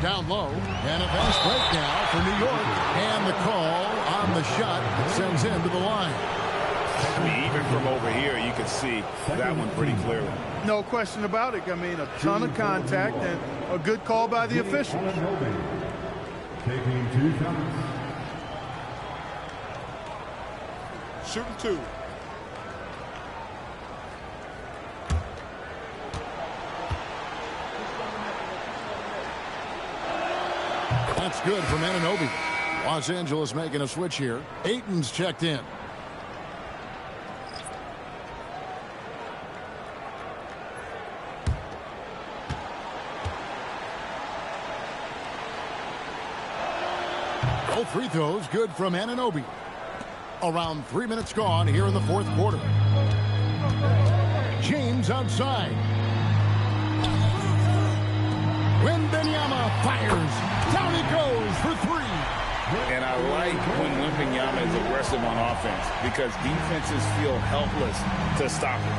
Down low, and a fast break now for New York. And the call on the shot sends him to the line. I mean, even from over here, you can see that one pretty clearly. No question about it. I mean, a ton of contact and a good call by the officials. Taking 2 shots. Shooting 2. That's good from Anunoby. Los Angeles making a switch here. Ayton's checked in. Both free throws good from Anunoby. Around 3 minutes gone here in the fourth quarter. James outside. Wembanyama fires. Down he goes for 3. And I like when Wembanyama is aggressive on offense because defenses feel helpless to stop him.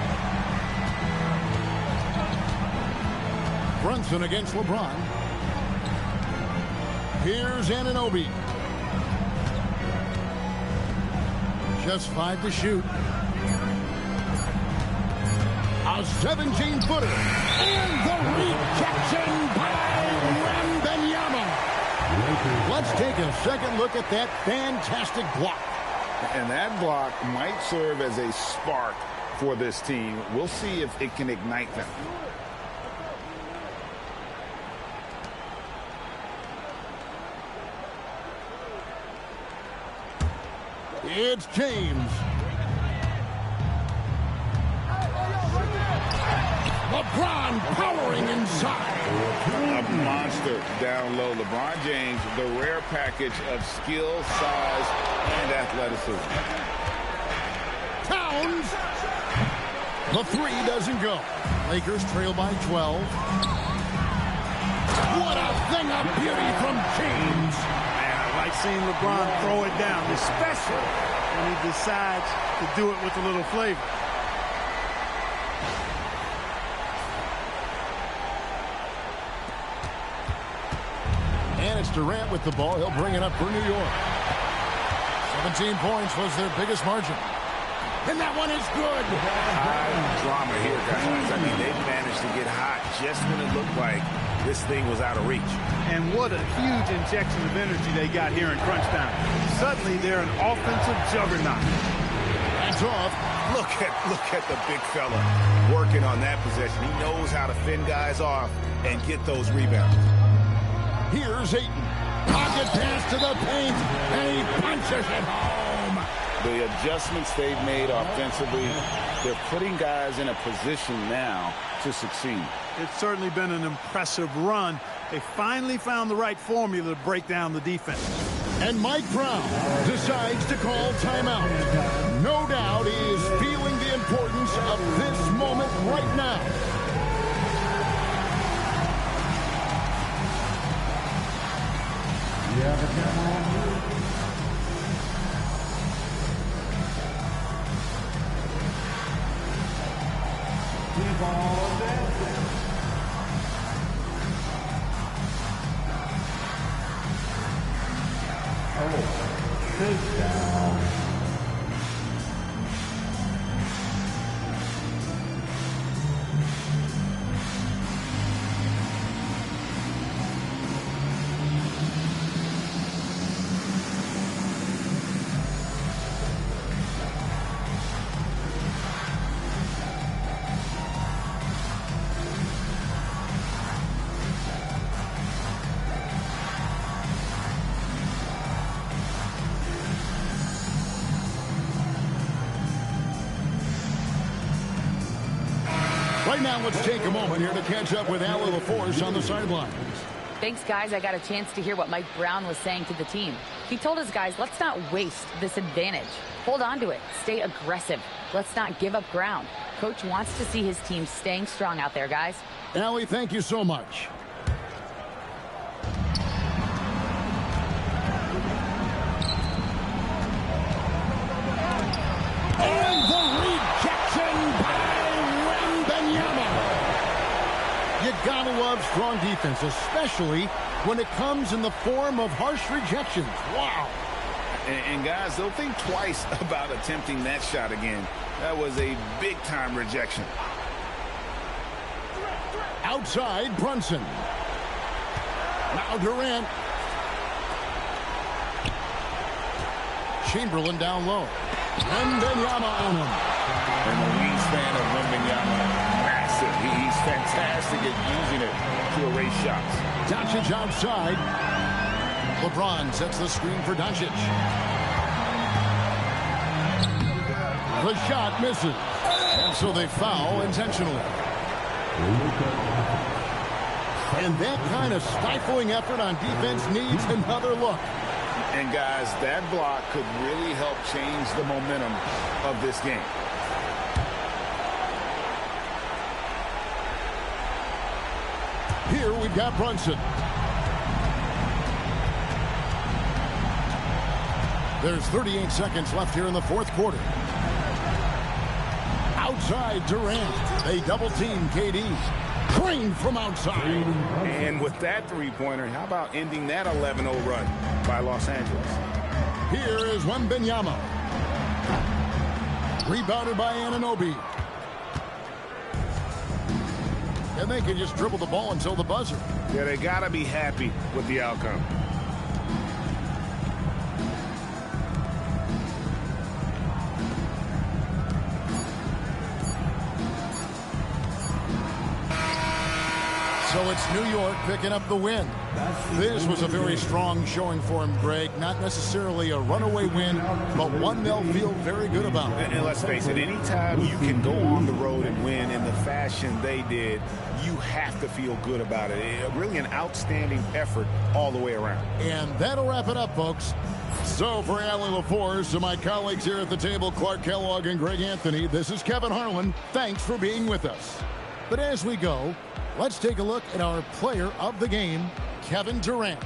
Brunson against LeBron. Here's Anunoby. Just 5 to shoot. A 17-footer. And the rejection by Wembanyama. Let's take a second look at that fantastic block. And that block might serve as a spark for this team. We'll see if it can ignite them. It's James. LeBron powering inside. A monster down low. LeBron James, the rare package of skill, size, and athleticism. Towns. The 3 doesn't go. Lakers trail by 12. What a thing of beauty from James. Man, I like seeing LeBron throw it down, especially when he decides to do it with a little flavor. And it's Durant with the ball. He'll bring it up for New York. 17 points was their biggest margin. And that one is good. High drama here, guys. I mean, they've managed to get hot just when it looked like this thing was out of reach. And what a huge injection of energy they got here in crunch time. Suddenly, they're an offensive juggernaut. That's off. Look at the big fella working on that possession. He knows how to fend guys off and get those rebounds. Here's Ayton. Pocket pass to the paint, and he punches it home. The adjustments they've made offensively, they're putting guys in a position now to succeed. It's certainly been an impressive run. They finally found the right formula to break down the defense. And Mike Brown decides to call timeout. No doubt he is feeling the importance of this moment right now. have a camera on you. Ball dancing. Oh, takedown. Right now, let's take a moment here to catch up with Allie LaForce on the sidelines. Thanks, guys. I got a chance to hear what Mike Brown was saying to the team. He told his guys, let's not waste this advantage. Hold on to it. Stay aggressive. Let's not give up ground. Coach wants to see his team staying strong out there, guys. Allie, thank you so much. And the rejection by You gotta love strong defense, especially when it comes in the form of harsh rejections. Wow. And guys, they'll think twice about attempting that shot again. That was a big-time rejection. Outside, Brunson. Now Durant. Chamberlain down low. Wembanyama on him. And the wingspan of Wembanyama, massive. He's fantastic at using it to erase shots. Doncic outside. LeBron sets the screen for Doncic. The shot misses. And so they foul intentionally. And that kind of stifling effort on defense needs another look. And guys, that block could really help change the momentum of this game. Here we've got Brunson. There's 38 seconds left here in the fourth quarter. Outside Durant. They double team KD. Crane from outside. And with that three-pointer, how about ending that 11-0 run by Los Angeles? Here is Wembanyama. Rebounded by Anunoby. And they can just dribble the ball until the buzzer. Yeah, they got to be happy with the outcome. So it's New York picking up the win. This was a very strong showing for him, Greg. Not necessarily a runaway win, but one they'll feel very good about. And let's face it, anytime you can go on the road and win in the fashion they did, you have to feel good about it. Really an outstanding effort all the way around. And that'll wrap it up, folks. So for Allie LaForce and my colleagues here at the table, Clark Kellogg and Greg Anthony, this is Kevin Harlan. Thanks for being with us. But as we go, let's take a look at our player of the game, Kevin Durant.